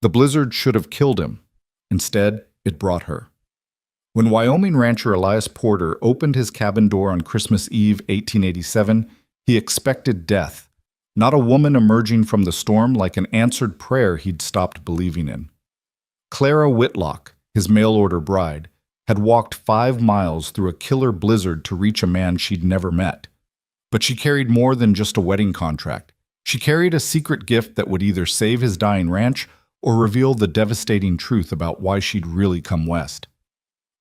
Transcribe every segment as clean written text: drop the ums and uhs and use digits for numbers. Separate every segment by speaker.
Speaker 1: The blizzard should have killed him. Instead, it brought her. When Wyoming rancher Elias Porter opened his cabin door on Christmas Eve 1887, he expected death, not a woman emerging from the storm like an answered prayer he'd stopped believing in. Clara Whitlock, his mail-order bride, had walked 5 miles through a killer blizzard to reach a man she'd never met. But she carried more than just a wedding contract. She carried a secret gift that would either save his dying ranch or reveal the devastating truth about why she'd really come west.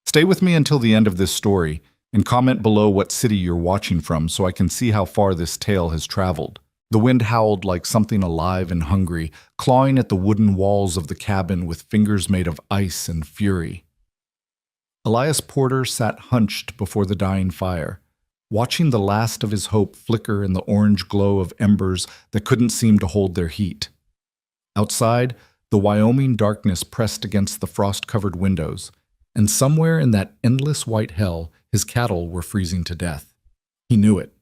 Speaker 1: Stay with me until the end of this story and comment below what city you're watching from so I can see how far this tale has traveled. The wind howled like something alive and hungry, clawing at the wooden walls of the cabin with fingers made of ice and fury. Elias Porter sat hunched before the dying fire, watching the last of his hope flicker in the orange glow of embers that couldn't seem to hold their heat. Outside, the Wyoming darkness pressed against the frost-covered windows, and somewhere in that endless white hell, his cattle were freezing to death. He knew it,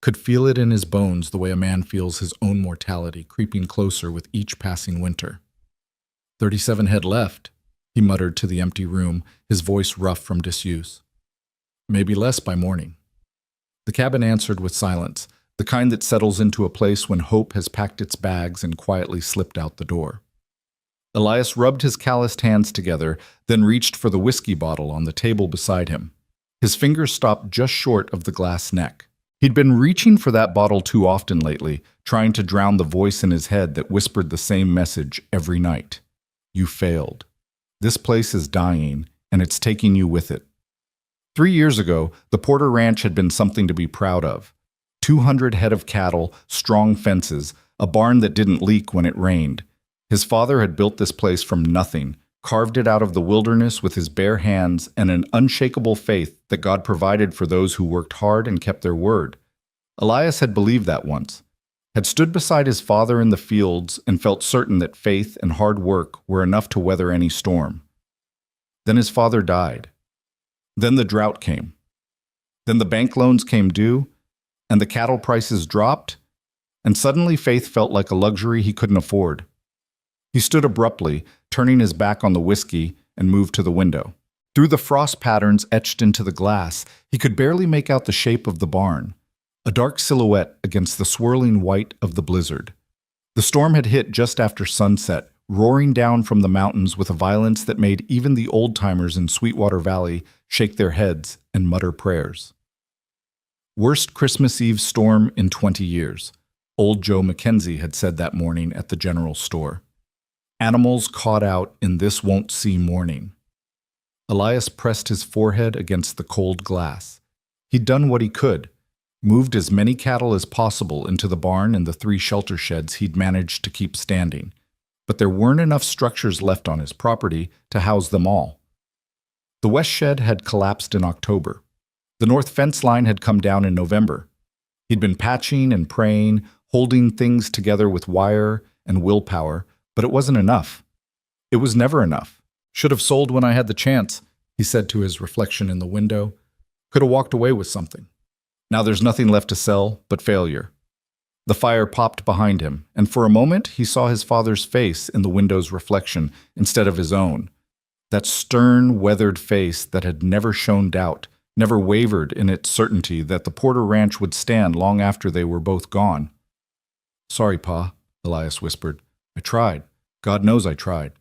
Speaker 1: could feel it in his bones the way a man feels his own mortality creeping closer with each passing winter. 37 head left, he muttered to the empty room, his voice rough from disuse. Maybe less by morning. The cabin answered with silence, the kind that settles into a place when hope has packed its bags and quietly slipped out the door. Elias rubbed his calloused hands together, then reached for the whiskey bottle on the table beside him. His fingers stopped just short of the glass neck. He'd been reaching for that bottle too often lately, trying to drown the voice in his head that whispered the same message every night. You failed. This place is dying, and it's taking you with it. 3 years ago, the Porter Ranch had been something to be proud of. 200 head of cattle, strong fences, a barn that didn't leak when it rained. His father had built this place from nothing, carved it out of the wilderness with his bare hands and an unshakable faith that God provided for those who worked hard and kept their word. Elias had believed that once, had stood beside his father in the fields and felt certain that faith and hard work were enough to weather any storm. Then his father died. Then the drought came. Then the bank loans came due, and the cattle prices dropped, and suddenly faith felt like a luxury he couldn't afford. He stood abruptly, turning his back on the whiskey, and moved to the window. Through the frost patterns etched into the glass, he could barely make out the shape of the barn, a dark silhouette against the swirling white of the blizzard. The storm had hit just after sunset, roaring down from the mountains with a violence that made even the old-timers in Sweetwater Valley shake their heads and mutter prayers. Worst Christmas Eve storm in 20 years, old Joe McKenzie had said that morning at the general store. Animals caught out in this won't-see morning. Elias pressed his forehead against the cold glass. He'd done what he could, moved as many cattle as possible into the barn and the 3 shelter sheds he'd managed to keep standing, but there weren't enough structures left on his property to house them all. The west shed had collapsed in October. The north fence line had come down in November. He'd been patching and praying, holding things together with wire and willpower, but it wasn't enough. It was never enough. Should have sold when I had the chance, he said to his reflection in the window. Could have walked away with something. Now there's nothing left to sell but failure. The fire popped behind him, and for a moment he saw his father's face in the window's reflection instead of his own. That stern, weathered face that had never shown doubt, never wavered in its certainty that the Porter Ranch would stand long after they were both gone. Sorry, Pa, Elias whispered. I tried. God knows I tried.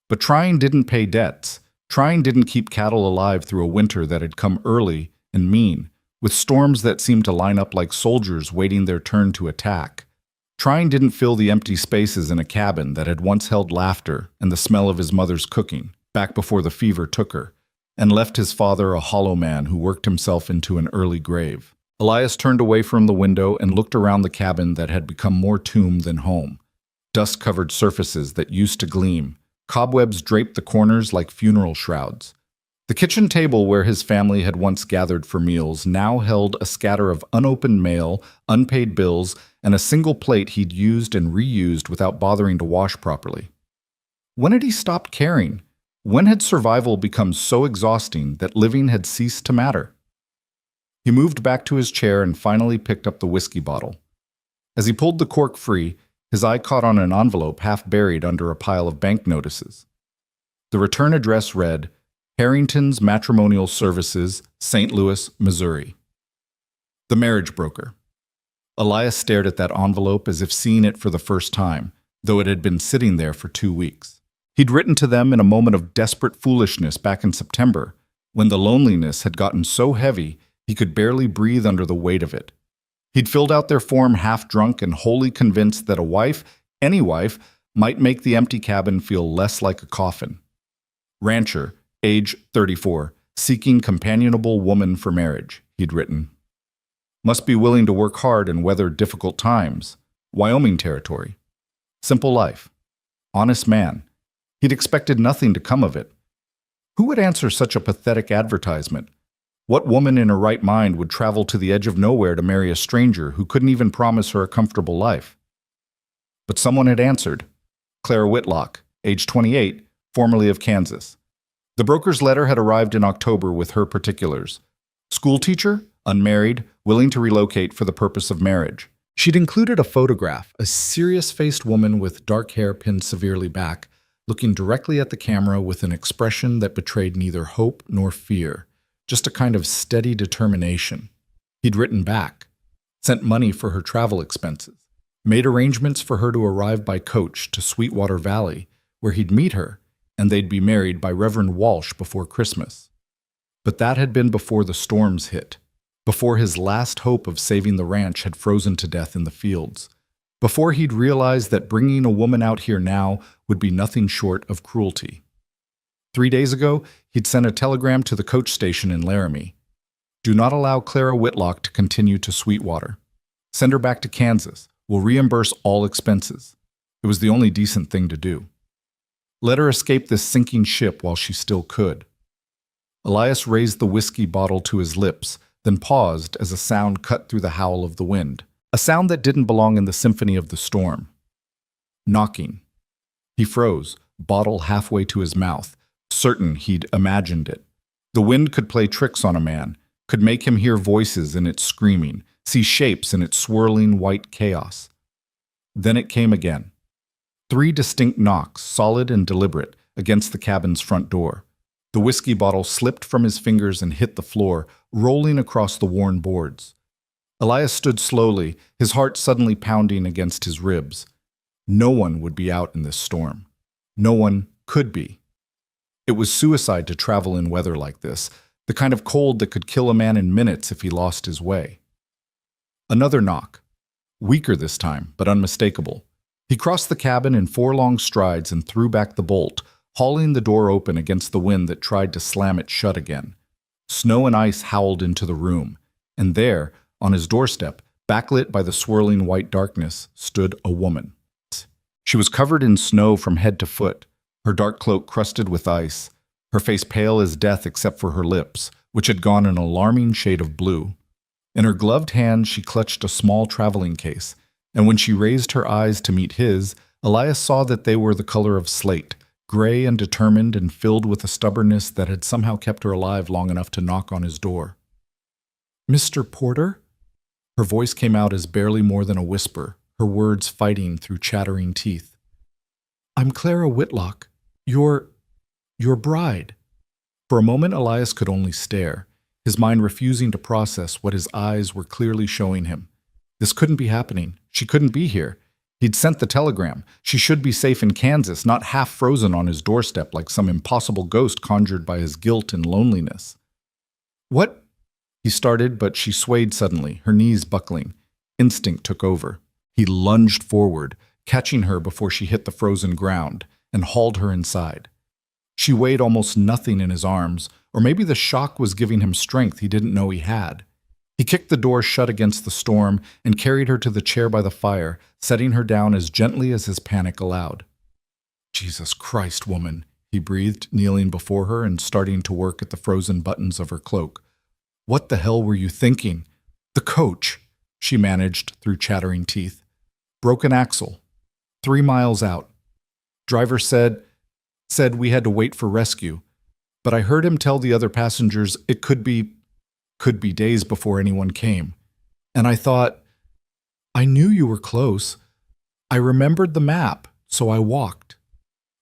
Speaker 1: But trying didn't pay debts. Trying didn't keep cattle alive through a winter that had come early and mean, with storms that seemed to line up like soldiers waiting their turn to attack. Trying didn't fill the empty spaces in a cabin that had once held laughter and the smell of his mother's cooking, back before the fever took her, and left his father a hollow man who worked himself into an early grave. Elias turned away from the window and looked around the cabin that had become more tomb than home. Dust-covered surfaces that used to gleam. Cobwebs draped the corners like funeral shrouds. The kitchen table where his family had once gathered for meals now held a scatter of unopened mail, unpaid bills, and a single plate he'd used and reused without bothering to wash properly. When had he stopped caring? When had survival become so exhausting that living had ceased to matter? He moved back to his chair and finally picked up the whiskey bottle. As he pulled the cork free, His eye caught on an envelope half buried under a pile of bank notices. The return address read, Harrington's Matrimonial Services, St. Louis, Missouri. The marriage broker. Elias stared at that envelope as if seeing it for the first time, though it had been sitting there for 2 weeks. He'd written to them in a moment of desperate foolishness back in September, when the loneliness had gotten so heavy he could barely breathe under the weight of it. He'd filled out their form half-drunk and wholly convinced that a wife, any wife, might make the empty cabin feel less like a coffin. Rancher, age 34, seeking companionable woman for marriage, he'd written. Must be willing to work hard and weather difficult times. Wyoming territory. Simple life. Honest man. He'd expected nothing to come of it. Who would answer such a pathetic advertisement? What woman in her right mind would travel to the edge of nowhere to marry a stranger who couldn't even promise her a comfortable life? But someone had answered. Clara Whitlock, age 28, formerly of Kansas. The broker's letter had arrived in October with her particulars. Schoolteacher, unmarried, willing to relocate for the purpose of marriage. She'd included a photograph, a serious-faced woman with dark hair pinned severely back, looking directly at the camera with an expression that betrayed neither hope nor fear, just a kind of steady determination. He'd written back, sent money for her travel expenses, made arrangements for her to arrive by coach to Sweetwater Valley, where he'd meet her, and they'd be married by Reverend Walsh before Christmas. But that had been before the storms hit, before his last hope of saving the ranch had frozen to death in the fields, before he'd realized that bringing a woman out here now would be nothing short of cruelty. 3 days ago, he'd sent a telegram to the coach station in Laramie. Do not allow Clara Whitlock to continue to Sweetwater. Send her back to Kansas. We'll reimburse all expenses. It was the only decent thing to do. Let her escape this sinking ship while she still could. Elias raised the whiskey bottle to his lips, then paused as a sound cut through the howl of the wind, a sound that didn't belong in the symphony of the storm. Knocking. He froze, bottle halfway to his mouth, certain he'd imagined it. The wind could play tricks on a man, could make him hear voices in its screaming, see shapes in its swirling white chaos. Then it came again. 3 distinct knocks, solid and deliberate, against the cabin's front door. The whiskey bottle slipped from his fingers and hit the floor, rolling across the worn boards. Elias stood slowly, his heart suddenly pounding against his ribs. No one would be out in this storm. No one could be. It was suicide to travel in weather like this, the kind of cold that could kill a man in minutes if he lost his way. Another knock. Weaker this time, but unmistakable. He crossed the cabin in 4 long strides and threw back the bolt, hauling the door open against the wind that tried to slam it shut again. Snow and ice howled into the room, and there, on his doorstep, backlit by the swirling white darkness, stood a woman. She was covered in snow from head to foot, her dark cloak crusted with ice, her face pale as death except for her lips, which had gone an alarming shade of blue. In her gloved hand she clutched a small traveling case, and when she raised her eyes to meet his, Elias saw that they were the color of slate, gray and determined and filled with a stubbornness that had somehow kept her alive long enough to knock on his door. "Mr. Porter?" Her voice came out as barely more than a whisper, her words fighting through chattering teeth. "I'm Clara Whitlock, your bride." For a moment Elias could only stare, his mind refusing to process what his eyes were clearly showing him. This couldn't be happening. She couldn't be here. He'd sent the telegram. She should be safe in Kansas, not half frozen on his doorstep like some impossible ghost conjured by his guilt and loneliness. "What?" He started, but she swayed suddenly, her knees buckling. Instinct took over. He lunged forward, catching her before she hit the frozen ground, and hauled her inside. She weighed almost nothing in his arms, or maybe the shock was giving him strength he didn't know he had. He kicked the door shut against the storm and carried her to the chair by the fire, setting her down as gently as his panic allowed. "Jesus Christ, woman," he breathed, kneeling before her and starting to work at the frozen buttons of her cloak. "What the hell were you thinking?" "The coach," she managed through chattering teeth. "Broken axle. 3 miles out. Driver said we had to wait for rescue. But I heard him tell the other passengers it could be days before anyone came. And I thought, I knew you were close. I remembered the map, so I walked.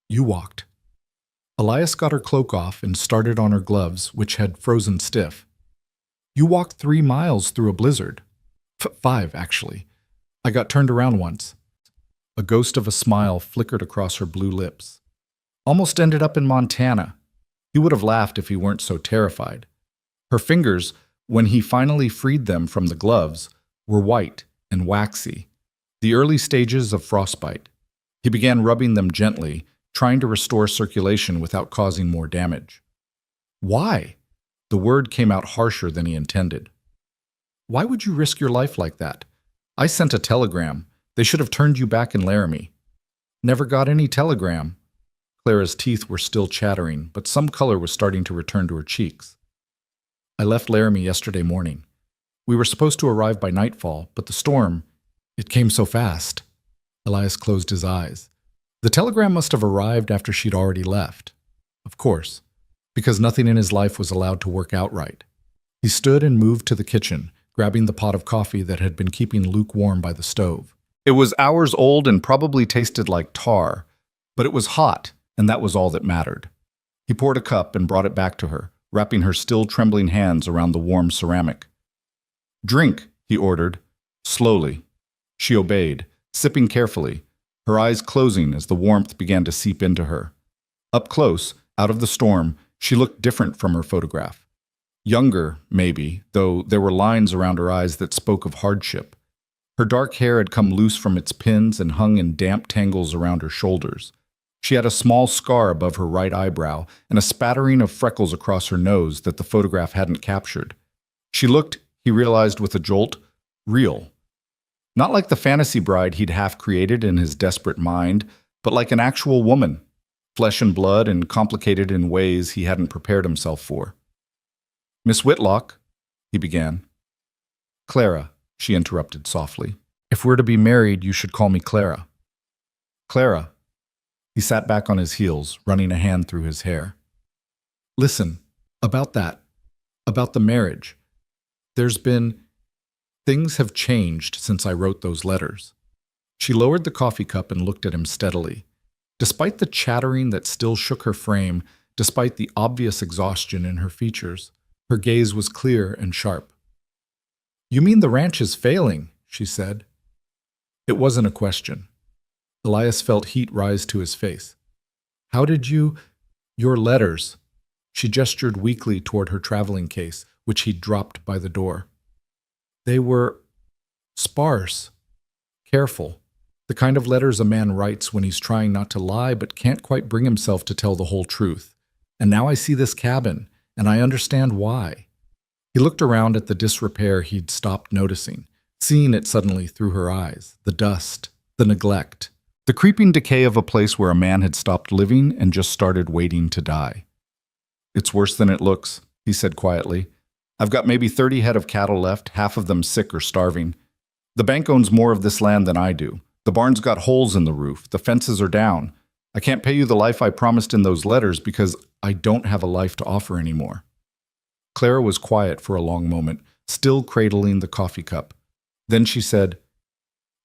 Speaker 1: You walked. Elias got her cloak off and started on her gloves, which had frozen stiff. You walked 3 miles through a blizzard. 5, actually. I got turned around once. A ghost of a smile flickered across her blue lips. Almost ended up in Montana. He would have laughed if he weren't so terrified. Her fingers, when he finally freed them from the gloves, were white and waxy, the early stages of frostbite. He began rubbing them gently, trying to restore circulation without causing more damage. Why? The word came out harsher than he intended. Why would you risk your life like that? I sent a telegram. They should have turned you back in Laramie. Never got any telegram. Clara's teeth were still chattering, but some color was starting to return to her cheeks. I left Laramie yesterday morning. We were supposed to arrive by nightfall, but the storm, it came so fast. Elias closed his eyes. The telegram must have arrived after she'd already left. Of course, because nothing in his life was allowed to work out right. He stood and moved to the kitchen, grabbing the pot of coffee that had been keeping lukewarm by the stove. It was hours old and probably tasted like tar, but it was hot, and that was all that mattered. He poured a cup and brought it back to her, wrapping her still trembling hands around the warm ceramic. "Drink," he ordered, slowly. She obeyed, sipping carefully, her eyes closing as the warmth began to seep into her. Up close, out of the storm, she looked different from her photograph. Younger, maybe, though there were lines around her eyes that spoke of hardship. Her dark hair had come loose from its pins and hung in damp tangles around her shoulders. She had a small scar above her right eyebrow and a spattering of freckles across her nose that the photograph hadn't captured. She looked, he realized with a jolt, real. Not like the fantasy bride he'd half created in his desperate mind, but like an actual woman, flesh and blood and complicated in ways he hadn't prepared himself for. "Miss Whitlock," he began. "Clara," she interrupted softly. "If we're to be married, you should call me Clara." "Clara." He sat back on his heels, running a hand through his hair. "Listen, about the marriage. Things have changed since I wrote those letters." She lowered the coffee cup and looked at him steadily. Despite the chattering that still shook her frame, despite the obvious exhaustion in her features, her gaze was clear and sharp. "You mean the ranch is failing?" she said. It wasn't a question. Elias felt heat rise to his face. "How did you— your letters?" She gestured weakly toward her traveling case, which he'd dropped by the door. "They were sparse, careful, the kind of letters a man writes when he's trying not to lie but can't quite bring himself to tell the whole truth. And now I see this cabin, and I understand why." He looked around at the disrepair he'd stopped noticing, seeing it suddenly through her eyes, the dust, the neglect, the creeping decay of a place where a man had stopped living and just started waiting to die. "It's worse than it looks," he said quietly. "I've got maybe 30 head of cattle left, half of them sick or starving. The bank owns more of this land than I do. The barn's got holes in the roof. The fences are down. I can't pay you the life I promised in those letters because I don't have a life to offer anymore." Clara was quiet for a long moment, still cradling the coffee cup. Then she said,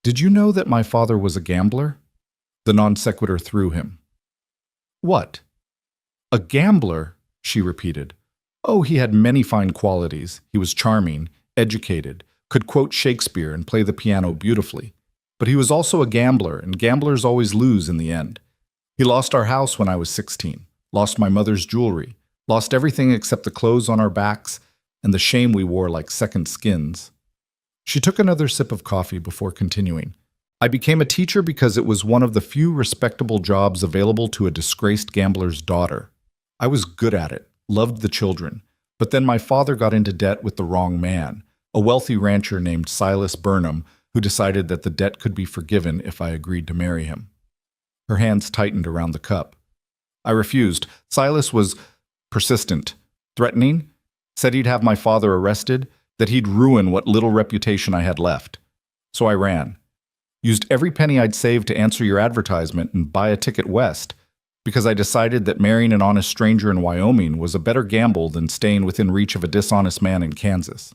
Speaker 1: "Did you know that my father was a gambler?" The non sequitur threw him. "What?" "A gambler," she repeated. "Oh, he had many fine qualities. He was charming, educated, could quote Shakespeare and play the piano beautifully. But he was also a gambler, and gamblers always lose in the end. He lost our house when I was 16, lost my mother's jewelry, lost everything except the clothes on our backs and the shame we wore like second skins." She took another sip of coffee before continuing. "I became a teacher because it was one of the few respectable jobs available to a disgraced gambler's daughter. I was good at it, loved the children, but then my father got into debt with the wrong man, a wealthy rancher named Silas Burnham, who decided that the debt could be forgiven if I agreed to marry him." Her hands tightened around the cup. "I refused. Silas was persistent, threatening, said he'd have my father arrested, that he'd ruin what little reputation I had left. So I ran. Used every penny I'd saved to answer your advertisement and buy a ticket west, because I decided that marrying an honest stranger in Wyoming was a better gamble than staying within reach of a dishonest man in Kansas."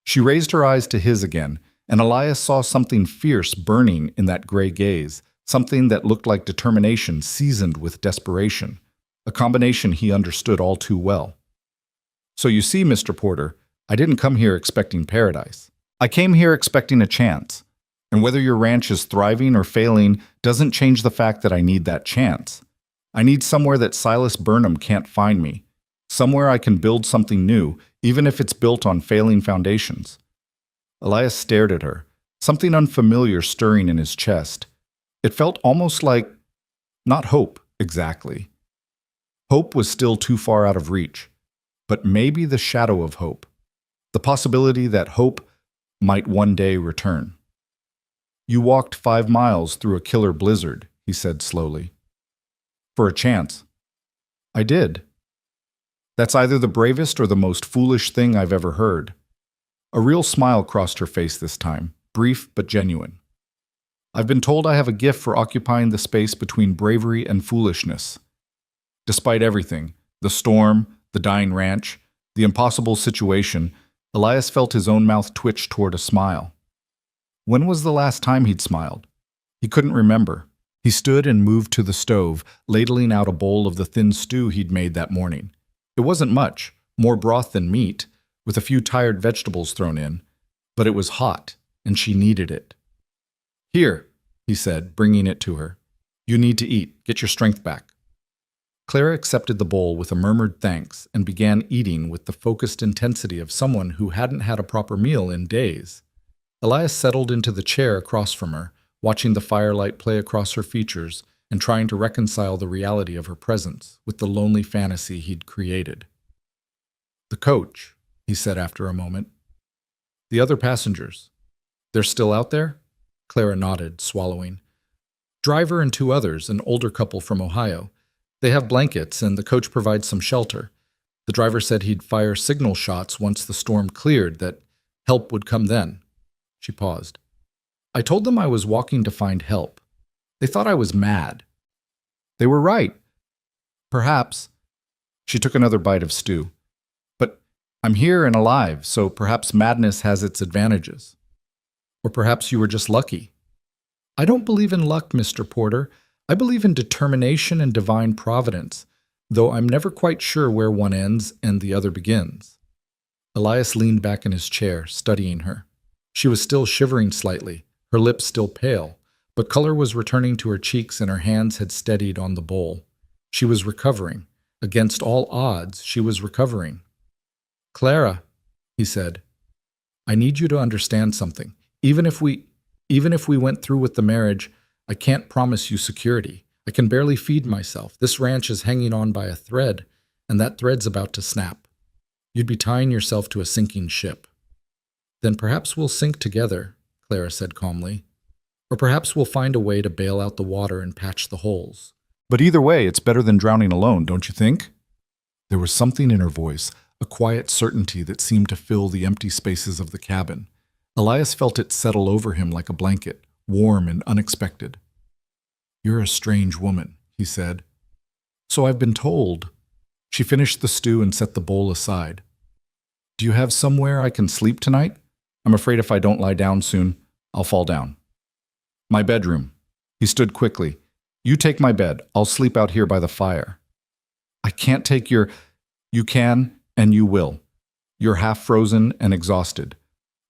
Speaker 1: She raised her eyes to his again, and Elias saw something fierce burning in that gray gaze, something that looked like determination seasoned with desperation, a combination he understood all too well. So you see, Mr. Porter, I didn't come here expecting paradise. I came here expecting a chance, and whether your ranch is thriving or failing doesn't change the fact that I need that chance. I need somewhere that Silas Burnham can't find me, somewhere I can build something new, even if it's built on failing foundations. Elias stared at her, something unfamiliar stirring in his chest. It felt almost like, not hope, exactly. Hope was still too far out of reach, but maybe the shadow of hope, the possibility that hope might one day return. You walked 5 miles through a killer blizzard, he said slowly. For a chance. I did. That's either the bravest or the most foolish thing I've ever heard. A real smile crossed her face this time, brief but genuine. I've been told I have a gift for occupying the space between bravery and foolishness. Despite everything, the storm, the dying ranch, the impossible situation, Elias felt his own mouth twitch toward a smile. When was the last time he'd smiled? He couldn't remember. He stood and moved to the stove, ladling out a bowl of the thin stew he'd made that morning. It wasn't much, more broth than meat, with a few tired vegetables thrown in, but it was hot, and she needed it. Here, he said, bringing it to her. You need to eat. Get your strength back. Clara accepted the bowl with a murmured thanks and began eating with the focused intensity of someone who hadn't had a proper meal in days. Elias settled into the chair across from her, watching the firelight play across her features and trying to reconcile the reality of her presence with the lonely fantasy he'd created. The coach, he said after a moment. The other passengers. They're still out there? Clara nodded, swallowing. Driver and 2 others, an older couple from Ohio. They have blankets, and the coach provides some shelter. The driver said he'd fire signal shots once the storm cleared, that help would come then. She paused. I told them I was walking to find help. They thought I was mad. They were right. Perhaps. She took another bite of stew. But I'm here and alive, so perhaps madness has its advantages. Or perhaps you were just lucky. I don't believe in luck, Mr. Porter. I believe in determination and divine providence, though I'm never quite sure where one ends and the other begins. Elias leaned back in his chair, studying her. She was still shivering slightly, her lips still pale, but color was returning to her cheeks and her hands had steadied on the bowl. She was recovering. Against all odds, she was recovering. Clara, he said, I need you to understand something. Even if we went through with the marriage, I can't promise you security. I can barely feed myself. This ranch is hanging on by a thread, and that thread's about to snap. You'd be tying yourself to a sinking ship. Then perhaps we'll sink together, Clara said calmly. Or perhaps we'll find a way to bail out the water and patch the holes. But either way, it's better than drowning alone, don't you think? There was something in her voice, a quiet certainty that seemed to fill the empty spaces of the cabin. Elias felt it settle over him like a blanket, warm and unexpected. You're a strange woman, he said. So I've been told. She finished the stew and set the bowl aside. Do you have somewhere I can sleep tonight? I'm afraid if I don't lie down soon, I'll fall down. My bedroom. He stood quickly. You take my bed. I'll sleep out here by the fire. I can't take your... You can, and you will. You're half frozen and exhausted.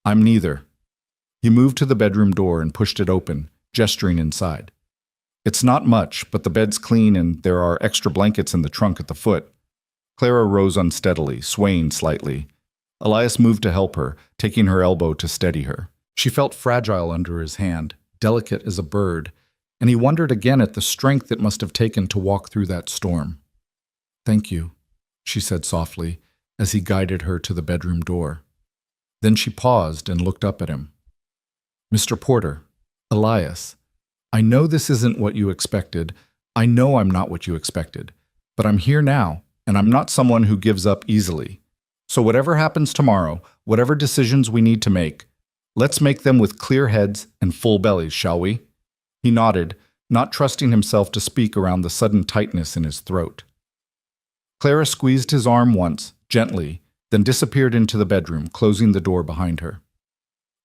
Speaker 1: I'm neither. He moved to the bedroom door and pushed it open, gesturing inside. It's not much, but the bed's clean and there are extra blankets in the trunk at the foot. Clara rose unsteadily, swaying slightly. Elias moved to help her, taking her elbow to steady her. She felt fragile under his hand, delicate as a bird, and he wondered again at the strength it must have taken to walk through that storm. Thank you, she said softly, as he guided her to the bedroom door. Then she paused and looked up at him. Mr. Porter, Elias, I know this isn't what you expected. I know I'm not what you expected. But I'm here now, and I'm not someone who gives up easily. So whatever happens tomorrow, whatever decisions we need to make, let's make them with clear heads and full bellies, shall we? He nodded, not trusting himself to speak around the sudden tightness in his throat. Clara squeezed his arm once, gently, then disappeared into the bedroom, closing the door behind her.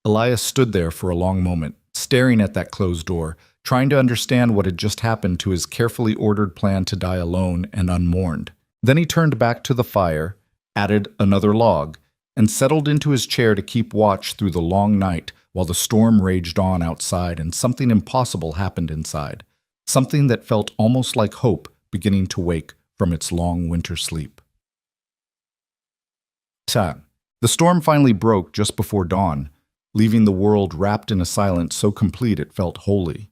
Speaker 1: Elias stood there for a long moment, staring at that closed door, trying to understand what had just happened to his carefully ordered plan to die alone and unmourned. Then he turned back to the fire, added another log, and settled into his chair to keep watch through the long night while the storm raged on outside and something impossible happened inside, something that felt almost like hope beginning to wake from its long winter sleep. The storm finally broke just before dawn, leaving the world wrapped in a silence so complete it felt holy.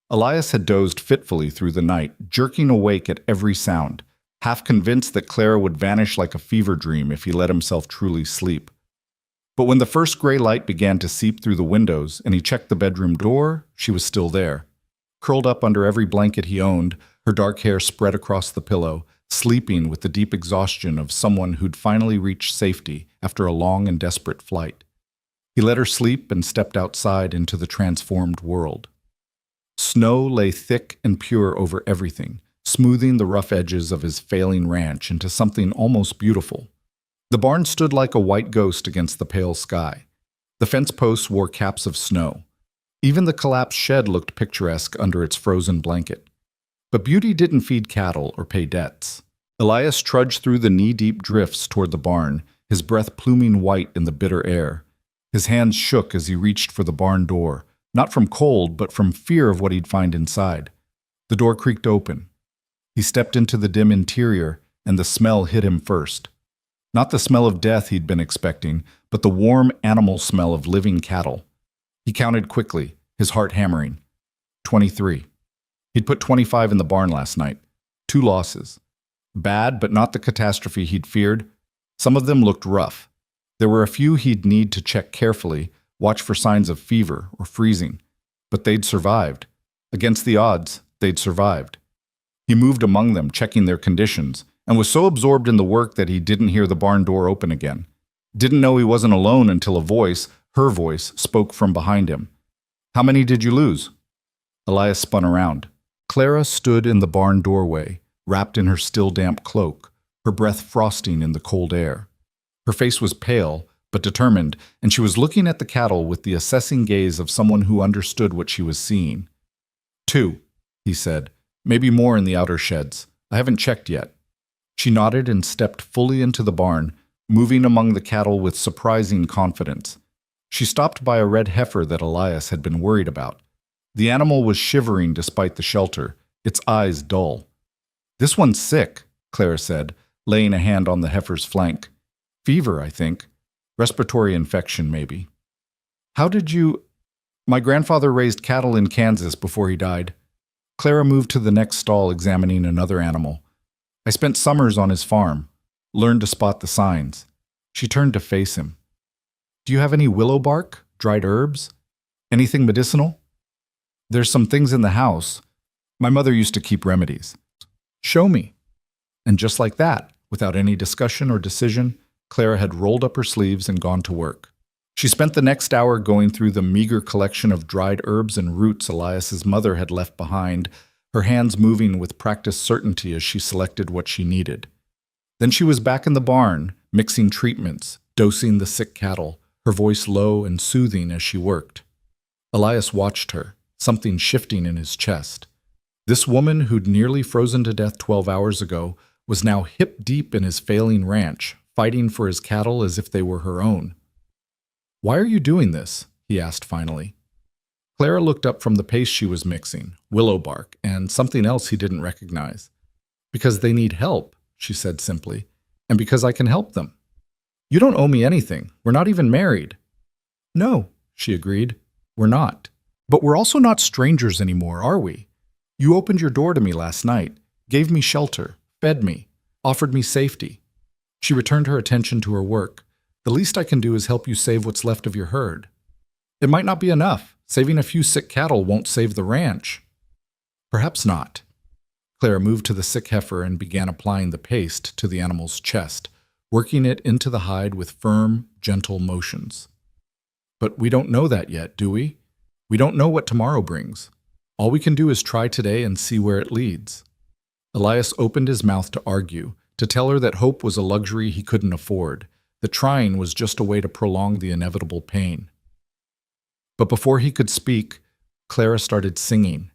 Speaker 1: Elias had dozed fitfully through the night, jerking awake at every sound, half convinced that Clara would vanish like a fever dream if he let himself truly sleep. But when the first gray light began to seep through the windows and he checked the bedroom door, she was still there. Curled up under every blanket he owned, her dark hair spread across the pillow, sleeping with the deep exhaustion of someone who'd finally reached safety after a long and desperate flight. He let her sleep and stepped outside into the transformed world. Snow lay thick and pure over everything, smoothing the rough edges of his failing ranch into something almost beautiful. The barn stood like a white ghost against the pale sky. The fence posts wore caps of snow. Even the collapsed shed looked picturesque under its frozen blanket. But beauty didn't feed cattle or pay debts. Elias trudged through the knee-deep drifts toward the barn, his breath pluming white in the bitter air. His hands shook as he reached for the barn door, not from cold, but from fear of what he'd find inside. The door creaked open. He stepped into the dim interior, and the smell hit him first. Not the smell of death he'd been expecting, but the warm animal smell of living cattle. He counted quickly, his heart hammering. 23. He'd put 25 in the barn last night. 2 losses. Bad, but not the catastrophe he'd feared. Some of them looked rough. There were a few he'd need to check carefully, watch for signs of fever or freezing. But they'd survived. Against the odds, they'd survived. He moved among them, checking their conditions, and was so absorbed in the work that he didn't hear the barn door open again. Didn't know he wasn't alone until a voice, her voice, spoke from behind him. "How many did you lose?" Elias spun around. Clara stood in the barn doorway, wrapped in her still damp cloak, her breath frosting in the cold air. Her face was pale, but determined, and she was looking at the cattle with the assessing gaze of someone who understood what she was seeing. 2, he said. "Maybe more in the outer sheds. I haven't checked yet." She nodded and stepped fully into the barn, moving among the cattle with surprising confidence. She stopped by a red heifer that Elias had been worried about. The animal was shivering despite the shelter, its eyes dull. "This one's sick," Clara said, laying a hand on the heifer's flank. "Fever, I think. Respiratory infection, maybe." "How did you—" "My grandfather raised cattle in Kansas before he died." Clara moved to the next stall, examining another animal. "I spent summers on his farm, learned to spot the signs." She turned to face him. "Do you have any willow bark, dried herbs? Anything medicinal?" "There's some things in the house. My mother used to keep remedies." "Show me." And just like that, without any discussion or decision, Clara had rolled up her sleeves and gone to work. She spent the next hour going through the meager collection of dried herbs and roots Elias's mother had left behind, her hands moving with practiced certainty as she selected what she needed. Then she was back in the barn, mixing treatments, dosing the sick cattle, her voice low and soothing as she worked. Elias watched her, something shifting in his chest. This woman who'd nearly frozen to death 12 hours ago was now hip-deep in his failing ranch, fighting for his cattle as if they were her own. "Why are you doing this?" he asked finally. Clara looked up from the paste she was mixing, willow bark, and something else he didn't recognize. "Because they need help," she said simply, "and because I can help them." "You don't owe me anything. We're not even married." "No," she agreed, "we're not. But we're also not strangers anymore, are we? You opened your door to me last night, gave me shelter, fed me, offered me safety." She returned her attention to her work. "The least I can do is help you save what's left of your herd. It might not be enough. Saving a few sick cattle won't save the ranch." "Perhaps not." Clara moved to the sick heifer and began applying the paste to the animal's chest, working it into the hide with firm, gentle motions. "But we don't know that yet, do we? We don't know what tomorrow brings. All we can do is try today and see where it leads." Elias opened his mouth to argue, to tell her that hope was a luxury he couldn't afford, that trying was just a way to prolong the inevitable pain. But before he could speak, Clara started singing.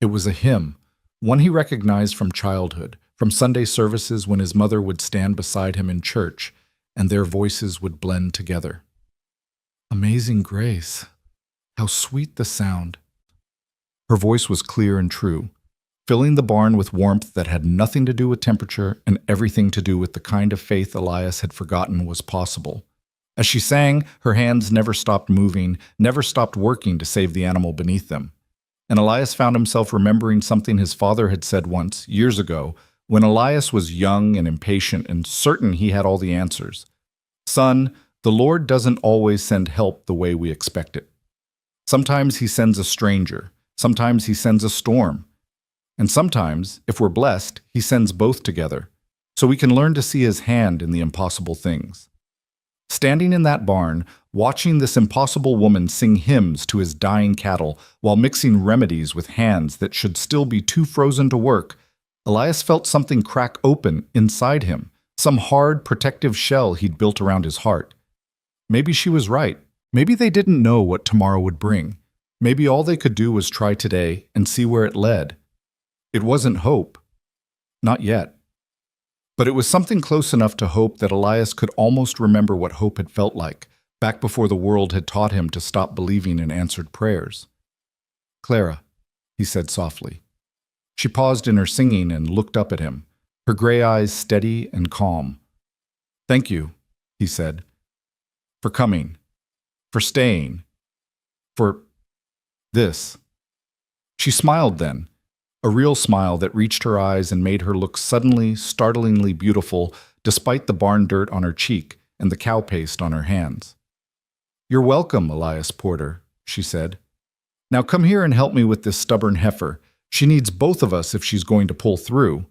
Speaker 1: It was a hymn, one he recognized from childhood, from Sunday services when his mother would stand beside him in church, and their voices would blend together. Amazing grace, how sweet the sound. Her voice was clear and true, filling the barn with warmth that had nothing to do with temperature and everything to do with the kind of faith Elias had forgotten was possible. As she sang, her hands never stopped moving, never stopped working to save the animal beneath them. And Elias found himself remembering something his father had said once, years ago, when Elias was young and impatient and certain he had all the answers. Son, the Lord doesn't always send help the way we expect it. Sometimes he sends a stranger. Sometimes he sends a storm. And sometimes, if we're blessed, he sends both together, so we can learn to see his hand in the impossible things. Standing in that barn, watching this impossible woman sing hymns to his dying cattle while mixing remedies with hands that should still be too frozen to work, Elias felt something crack open inside him, some hard, protective shell he'd built around his heart. Maybe she was right. Maybe they didn't know what tomorrow would bring. Maybe all they could do was try today and see where it led. It wasn't hope. Not yet. But it was something close enough to hope that Elias could almost remember what hope had felt like, back before the world had taught him to stop believing in answered prayers. Clara, he said softly. She paused in her singing and looked up at him, her gray eyes steady and calm. Thank you, he said, for coming, for staying, for this. She smiled then, a real smile that reached her eyes and made her look suddenly, startlingly beautiful despite the barn dirt on her cheek and the cow paste on her hands. You're welcome, Elias Porter, she said. Now come here and help me with this stubborn heifer. She needs both of us if she's going to pull through.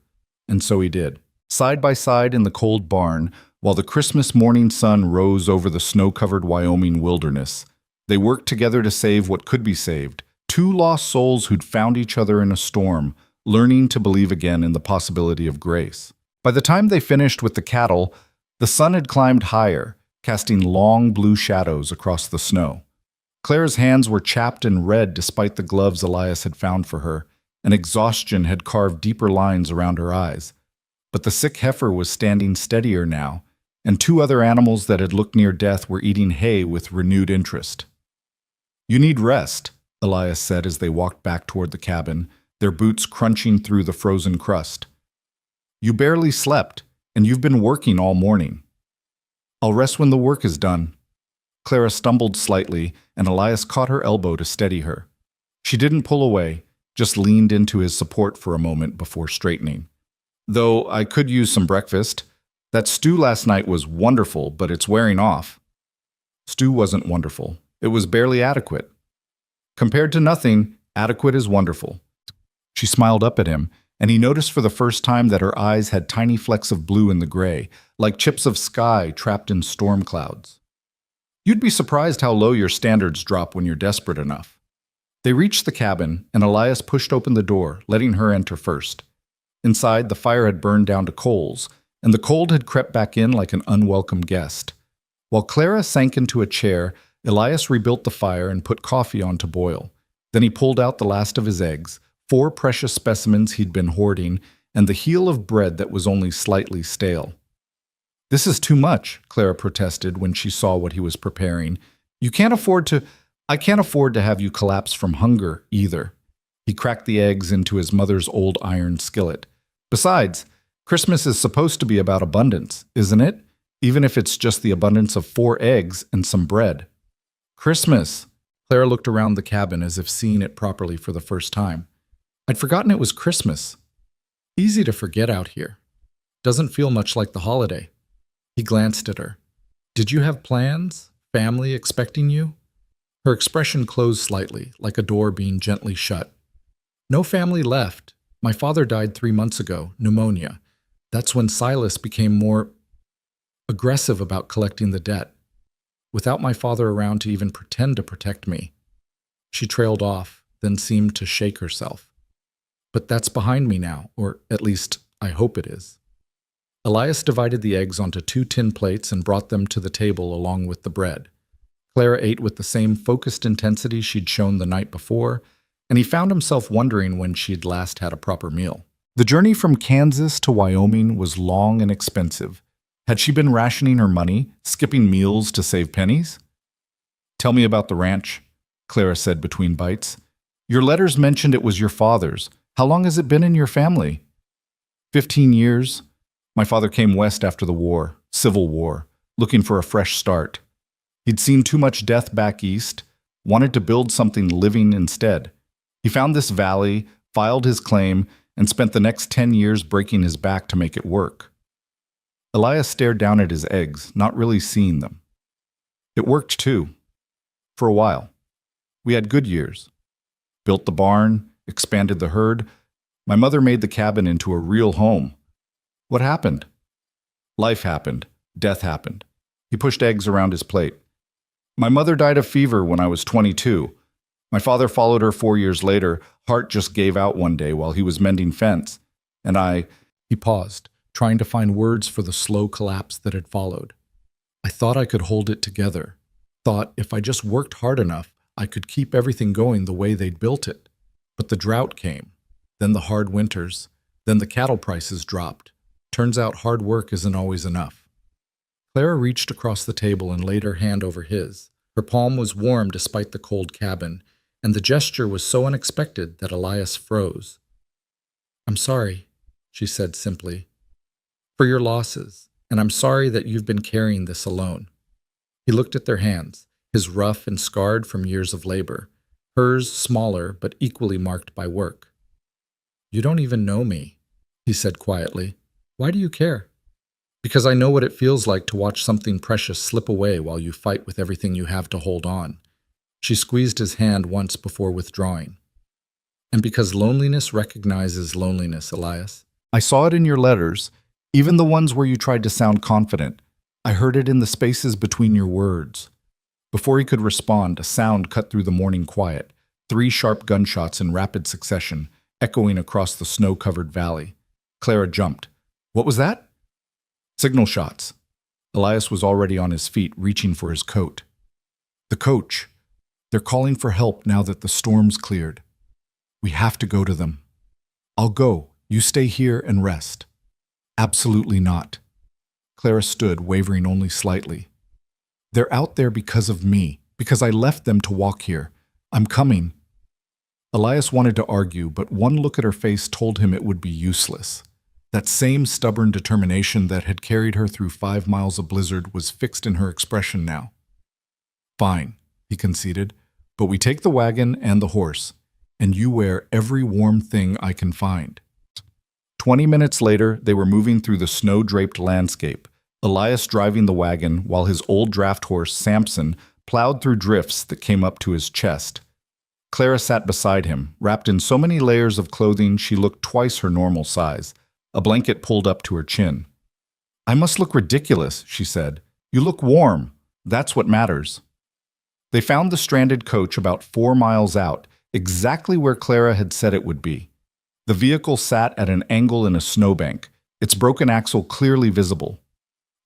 Speaker 1: And so he did. Side by side in the cold barn, while the Christmas morning sun rose over the snow-covered Wyoming wilderness, they worked together to save what could be saved. Two lost souls who'd found each other in a storm, learning to believe again in the possibility of grace. By the time they finished with the cattle, the sun had climbed higher, casting long blue shadows across the snow. Clara's hands were chapped and red despite the gloves Elias had found for her, and exhaustion had carved deeper lines around her eyes. But the sick heifer was standing steadier now, and two other animals that had looked near death were eating hay with renewed interest. You need rest, Elias said as they walked back toward the cabin, their boots crunching through the frozen crust. You barely slept, and you've been working all morning. I'll rest when the work is done. Clara stumbled slightly, and Elias caught her elbow to steady her. She didn't pull away, just leaned into his support for a moment before straightening. Though I could use some breakfast. That stew last night was wonderful, but it's wearing off. Stew wasn't wonderful. It was barely adequate. Compared to nothing, adequate is wonderful. She smiled up at him, and he noticed for the first time that her eyes had tiny flecks of blue in the gray, like chips of sky trapped in storm clouds. You'd be surprised how low your standards drop when you're desperate enough. They reached the cabin, and Elias pushed open the door, letting her enter first. Inside, the fire had burned down to coals, and the cold had crept back in like an unwelcome guest. While Clara sank into a chair, Elias rebuilt the fire and put coffee on to boil. Then he pulled out the last of his eggs, 4 precious specimens he'd been hoarding, and the heel of bread that was only slightly stale. This is too much, Clara protested when she saw what he was preparing. I can't afford to have you collapse from hunger, either. He cracked the eggs into his mother's old iron skillet. Besides, Christmas is supposed to be about abundance, isn't it? Even if it's just the abundance of 4 eggs and some bread. Christmas! Clara looked around the cabin as if seeing it properly for the first time. I'd forgotten it was Christmas. Easy to forget out here. Doesn't feel much like the holiday. He glanced at her. Did you have plans? Family expecting you? Her expression closed slightly, like a door being gently shut. No family left. My father died 3 months ago, pneumonia. That's when Silas became more aggressive about collecting the debt. Without my father around to even pretend to protect me. She trailed off, then seemed to shake herself. But that's behind me now, or at least I hope it is. Elias divided the eggs onto 2 tin plates and brought them to the table along with the bread. Clara ate with the same focused intensity she'd shown the night before, and he found himself wondering when she'd last had a proper meal. The journey from Kansas to Wyoming was long and expensive. Had she been rationing her money, skipping meals to save pennies? "Tell me about the ranch," Clara said between bites. "Your letters mentioned it was your father's. How long has it been in your family?" 15 years. My father came west after the war, Civil War, looking for a fresh start. He'd seen too much death back east, wanted to build something living instead. He found this valley, filed his claim, and spent the next 10 years breaking his back to make it work. Elias stared down at his eggs, not really seeing them. It worked too. For a while. We had good years. Built the barn, expanded the herd. My mother made the cabin into a real home. What happened? Life happened. Death happened. He pushed eggs around his plate. My mother died of fever when I was 22. My father followed her 4 years later. Heart just gave out one day while he was mending fence. And He paused, trying to find words for the slow collapse that had followed. I thought I could hold it together. Thought if I just worked hard enough, I could keep everything going the way they'd built it. But the drought came. Then the hard winters. Then the cattle prices dropped. Turns out hard work isn't always enough. Clara reached across the table and laid her hand over his. Her palm was warm despite the cold cabin, and the gesture was so unexpected that Elias froze. "I'm sorry," she said simply, "for your losses, and I'm sorry that you've been carrying this alone." He looked at their hands, his rough and scarred from years of labor, hers smaller but equally marked by work. "You don't even know me," he said quietly. "Why do you care?" "Because I know what it feels like to watch something precious slip away while you fight with everything you have to hold on." She squeezed his hand once before withdrawing. "And because loneliness recognizes loneliness, Elias. I saw it in your letters, even the ones where you tried to sound confident. I heard it in the spaces between your words." Before he could respond, a sound cut through the morning quiet, 3 sharp gunshots in rapid succession, echoing across the snow-covered valley. Clara jumped. "What was that?" "Signal shots." Elias was already on his feet, reaching for his coat. "The coach. They're calling for help now that the storm's cleared. We have to go to them." "I'll go. You stay here and rest." "Absolutely not." Clara stood, wavering only slightly. "They're out there because of me, because I left them to walk here. I'm coming." Elias wanted to argue, but one look at her face told him it would be useless. That same stubborn determination that had carried her through 5 miles of blizzard was fixed in her expression now. "Fine," he conceded, "but we take the wagon and the horse, and you wear every warm thing I can find." 20 minutes later, they were moving through the snow-draped landscape, Elias driving the wagon while his old draft horse, Samson, plowed through drifts that came up to his chest. Clara sat beside him, wrapped in so many layers of clothing she looked twice her normal size, a blanket pulled up to her chin. "I must look ridiculous," she said. "You look warm. That's what matters." They found the stranded coach about 4 miles out, exactly where Clara had said it would be. The vehicle sat at an angle in a snowbank, its broken axle clearly visible.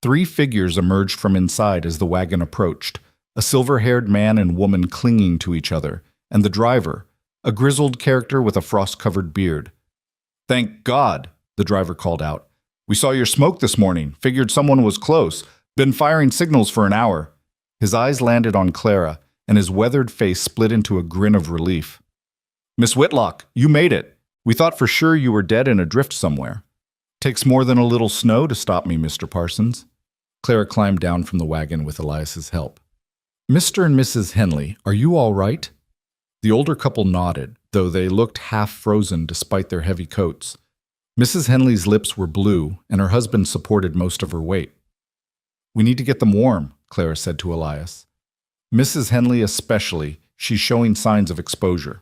Speaker 1: 3 figures emerged from inside as the wagon approached, a silver-haired man and woman clinging to each other, and the driver, a grizzled character with a frost-covered beard. "Thank God," the driver called out. "We saw your smoke this morning, figured someone was close, been firing signals for an hour." His eyes landed on Clara, and his weathered face split into a grin of relief. "Miss Whitlock, you made it. We thought for sure you were dead in a drift somewhere. Takes more than a little snow to stop me, Mr. Parsons." Clara climbed down from the wagon with Elias's help. "Mr. and Mrs. Henley, are you all right?" The older couple nodded, though they looked half frozen despite their heavy coats. Mrs. Henley's lips were blue, and her husband supported most of her weight. "We need to get them warm," Clara said to Elias. "Mrs. Henley especially, she's showing signs of exposure."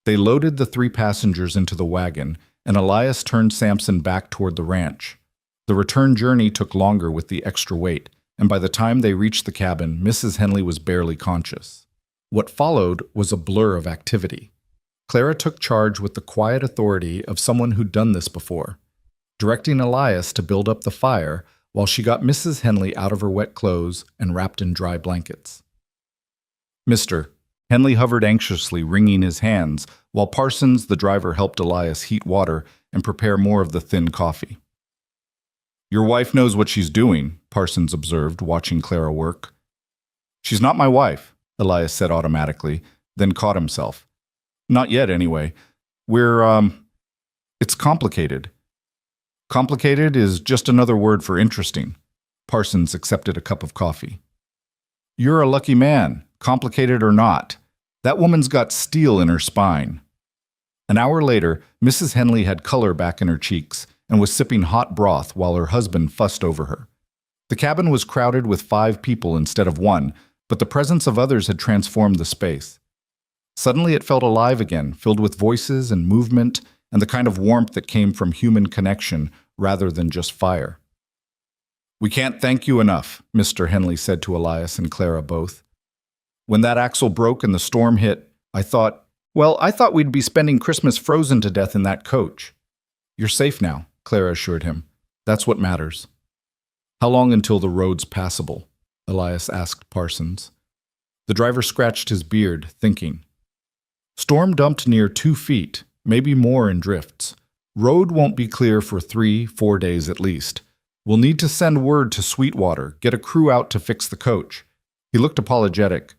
Speaker 1: They loaded the 3 passengers into the wagon, and Elias turned Samson back toward the ranch. The return journey took longer with the extra weight, and by the time they reached the cabin, Mrs. Henley was barely conscious. What followed was a blur of activity. Clara took charge with the quiet authority of someone who'd done this before. Directing Elias to build up the fire, while she got Mrs. Henley out of her wet clothes and wrapped in dry blankets. Mr. Henley hovered anxiously, wringing his hands, while Parsons, the driver, helped Elias heat water and prepare more of the thin coffee. "Your wife knows what she's doing," Parsons observed, watching Clara work. "She's not my wife," Elias said automatically, then caught himself. "Not yet, anyway. It's complicated." "Complicated is just another word for interesting." Parsons accepted a cup of coffee. "You're a lucky man, complicated or not. That woman's got steel in her spine." An hour later, Mrs. Henley had color back in her cheeks and was sipping hot broth while her husband fussed over her. The cabin was crowded with 5 people instead of 1, but the presence of others had transformed the space. Suddenly it felt alive again, filled with voices and movement and the kind of warmth that came from human connection rather than just fire. "We can't thank you enough," Mr. Henley said to Elias and Clara both. "When that axle broke and the storm hit, I thought we'd be spending Christmas frozen to death in that coach." "You're safe now," Clara assured him. "That's what matters." "How long until the road's passable?" Elias asked Parsons. The driver scratched his beard, thinking. "Storm dumped near 2 feet, maybe more in drifts. Road won't be clear for 3-4 days at least. We'll need to send word to Sweetwater, get a crew out to fix the coach." He looked apologetic.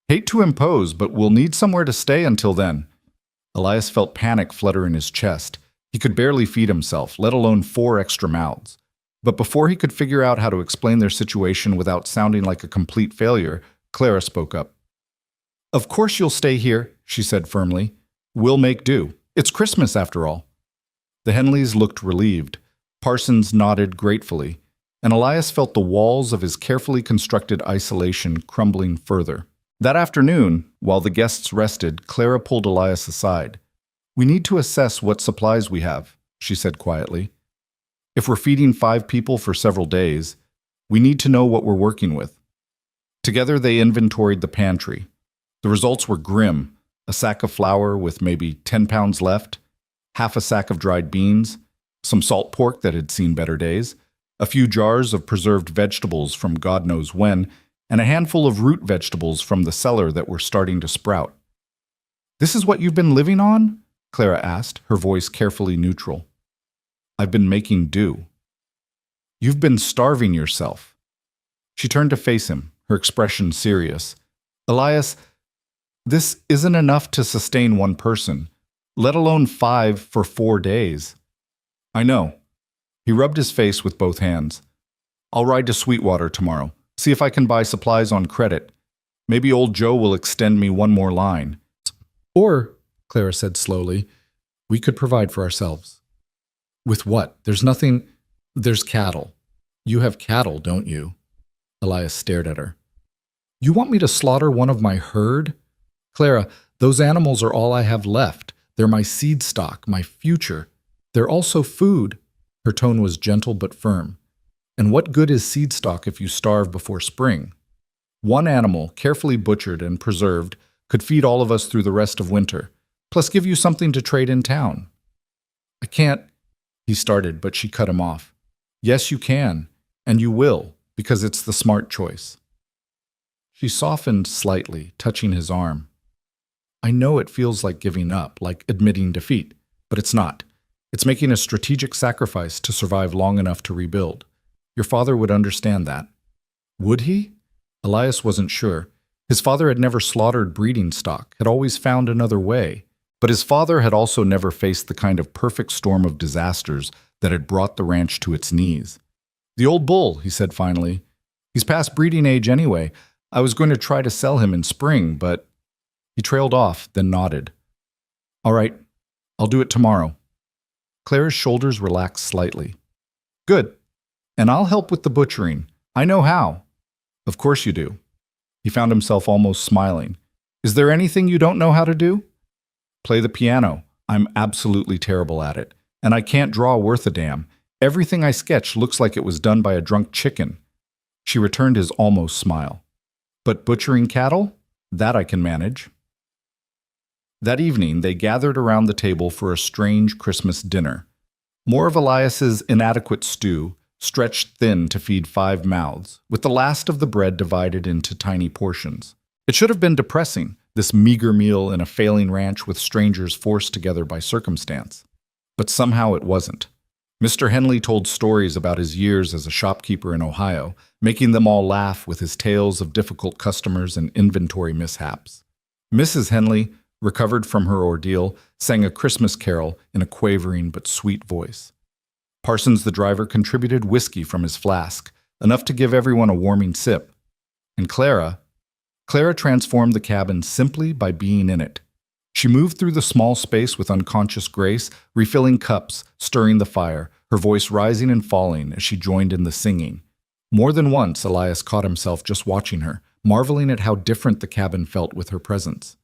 Speaker 1: "Hate to impose, but we'll need somewhere to stay until then." Elias felt panic flutter in his chest. He could barely feed himself, let alone 4 extra mouths. But before he could figure out how to explain their situation without sounding like a complete failure, Clara spoke up. "Of course you'll stay here," she said firmly. "We'll make do. It's Christmas after all." The Henleys looked relieved. Parsons nodded gratefully, and Elias felt the walls of his carefully constructed isolation crumbling further. That afternoon, while the guests rested, Clara pulled Elias aside. "We need to assess what supplies we have," she said quietly. "If we're feeding 5 people for several days, we need to know what we're working with." Together they inventoried the pantry. The results were grim: a sack of flour with maybe 10 pounds left, half a sack of dried beans, some salt pork that had seen better days, a few jars of preserved vegetables from God knows when, and a handful of root vegetables from the cellar that were starting to sprout. "This is what you've been living on?" Clara asked, her voice carefully neutral. "I've been making do." "You've been starving yourself." She turned to face him, her expression serious. "Elias, this isn't enough to sustain 1 person, let alone 5 for 4 days." "I know." He rubbed his face with both hands. "I'll ride to Sweetwater tomorrow, see if I can buy supplies on credit. Maybe old Joe will extend me 1 more line. Or," Clara said slowly, "we could provide for ourselves." "With what? There's cattle." "You have cattle, don't you?" Elias stared at her. "You want me to slaughter one of my herd?" "Clara, those animals are all I have left. They're my seed stock, my future. They're also food." Her tone was gentle but firm. "And what good is seed stock if you starve before spring? 1 animal, carefully butchered and preserved, could feed all of us through the rest of winter, plus give you something to trade in town." "I can't," he started, but she cut him off. "Yes, you can, and you will, because it's the smart choice." She softened slightly, touching his arm. "I know it feels like giving up, like admitting defeat, but it's not. It's making a strategic sacrifice to survive long enough to rebuild. Your father would understand that." Would he? Elias wasn't sure. His father had never slaughtered breeding stock, had always found another way. But his father had also never faced the kind of perfect storm of disasters that had brought the ranch to its knees. "The old bull," he said finally. "He's past breeding age anyway. I was going to try to sell him in spring, but—" He trailed off, then nodded. "All right, I'll do it tomorrow." Clara's shoulders relaxed slightly. "Good. And I'll help with the butchering. I know how." "Of course you do." He found himself almost smiling. "Is there anything you don't know how to do?" "Play the piano. I'm absolutely terrible at it. And I can't draw worth a damn. Everything I sketch looks like it was done by a drunk chicken." She returned his almost smile. "But butchering cattle? That I can manage." That evening, they gathered around the table for a strange Christmas dinner. More of Elias's inadequate stew, stretched thin to feed 5 mouths, with the last of the bread divided into tiny portions. It should have been depressing, this meager meal in a failing ranch with strangers forced together by circumstance. But somehow it wasn't. Mr. Henley told stories about his years as a shopkeeper in Ohio, making them all laugh with his tales of difficult customers and inventory mishaps. Mrs. Henley, recovered from her ordeal, sang a Christmas carol in a quavering but sweet voice. Parsons the driver contributed whiskey from his flask, enough to give everyone a warming sip. And Clara transformed the cabin simply by being in it. She moved through the small space with unconscious grace, refilling cups, stirring the fire, her voice rising and falling as she joined in the singing. More than once, Elias caught himself just watching her, marveling at how different the cabin felt with her presence.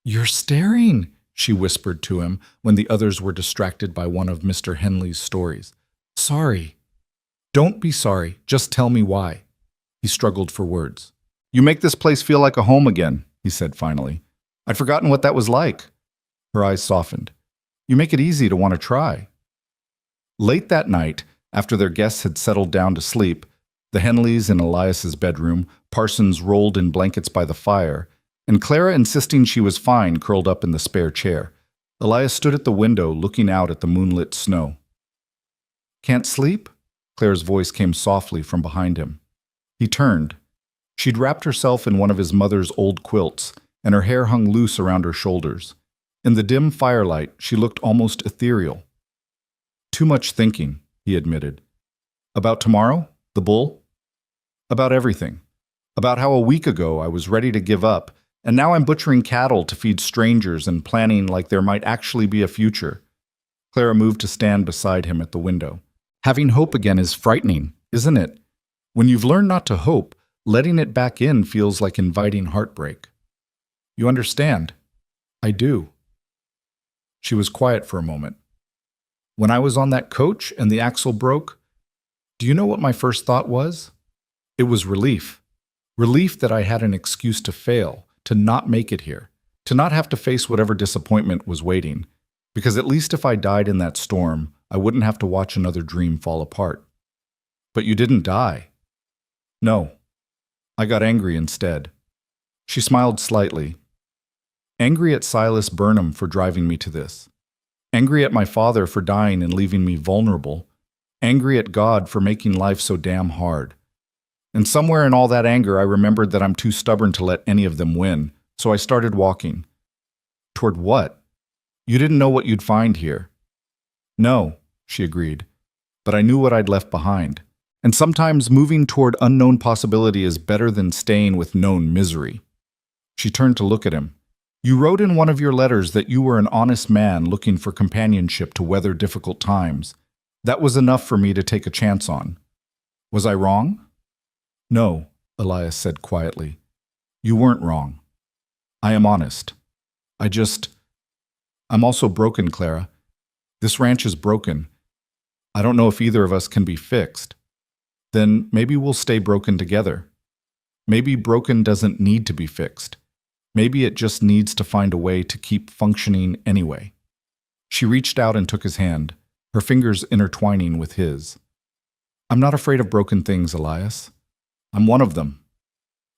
Speaker 1: "You're staring," she whispered to him when the others were distracted by one of Mr. Henley's stories. "Sorry." "Don't be sorry, just tell me why." He struggled for words. "You make this place feel like a home again," he said finally. "I'd forgotten what that was like." Her eyes softened. "You make it easy to want to try." Late that night, after their guests had settled down to sleep, the Henleys in Elias's bedroom, Parsons rolled in blankets by the fire, and Clara insisting she was fine curled up in the spare chair, Elias stood at the window looking out at the moonlit snow. "Can't sleep?" Clara's voice came softly from behind him. He turned. She'd wrapped herself in one of his mother's old quilts, and her hair hung loose around her shoulders. In the dim firelight, she looked almost ethereal. "Too much thinking," he admitted. "About tomorrow? The bull?" "About everything. About how a week ago I was ready to give up, and now I'm butchering cattle to feed strangers and planning like there might actually be a future." Clara moved to stand beside him at the window. "Having hope again is frightening, isn't it? When you've learned not to hope, letting it back in feels like inviting heartbreak." "You understand?" "I do." She was quiet for a moment. "When I was on that coach and the axle broke, do you know what my first thought was? It was relief. Relief that I had an excuse to fail, to not make it here, to not have to face whatever disappointment was waiting, because at least if I died in that storm, I wouldn't have to watch another dream fall apart." "But you didn't die." "No. I got angry instead." She smiled slightly. "Angry at Silas Burnham for driving me to this. Angry at my father for dying and leaving me vulnerable. Angry at God for making life so damn hard. And somewhere in all that anger, I remembered that I'm too stubborn to let any of them win, so I started walking." "Toward what? You didn't know what you'd find here." "No," she agreed, "but I knew what I'd left behind. And sometimes moving toward unknown possibility is better than staying with known misery." She turned to look at him. "You wrote in one of your letters that you were an honest man looking for companionship to weather difficult times. That was enough for me to take a chance on. Was I wrong?" "No," Elias said quietly. "You weren't wrong. I am honest. I'm also broken, Clara. This ranch is broken. I don't know if either of us can be fixed. Then maybe we'll stay broken together. Maybe broken doesn't need to be fixed. Maybe it just needs to find a way to keep functioning anyway." She reached out and took his hand, her fingers intertwining with his. "I'm not afraid of broken things, Elias. I'm one of them."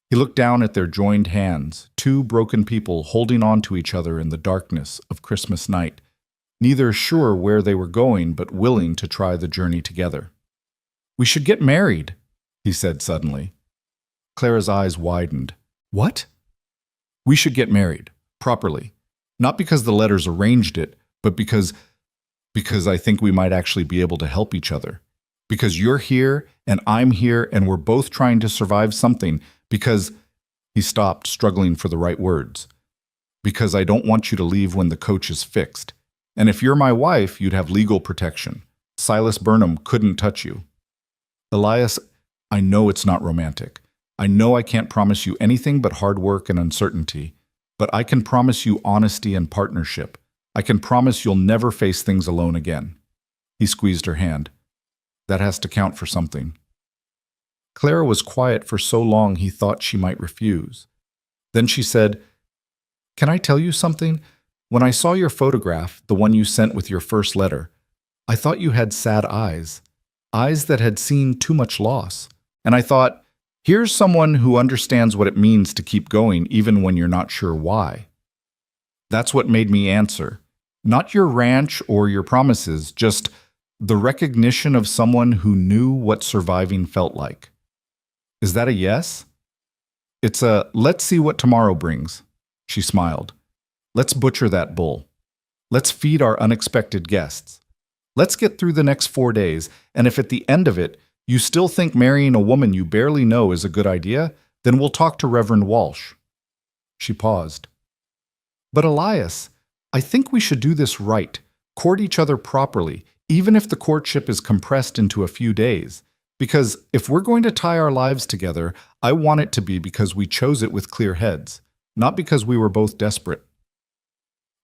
Speaker 1: He looked down at their joined hands, two broken people holding on to each other in the darkness of Christmas night, neither sure where they were going but willing to try the journey together. "We should get married," he said suddenly. Clara's eyes widened. "What?" "We should get married, properly. Not because the letters arranged it, but because I think we might actually be able to help each other. Because you're here, and I'm here, and we're both trying to survive something. Because—" He stopped, struggling for the right words. "Because I don't want you to leave when the coach is fixed. And if you're my wife, you'd have legal protection. Silas Burnham couldn't touch you." "Elias, I know it's not romantic. I know I can't promise you anything but hard work and uncertainty. But I can promise you honesty and partnership. I can promise you'll never face things alone again." He squeezed her hand. "That has to count for something." Clara was quiet for so long he thought she might refuse. Then she said, "Can I tell you something? When I saw your photograph, the one you sent with your first letter, I thought you had sad eyes. eyes that had seen too much loss. And I thought, here's someone who understands what it means to keep going even when you're not sure why. That's what made me answer. Not your ranch or your promises, just the recognition of someone who knew what surviving felt like. Is that a yes? It's a let's see what tomorrow brings. She smiled. Let's butcher that bull. Let's feed our unexpected guests. Let's get through the next 4 days, and if at the end of it you still think marrying a woman you barely know is a good idea, then we'll talk to Reverend Walsh. She paused. But Elias, I think we should do this right, court each other properly, even if the courtship is compressed into a few days. Because if we're going to tie our lives together, I want it to be because we chose it with clear heads, not because we were both desperate.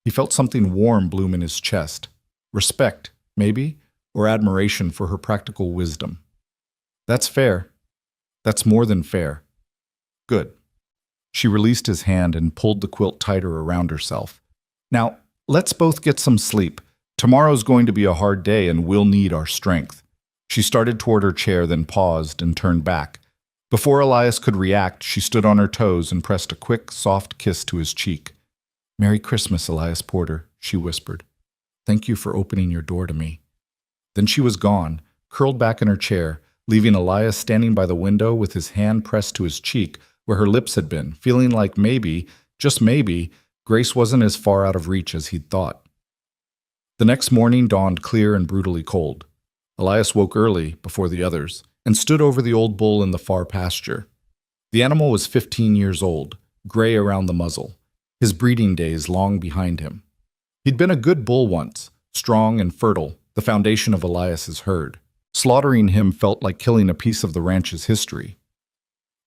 Speaker 1: He felt something warm bloom in his chest. Respect, maybe, or admiration for her practical wisdom. That's fair. That's more than fair. Good. She released his hand and pulled the quilt tighter around herself. Now, let's both get some sleep. Tomorrow's going to be a hard day and we'll need our strength. She started toward her chair, then paused and turned back. Before Elias could react, she stood on her toes and pressed a quick, soft kiss to his cheek. "Merry Christmas, Elias Porter," she whispered. "Thank you for opening your door to me." Then she was gone, curled back in her chair, leaving Elias standing by the window with his hand pressed to his cheek where her lips had been, feeling like maybe, just maybe, Grace wasn't as far out of reach as he'd thought. The next morning dawned clear and brutally cold. Elias woke early, before the others, and stood over the old bull in the far pasture. The animal was 15 years old, gray around the muzzle, his breeding days long behind him. He'd been a good bull once, strong and fertile, the foundation of Elias's herd. Slaughtering him felt like killing a piece of the ranch's history.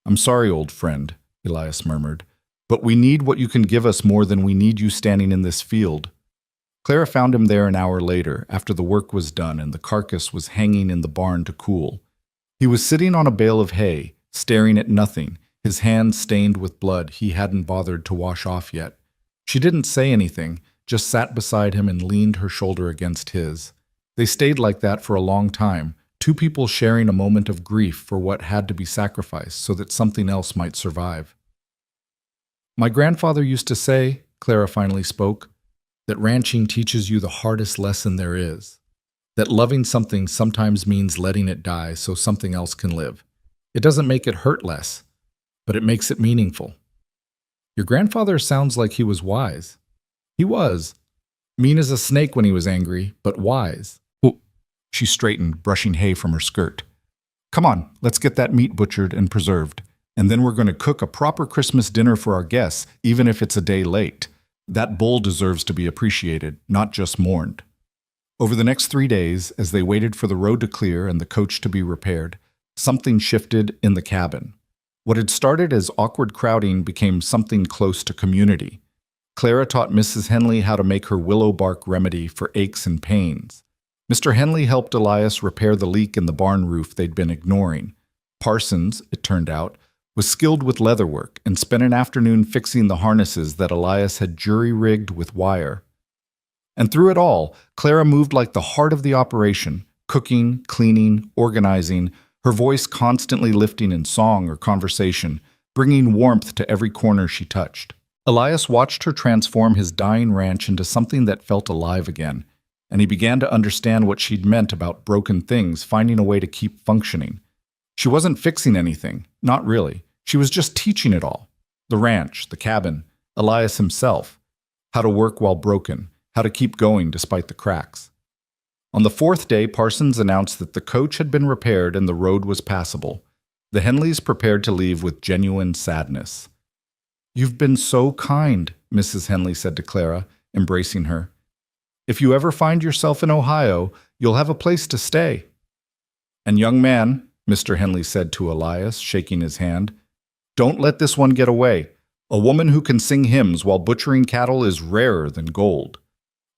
Speaker 1: "I'm sorry, old friend," Elias murmured, "but we need what you can give us more than we need you standing in this field." Clara found him there an hour later, after the work was done and the carcass was hanging in the barn to cool. He was sitting on a bale of hay, staring at nothing, his hands stained with blood he hadn't bothered to wash off yet. She didn't say anything, just sat beside him and leaned her shoulder against his. They stayed like that for a long time, two people sharing a moment of grief for what had to be sacrificed so that something else might survive. "My grandfather used to say," Clara finally spoke, "that ranching teaches you the hardest lesson there is. That loving something sometimes means letting it die so something else can live. It doesn't make it hurt less, but it makes it meaningful." "Your grandfather sounds like he was wise." "He was. Mean as a snake when he was angry, but wise." Oh, she straightened, brushing hay from her skirt. "Come on, let's get that meat butchered and preserved. And then we're going to cook a proper Christmas dinner for our guests, even if it's a day late. That bull deserves to be appreciated, not just mourned." Over the next 3 days, as they waited for the road to clear and the coach to be repaired, something shifted in the cabin. What had started as awkward crowding became something close to community. Clara taught Mrs. Henley how to make her willow bark remedy for aches and pains. Mr. Henley helped Elias repair the leak in the barn roof they'd been ignoring. Parsons, it turned out, was skilled with leatherwork and spent an afternoon fixing the harnesses that Elias had jury-rigged with wire. And through it all, Clara moved like the heart of the operation, cooking, cleaning, organizing, her voice constantly lifting in song or conversation, bringing warmth to every corner she touched. Elias watched her transform his dying ranch into something that felt alive again, and he began to understand what she'd meant about broken things finding a way to keep functioning. She wasn't fixing anything, not really. She was just teaching it all. The ranch, the cabin, Elias himself. How to work while broken, how to keep going despite the cracks. On the 4th day, Parsons announced that the coach had been repaired and the road was passable. The Henleys prepared to leave with genuine sadness. "You've been so kind," Mrs. Henley said to Clara, embracing her. "If you ever find yourself in Ohio, you'll have a place to stay." "And young man," Mr. Henley said to Elias, shaking his hand, "don't let this one get away. A woman who can sing hymns while butchering cattle is rarer than gold."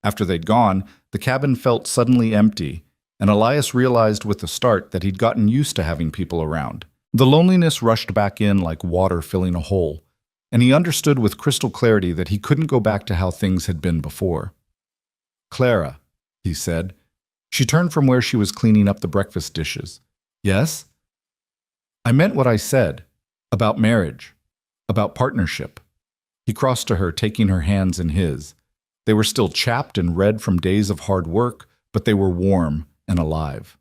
Speaker 1: After they'd gone, the cabin felt suddenly empty, and Elias realized with a start that he'd gotten used to having people around. The loneliness rushed back in like water filling a hole, and he understood with crystal clarity that he couldn't go back to how things had been before. "Clara," he said, She turned from where she was cleaning up the breakfast dishes. Yes? I meant what I said. About marriage. About partnership. He crossed to her, taking her hands in his. They were still chapped and red from days of hard work, but they were warm and alive.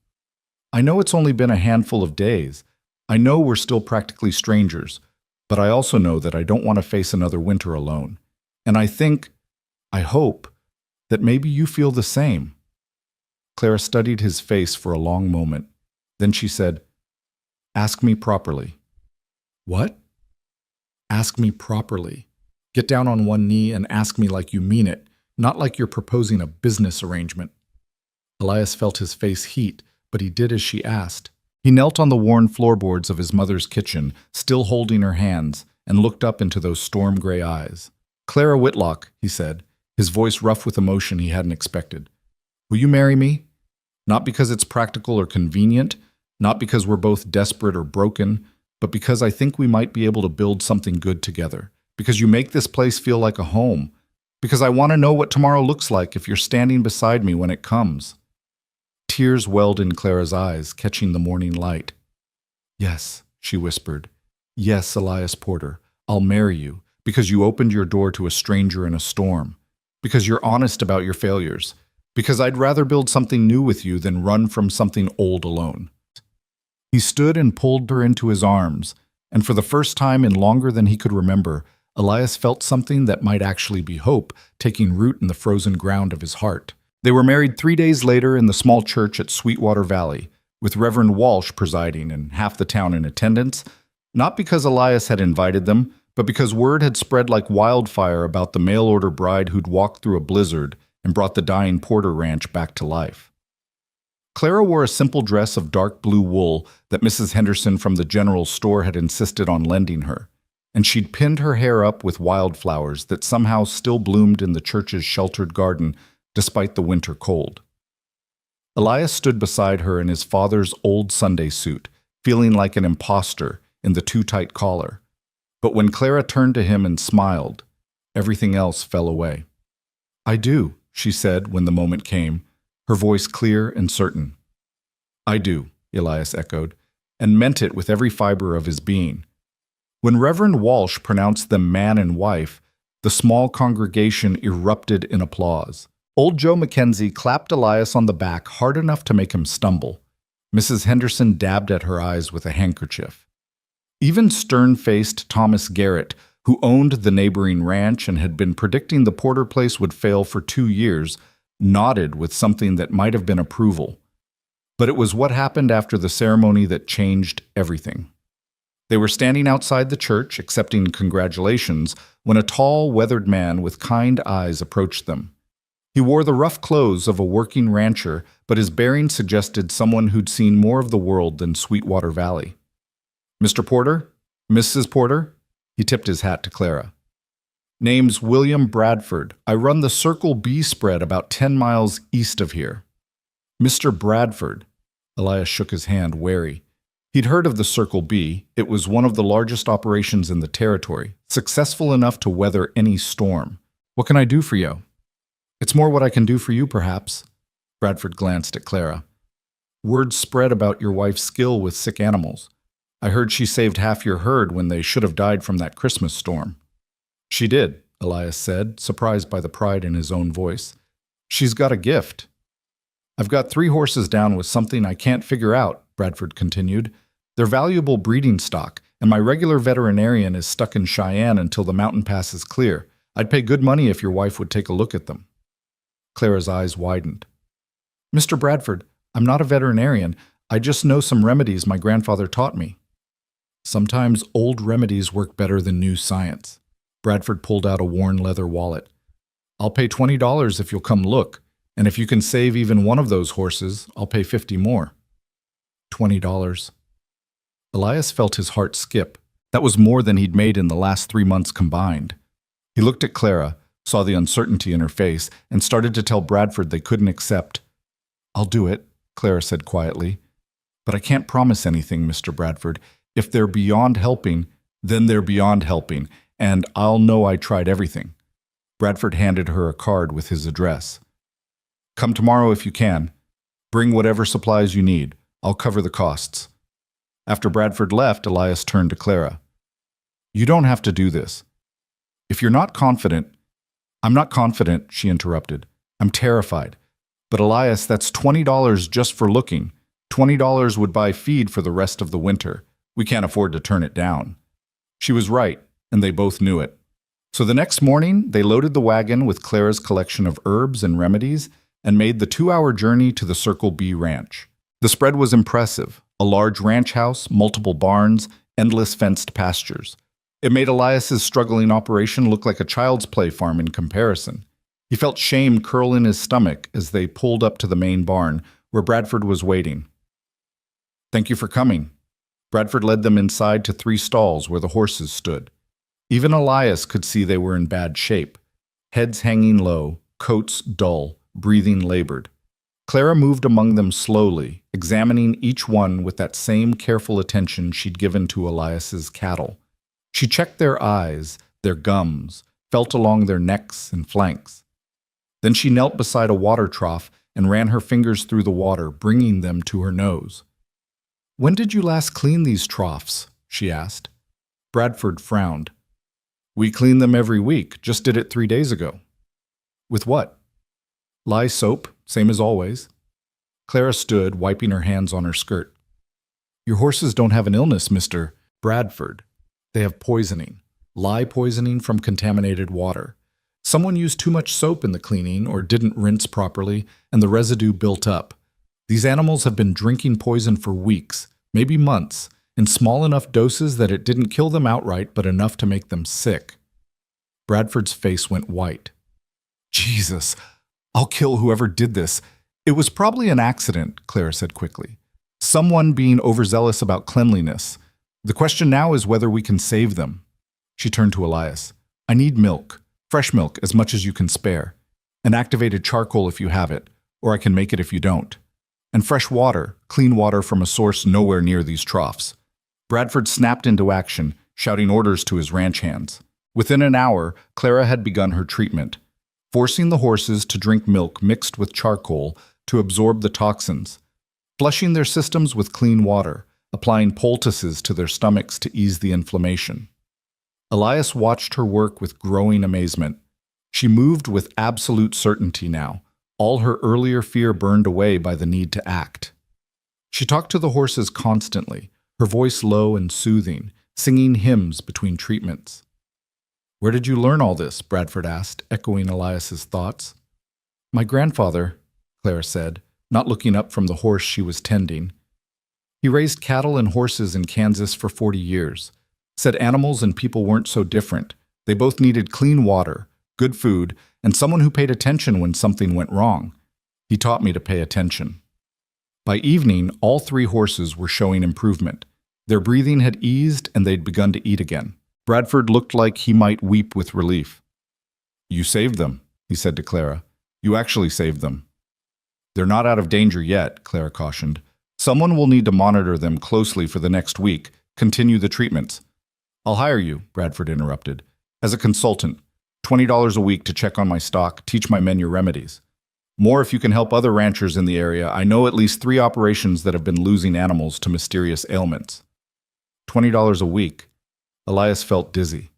Speaker 1: I know it's only been a handful of days. I know we're still practically strangers, but I also know that I don't want to face another winter alone. And I hope, that maybe you feel the same. Clara studied his face for a long moment. Then she said, "Ask me properly." "What?" "Ask me properly. Get down on one knee and ask me like you mean it, not like you're proposing a business arrangement." Elias felt his face heat, but he did as she asked. He knelt on the worn floorboards of his mother's kitchen, still holding her hands, and looked up into those storm-gray eyes. "Clara Whitlock," he said, his voice rough with emotion he hadn't expected. "Will you marry me? Not because it's practical or convenient, not because we're both desperate or broken, but because I think we might be able to build something good together. Because you make this place feel like a home. Because I want to know what tomorrow looks like if you're standing beside me when it comes." Tears welled in Clara's eyes, catching the morning light. "Yes," she whispered. "Yes, Elias Porter, I'll marry you, because you opened your door to a stranger in a storm. Because you're honest about your failures. Because I'd rather build something new with you than run from something old alone." He stood and pulled her into his arms, and for the first time in longer than he could remember, Elias felt something that might actually be hope taking root in the frozen ground of his heart. They were married 3 days later in the small church at Sweetwater Valley, with Reverend Walsh presiding and half the town in attendance, not because Elias had invited them, but because word had spread like wildfire about the mail-order bride who'd walked through a blizzard and brought the dying Porter Ranch back to life. Clara wore a simple dress of dark blue wool that Mrs. Henderson from the general store had insisted on lending her, and she'd pinned her hair up with wildflowers that somehow still bloomed in the church's sheltered garden despite the winter cold. Elias stood beside her in his father's old Sunday suit, feeling like an imposter in the too-tight collar. But when Clara turned to him and smiled, everything else fell away. "I do," she said when the moment came, her voice clear and certain. "I do," Elias echoed, and meant it with every fiber of his being. When Reverend Walsh pronounced them man and wife, the small congregation erupted in applause. Old Joe Mackenzie clapped Elias on the back hard enough to make him stumble. Mrs. Henderson dabbed at her eyes with a handkerchief. Even stern-faced Thomas Garrett, who owned the neighboring ranch and had been predicting the Porter place would fail for 2 years, nodded with something that might have been approval. But it was what happened after the ceremony that changed everything. They were standing outside the church, accepting congratulations, when a tall, weathered man with kind eyes approached them. He wore the rough clothes of a working rancher, but his bearing suggested someone who'd seen more of the world than Sweetwater Valley. "Mr. Porter? Mrs. Porter?" He tipped his hat to Clara. "Name's William Bradford. I run the Circle B spread about 10 miles east of here." "Mr. Bradford." Elias shook his hand, wary. He'd heard of the Circle B. It was one of the largest operations in the territory, successful enough to weather any storm. "What can I do for you?" "It's more what I can do for you, perhaps." Bradford glanced at Clara. "Word spread about your wife's skill with sick animals. I heard she saved half your herd when they should have died from that Christmas storm." "She did," Elias said, surprised by the pride in his own voice. "She's got a gift." "I've got 3 horses down with something I can't figure out," Bradford continued. "They're valuable breeding stock, and my regular veterinarian is stuck in Cheyenne until the mountain pass is clear. I'd pay good money if your wife would take a look at them." Clara's eyes widened. "Mr. Bradford, I'm not a veterinarian. I just know some remedies my grandfather taught me." "Sometimes old remedies work better than new science." Bradford pulled out a worn leather wallet. "I'll pay $20 if you'll come look, and if you can save even one of those horses, I'll pay 50 more. $20. Elias felt his heart skip. That was more than he'd made in the last 3 months combined. He looked at Clara, saw the uncertainty in her face, and started to tell Bradford they couldn't accept. "I'll do it," Clara said quietly. "But I can't promise anything, Mr. Bradford. If they're beyond helping, then they're beyond helping, and I'll know I tried everything." Bradford handed her a card with his address. "Come tomorrow if you can. Bring whatever supplies you need. I'll cover the costs. After Bradford left, Elias turned to Clara. You don't have to do this. If you're not confident— I'm not confident, she interrupted. I'm terrified. But Elias, that's $20 just for looking. $20 would buy feed for the rest of the winter. We can't afford to turn it down. She was right, and they both knew it. So the next morning, they loaded the wagon with Clara's collection of herbs and remedies and made the 2-hour journey to the Circle B ranch. The spread was impressive: a large ranch house, multiple barns, endless fenced pastures. It made Elias's struggling operation look like a child's play farm in comparison. He felt shame curl in his stomach as they pulled up to the main barn, where Bradford was waiting. Thank you for coming. Bradford led them inside to 3 stalls where the horses stood. Even Elias could see they were in bad shape. Heads hanging low, coats dull, breathing labored. Clara moved among them slowly, examining each one with that same careful attention she'd given to Elias's cattle. She checked their eyes, their gums, felt along their necks and flanks. Then she knelt beside a water trough and ran her fingers through the water, bringing them to her nose. When did you last clean these troughs? She asked. Bradford frowned. We clean them every week, just did it 3 days ago. With what? Lye soap, same as always. Clara stood, wiping her hands on her skirt. Your horses don't have an illness, Mr. Bradford. They have poisoning. Lye poisoning from contaminated water. Someone used too much soap in the cleaning or didn't rinse properly, and the residue built up. These animals have been drinking poison for weeks, maybe months, in small enough doses that it didn't kill them outright, but enough to make them sick. Bradford's face went white. Jesus, I'll kill whoever did this. It was probably an accident, Clara said quickly. Someone being overzealous about cleanliness. The question now is whether we can save them. She turned to Elias. I need milk, fresh milk, as much as you can spare. And activated charcoal if you have it, or I can make it if you don't. And fresh water, clean water from a source nowhere near these troughs. Bradford snapped into action, shouting orders to his ranch hands. Within an hour, Clara had begun her treatment, forcing the horses to drink milk mixed with charcoal to absorb the toxins, flushing their systems with clean water, applying poultices to their stomachs to ease the inflammation. Elias watched her work with growing amazement. She moved with absolute certainty now, all her earlier fear burned away by the need to act. She talked to the horses constantly, her voice low and soothing, singing hymns between treatments. Where did you learn all this? Bradford asked, echoing Elias's thoughts. My grandfather, Clara said, not looking up from the horse she was tending. He raised cattle and horses in Kansas for 40 years. Said animals and people weren't so different. They both needed clean water, good food, and someone who paid attention when something went wrong. He taught me to pay attention. By evening, all 3 horses were showing improvement. Their breathing had eased and they'd begun to eat again. Bradford looked like he might weep with relief. You saved them, he said to Clara. You actually saved them. They're not out of danger yet, Clara cautioned. Someone will need to monitor them closely for the next week, continue the treatments. I'll hire you, Bradford interrupted, as a consultant. $20 a week to check on my stock, teach my men your remedies. More if you can help other ranchers in the area. I know at least 3 operations that have been losing animals to mysterious ailments. $20 a week. Elias felt dizzy.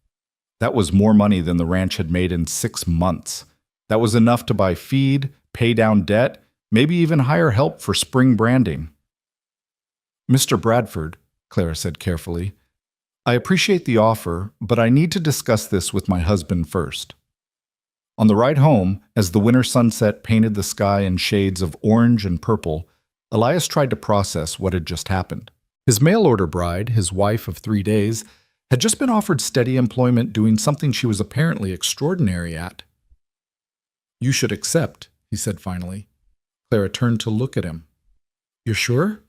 Speaker 1: That was more money than the ranch had made in 6 months. That was enough to buy feed, pay down debt, maybe even hire help for spring branding. Mr. Bradford, Clara said carefully, I appreciate the offer, but I need to discuss this with my husband first. On the ride home, as the winter sunset painted the sky in shades of orange and purple, Elias tried to process what had just happened. His mail-order bride, his wife of 3 days, had just been offered steady employment doing something she was apparently extraordinary at. You should accept, he said finally. Clara turned to look at him. You're sure?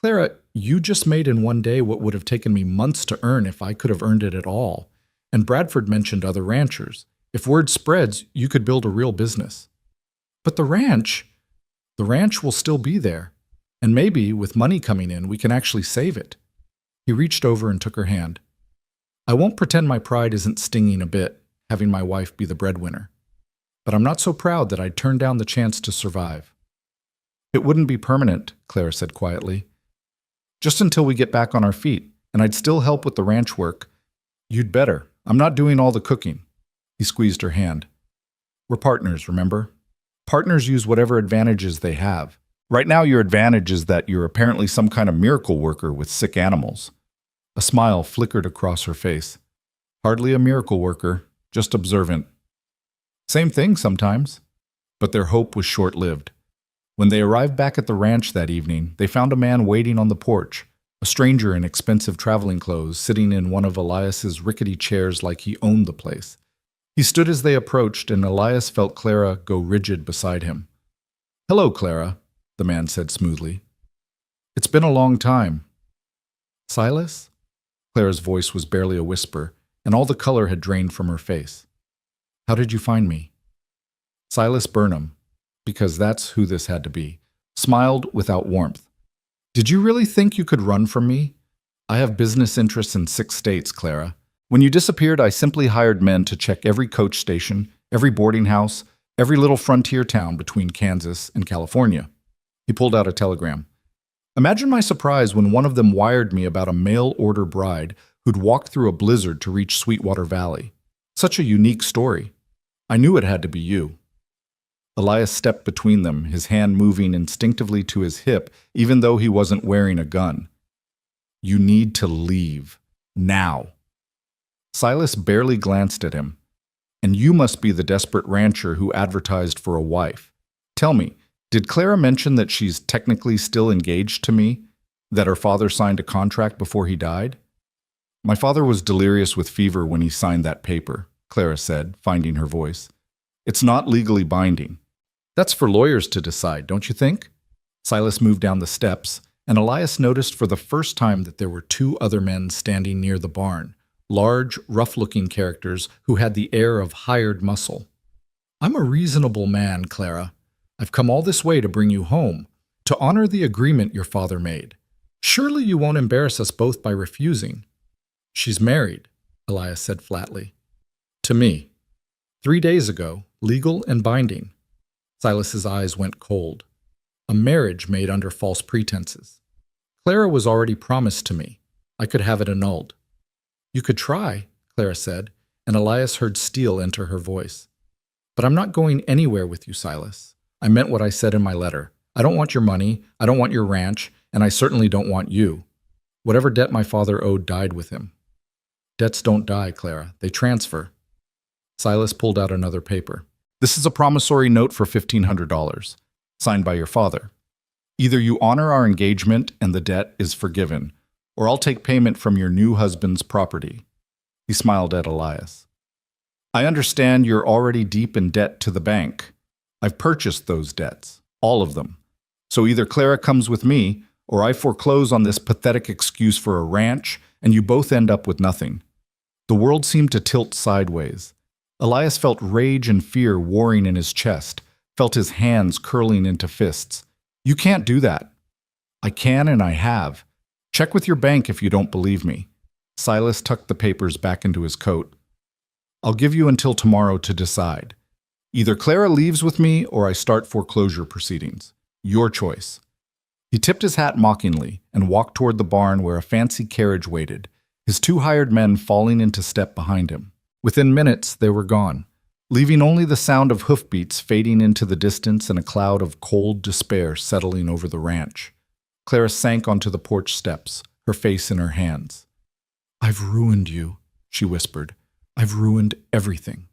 Speaker 1: Clara, you just made in 1 day what would have taken me months to earn if I could have earned it at all. And Bradford mentioned other ranchers. If word spreads, you could build a real business. But the ranch will still be there. And maybe, with money coming in, we can actually save it. He reached over and took her hand. I won't pretend my pride isn't stinging a bit, having my wife be the breadwinner. But I'm not so proud that I'd turn down the chance to survive. It wouldn't be permanent, Clara said quietly. Just until we get back on our feet, and I'd still help with the ranch work. You'd better. I'm not doing all the cooking. He squeezed her hand. We're partners, remember? Partners use whatever advantages they have. Right now, your advantage is that you're apparently some kind of miracle worker with sick animals. A smile flickered across her face. Hardly a miracle worker, just observant. Same thing sometimes. But their hope was short-lived. When they arrived back at the ranch that evening, they found a man waiting on the porch, a stranger in expensive traveling clothes sitting in one of Elias's rickety chairs like he owned the place. He stood as they approached, and Elias felt Clara go rigid beside him. "Hello, Clara," the man said smoothly. "It's been a long time." "Silas?" Clara's voice was barely a whisper, and all the color had drained from her face. "How did you find me?" Silas Burnham, because that's who this had to be, smiled without warmth. "Did you really think you could run from me? I have business interests in 6 states, Clara. When you disappeared, I simply hired men to check every coach station, every boarding house, every little frontier town between Kansas and California." He pulled out a telegram. "Imagine my surprise when one of them wired me about a mail-order bride who'd walked through a blizzard to reach Sweetwater Valley. Such a unique story. I knew it had to be you." Elias stepped between them, his hand moving instinctively to his hip, even though he wasn't wearing a gun. "You need to leave. Now." Silas barely glanced at him. "And you must be the desperate rancher who advertised for a wife. Tell me, did Clara mention that she's technically still engaged to me? That her father signed a contract before he died?" "My father was delirious with fever when he signed that paper," Clara said, finding her voice. "It's not legally binding. That's for lawyers to decide, don't you think?" Silas moved down the steps, and Elias noticed for the first time that there were 2 other men standing near the barn, large, rough-looking characters who had the air of hired muscle. "I'm a reasonable man, Clara. I've come all this way to bring you home, to honor the agreement your father made. Surely you won't embarrass us both by refusing." "She's married," Elias said flatly. "To me. 3 days ago, legal and binding." Silas's eyes went cold. "A marriage made under false pretenses. Clara was already promised to me. I could have it annulled." "You could try," Clara said, and Elias heard steel enter her voice. "But I'm not going anywhere with you, Silas. I meant what I said in my letter. I don't want your money, I don't want your ranch, and I certainly don't want you. Whatever debt my father owed died with him." "Debts don't die, Clara. They transfer." Silas pulled out another paper. "This is a promissory note for $1,500, signed by your father. Either you honor our engagement and the debt is forgiven, or I'll take payment from your new husband's property." He smiled at Elias. "I understand you're already deep in debt to the bank. I've purchased those debts, all of them. So either Clara comes with me, or I foreclose on this pathetic excuse for a ranch, and you both end up with nothing." The world seemed to tilt sideways. Elias felt rage and fear warring in his chest, felt his hands curling into fists. "You can't do that." "I can and I have. Check with your bank if you don't believe me." Silas tucked the papers back into his coat. "I'll give you until tomorrow to decide. Either Clara leaves with me or I start foreclosure proceedings. Your choice." He tipped his hat mockingly and walked toward the barn where a fancy carriage waited, his 2 hired men falling into step behind him. Within minutes, they were gone, leaving only the sound of hoofbeats fading into the distance and a cloud of cold despair settling over the ranch. Clara sank onto the porch steps, her face in her hands. "I've ruined you," she whispered. "I've ruined everything."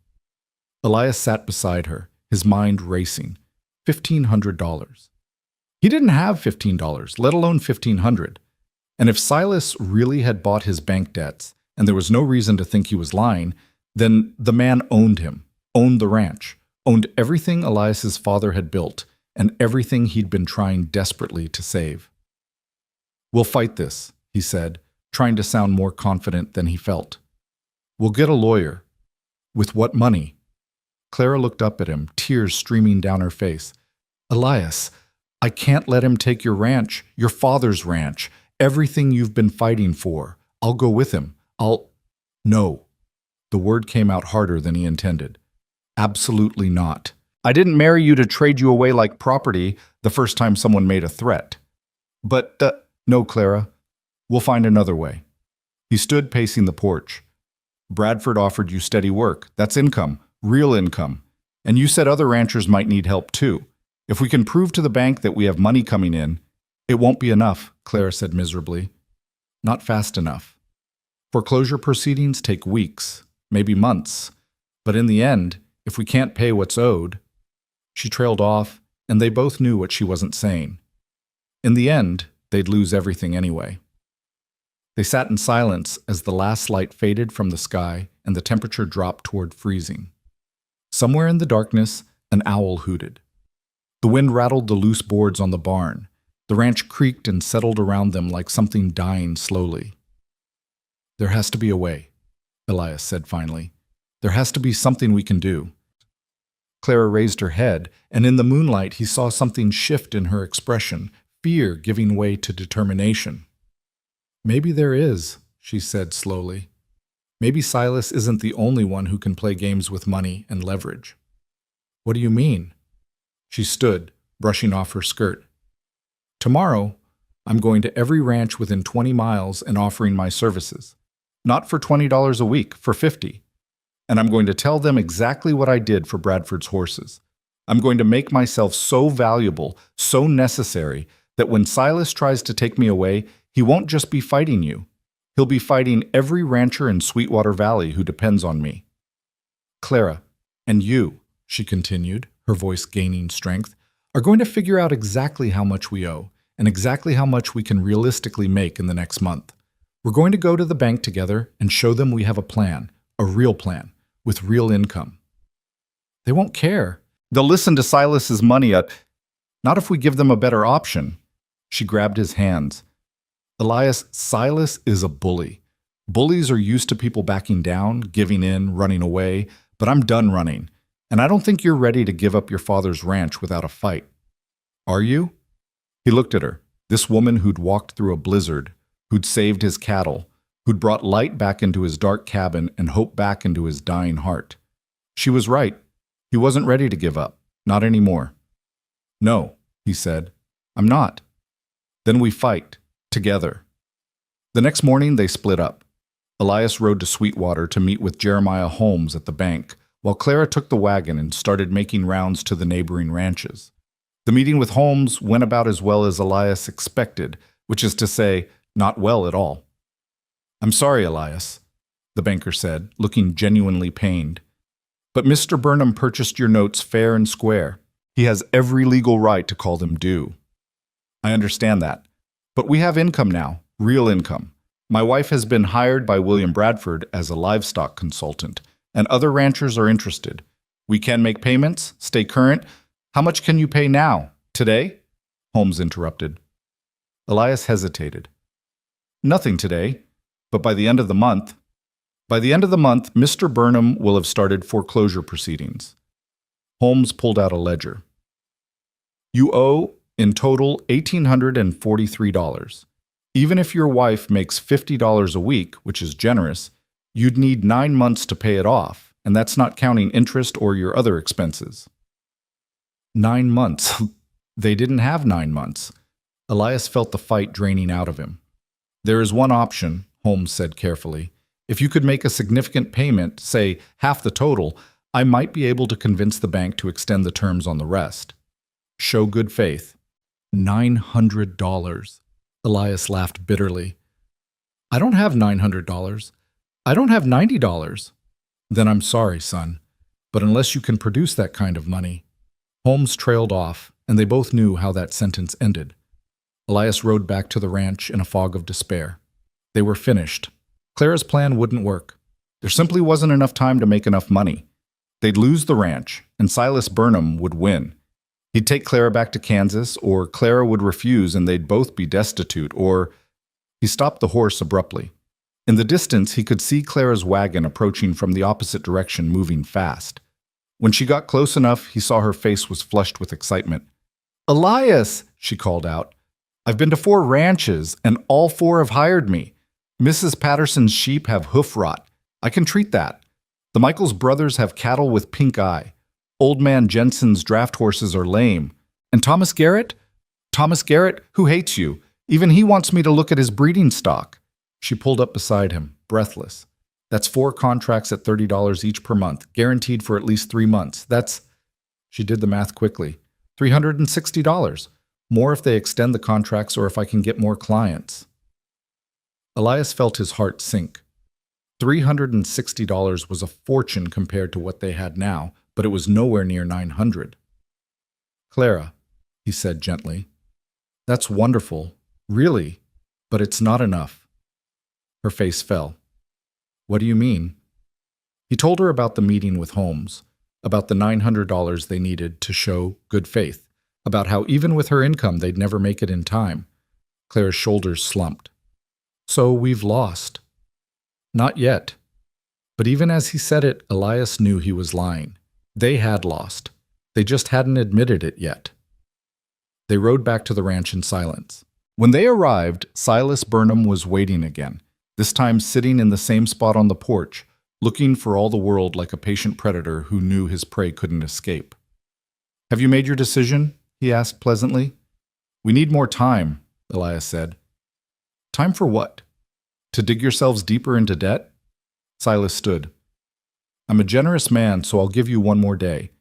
Speaker 1: Elias sat beside her, his mind racing. $1,500. He didn't have $15, let alone $1,500. And if Silas really had bought his bank debts, and there was no reason to think he was lying, then the man owned him, owned the ranch, owned everything Elias's father had built, and everything he'd been trying desperately to save. "We'll fight this," he said, trying to sound more confident than he felt. "We'll get a lawyer." "With what money?" Clara looked up at him, tears streaming down her face. "Elias, I can't let him take your ranch, your father's ranch, everything you've been fighting for. I'll go with him. No." The word came out harder than he intended. "Absolutely not. I didn't marry you to trade you away like property the first time someone made a threat. But, no, Clara. We'll find another way. He stood pacing the porch. Bradford offered you steady work. That's income, real income. And you said other ranchers might need help too. If we can prove to the bank that we have money coming in, it won't be enough, Clara said miserably. Not fast enough. Foreclosure proceedings take weeks, maybe months. But in the end, if we can't pay what's owed... She trailed off, and they both knew what she wasn't saying. In the end, they'd lose everything anyway. They sat in silence as the last light faded from the sky and the temperature dropped toward freezing. Somewhere in the darkness, an owl hooted. The wind rattled the loose boards on the barn. The ranch creaked and settled around them like something dying slowly. There has to be a way, Elias said finally. There has to be something we can do. Clara raised her head, and in the moonlight he saw something shift in her expression, fear giving way to determination. Maybe there is, she said slowly. Maybe Silas isn't the only one who can play games with money and leverage. What do you mean? She stood, brushing off her skirt. Tomorrow, I'm going to every ranch within 20 miles and offering my services. Not for $20 a week, for $50. And I'm going to tell them exactly what I did for Bradford's horses. I'm going to make myself so valuable, so necessary, that when Silas tries to take me away, he won't just be fighting you. He'll be fighting every rancher in Sweetwater Valley who depends on me. Clara, and you, she continued, her voice gaining strength, are going to figure out exactly how much we owe and exactly how much we can realistically make in the next month. We're going to go to the bank together and show them we have a plan, a real plan, with real income. They won't care. They'll listen to Silas's money not if we give them a better option. She grabbed his hands. Elias, Silas is a bully. Bullies are used to people backing down, giving in, running away, but I'm done running, and I don't think you're ready to give up your father's ranch without a fight. Are you? He looked at her, this woman who'd walked through a blizzard, who'd saved his cattle, who'd brought light back into his dark cabin and hope back into his dying heart. She was right. He wasn't ready to give up. Not anymore. No, he said. I'm not. Then we fight. Together. The next morning, they split up. Elias rode to Sweetwater to meet with Jeremiah Holmes at the bank, while Clara took the wagon and started making rounds to the neighboring ranches. The meeting with Holmes went about as well as Elias expected, which is to say, not well at all. I'm sorry, Elias, the banker said, looking genuinely pained. But Mr. Burnham purchased your notes fair and square. He has every legal right to call them due. I understand that. But we have income now, real income. My wife has been hired by William Bradford as a livestock consultant, and other ranchers are interested. We can make payments, stay current. How much can you pay now? Today? Holmes interrupted. Elias hesitated. Nothing today. But by the end of the month, Mr. Burnham will have started foreclosure proceedings. Holmes pulled out a ledger. You owe, in total, $1,843. Even if your wife makes $50 a week, which is generous, you'd need 9 months to pay it off, and that's not counting interest or your other expenses. 9 months. They didn't have 9 months. Elias felt the fight draining out of him. There is one option, Holmes said carefully. If you could make a significant payment, say half the total, I might be able to convince the bank to extend the terms on the rest. Show good faith. $900. Elias laughed bitterly. I don't have $900. I don't have $90. Then I'm sorry, son. But unless you can produce that kind of money. Holmes trailed off, and they both knew how that sentence ended. Elias rode back to the ranch in a fog of despair. They were finished. Clara's plan wouldn't work. There simply wasn't enough time to make enough money. They'd lose the ranch, and Silas Burnham would win. He'd take Clara back to Kansas, or Clara would refuse and they'd both be destitute, or... He stopped the horse abruptly. In the distance, he could see Clara's wagon approaching from the opposite direction, moving fast. When she got close enough, he saw her face was flushed with excitement. Elias, she called out. I've been to 4 ranches, and all 4 have hired me. Mrs. Patterson's sheep have hoof rot. I can treat that. The Michaels brothers have cattle with pink eye. Old man Jensen's draft horses are lame. And Thomas Garrett? Thomas Garrett, who hates you. Even he wants me to look at his breeding stock. She pulled up beside him, breathless. That's 4 contracts at $30 each per month, guaranteed for at least 3 months. That's, she did the math quickly, $360. More if they extend the contracts or if I can get more clients. Elias felt his heart sink. $360 was a fortune compared to what they had now, but it was nowhere near $900. Clara, he said gently, that's wonderful, really, but it's not enough. Her face fell. What do you mean? He told her about the meeting with Holmes, about the $900 they needed to show good faith, about how even with her income they'd never make it in time. Clara's shoulders slumped. So we've lost. Not yet. But even as he said it, Elias knew he was lying. They had lost. They just hadn't admitted it yet. They rode back to the ranch in silence. When they arrived, Silas Burnham was waiting again, this time sitting in the same spot on the porch, looking for all the world like a patient predator who knew his prey couldn't escape. Have you made your decision? He asked pleasantly. We need more time, Elias said. Time for what? To dig yourselves deeper into debt? Silas stood. I'm a generous man, so I'll give you 1 more day.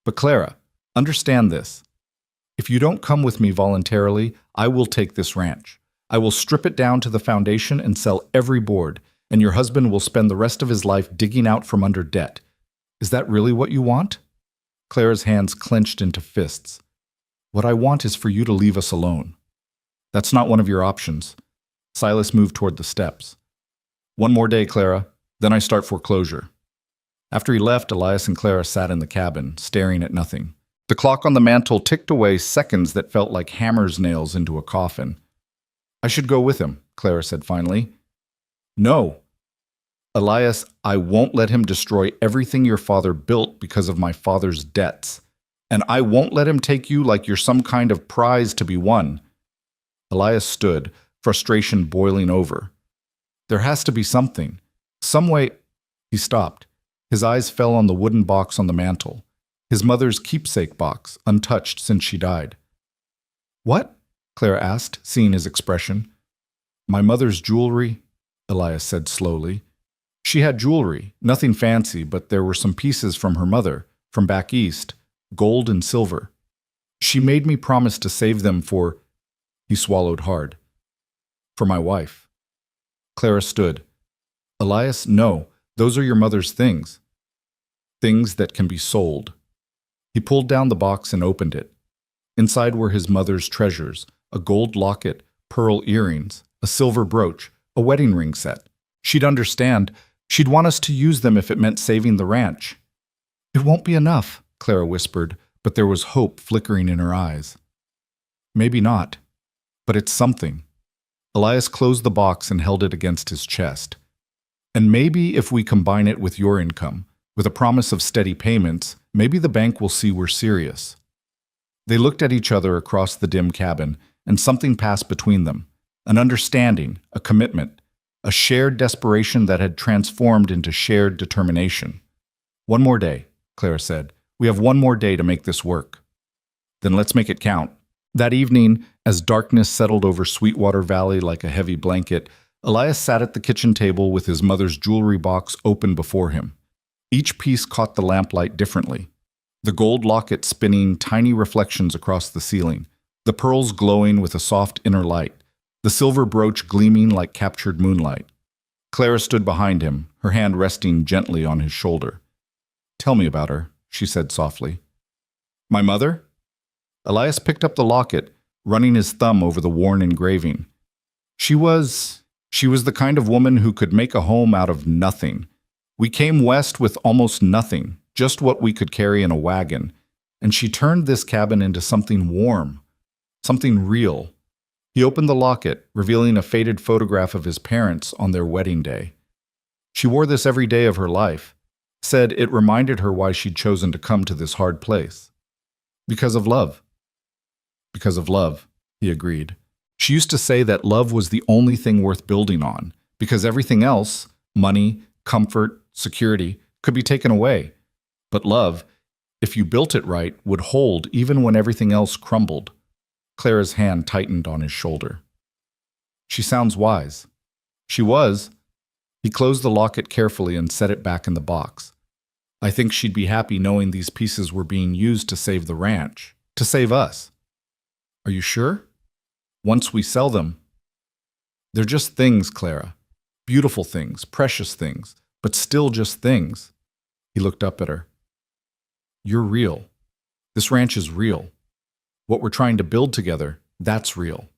Speaker 1: But Clara, understand this. If you don't come with me voluntarily, I will take this ranch. I will strip it down to the foundation and sell every board, and your husband will spend the rest of his life digging out from under debt. Is that really what you want? Clara's hands clenched into fists. What I want is for you to leave us alone. That's not one of your options. Silas moved toward the steps. 1 more day, Clara, then I start foreclosure. After he left, Elias and Clara sat in the cabin, staring at nothing. The clock on the mantel ticked away seconds that felt like hammer's nails into a coffin. I should go with him, Clara said finally. No. Elias, I won't let him destroy everything your father built because of my father's debts. And I won't let him take you like you're some kind of prize to be won. Elias stood, frustration boiling over. There has to be something. Some way. He stopped. His eyes fell on the wooden box on the mantel. His mother's keepsake box, untouched since she died. What? Clara asked, seeing his expression. My mother's jewelry, Elias said slowly. She had jewelry, nothing fancy, but there were some pieces from her mother, from back east, gold and silver. She made me promise to save them for, he swallowed hard, for my wife. Clara stood. Elias, no, those are your mother's things. Things that can be sold. He pulled down the box and opened it. Inside were his mother's treasures, a gold locket, pearl earrings, a silver brooch, a wedding ring set. She'd understand. She'd want us to use them if it meant saving the ranch. It won't be enough, Clara whispered, but there was hope flickering in her eyes. Maybe not, but it's something. Elias closed the box and held it against his chest. And maybe if we combine it with your income, with a promise of steady payments, maybe the bank will see we're serious. They looked at each other across the dim cabin, and something passed between them. An understanding, a commitment, a shared desperation that had transformed into shared determination. 1 more day, Clara said. We have 1 more day to make this work. Then let's make it count. That evening, as darkness settled over Sweetwater Valley like a heavy blanket, Elias sat at the kitchen table with his mother's jewelry box open before him. Each piece caught the lamplight differently. The gold locket spinning tiny reflections across the ceiling, the pearls glowing with a soft inner light, the silver brooch gleaming like captured moonlight. Clara stood behind him, her hand resting gently on his shoulder. Tell me about her, she said softly. My mother? Elias picked up the locket, running his thumb over the worn engraving. She was the kind of woman who could make a home out of nothing. We came west with almost nothing, just what we could carry in a wagon, and she turned this cabin into something warm, something real. He opened the locket, revealing a faded photograph of his parents on their wedding day. She wore this every day of her life, said it reminded her why she'd chosen to come to this hard place. Because of love. Because of love, he agreed. She used to say that love was the only thing worth building on, because everything else, money, comfort, security, could be taken away. But love, if you built it right, would hold even when everything else crumbled. Clara's hand tightened on his shoulder. She sounds wise. She was. He closed the locket carefully and set it back in the box. I think she'd be happy knowing these pieces were being used to save the ranch, to save us. Are you sure? Once we sell them. They're just things, Clara. Beautiful things, precious things, but still just things. He looked up at her. You're real. This ranch is real. What we're trying to build together, that's real.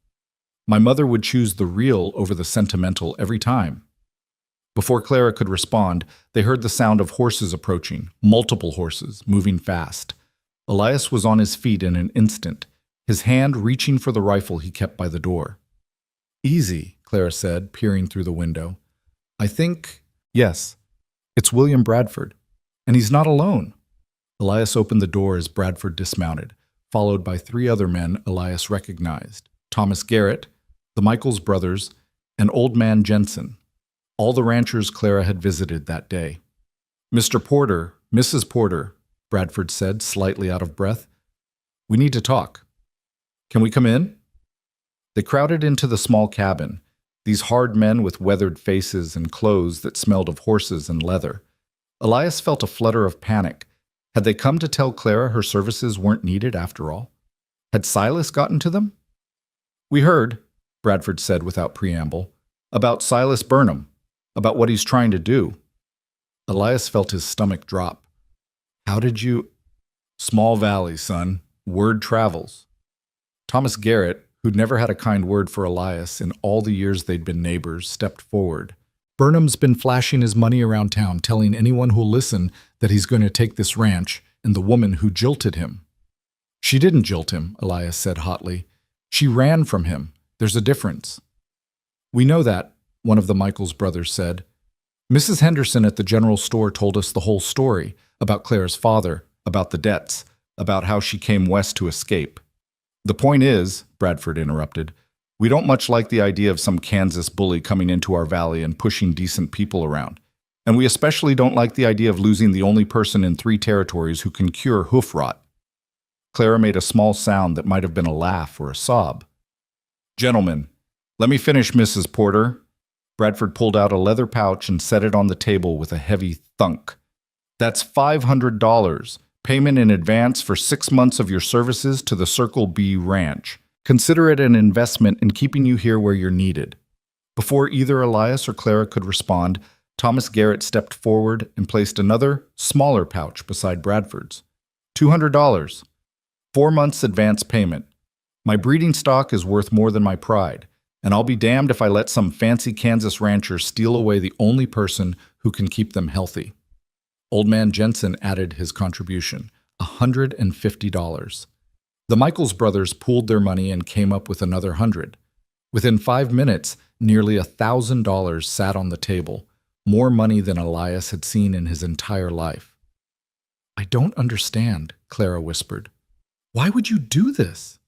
Speaker 1: My mother would choose the real over the sentimental every time. Before Clara could respond, they heard the sound of horses approaching, multiple horses, moving fast. Elias was on his feet in an instant, his hand reaching for the rifle he kept by the door. Easy, Clara said, peering through the window. I think, yes, it's William Bradford, and he's not alone. Elias opened the door as Bradford dismounted, followed by 3 other men Elias recognized, Thomas Garrett, the Michaels brothers, and Old Man Jensen, all the ranchers Clara had visited that day. Mr. Porter, Mrs. Porter, Bradford said, slightly out of breath. We need to talk. Can we come in? They crowded into the small cabin, these hard men with weathered faces and clothes that smelled of horses and leather. Elias felt a flutter of panic. Had they come to tell Clara her services weren't needed after all? Had Silas gotten to them? We heard, Bradford said without preamble, about Silas Burnham, about what he's trying to do. Elias felt his stomach drop. How did you— Small valley, son. Word travels. Thomas Garrett, who'd never had a kind word for Elias in all the years they'd been neighbors, stepped forward. Burnham's been flashing his money around town, telling anyone who'll listen that he's going to take this ranch and the woman who jilted him. She didn't jilt him, Elias said hotly. She ran from him. There's a difference. We know that, one of the Michaels brothers said. Mrs. Henderson at the general store told us the whole story, about Clara's father, about the debts, about how she came west to escape. The point is, Bradford interrupted, we don't much like the idea of some Kansas bully coming into our valley and pushing decent people around. And we especially don't like the idea of losing the only person in 3 territories who can cure hoof rot. Clara made a small sound that might have been a laugh or a sob. Gentlemen, let me finish, Mrs. Porter. Bradford pulled out a leather pouch and set it on the table with a heavy thunk. That's $500, payment in advance for 6 months of your services to the Circle B Ranch. Consider it an investment in keeping you here where you're needed. Before either Elias or Clara could respond, Thomas Garrett stepped forward and placed another, smaller pouch beside Bradford's. $200. 4 months advance payment. My breeding stock is worth more than my pride, and I'll be damned if I let some fancy Kansas rancher steal away the only person who can keep them healthy. Old Man Jensen added his contribution, $150. The Michaels brothers pooled their money and came up with another 100. Within 5 minutes, nearly $1,000 sat on the table, more money than Elias had seen in his entire life. I don't understand, Clara whispered. Why would you do this?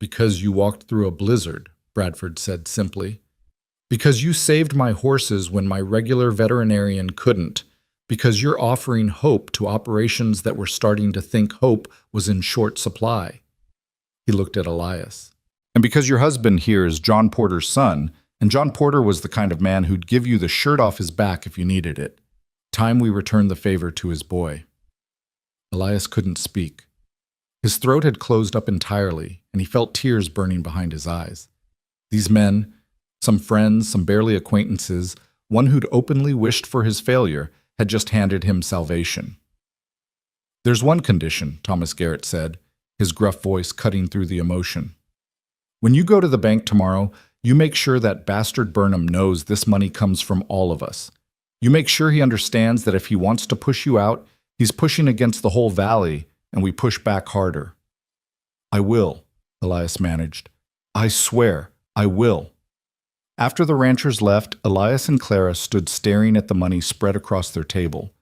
Speaker 1: Because you walked through a blizzard, Bradford said simply. Because you saved my horses when my regular veterinarian couldn't. Because you're offering hope to operations that were starting to think hope was in short supply. He looked at Elias. And because your husband here is John Porter's son, and John Porter was the kind of man who'd give you the shirt off his back if you needed it. Time we returned the favor to his boy. Elias couldn't speak. His throat had closed up entirely, and he felt tears burning behind his eyes. These men, some friends, some barely acquaintances, one who'd openly wished for his failure, had just handed him salvation. There's one condition, Thomas Garrett said, his gruff voice cutting through the emotion. When you go to the bank tomorrow, you make sure that bastard Burnham knows this money comes from all of us. You make sure he understands that if he wants to push you out, he's pushing against the whole valley, and we push back harder. I will, Elias managed. I swear, I will. After the ranchers left, Elias and Clara stood staring at the money spread across their table.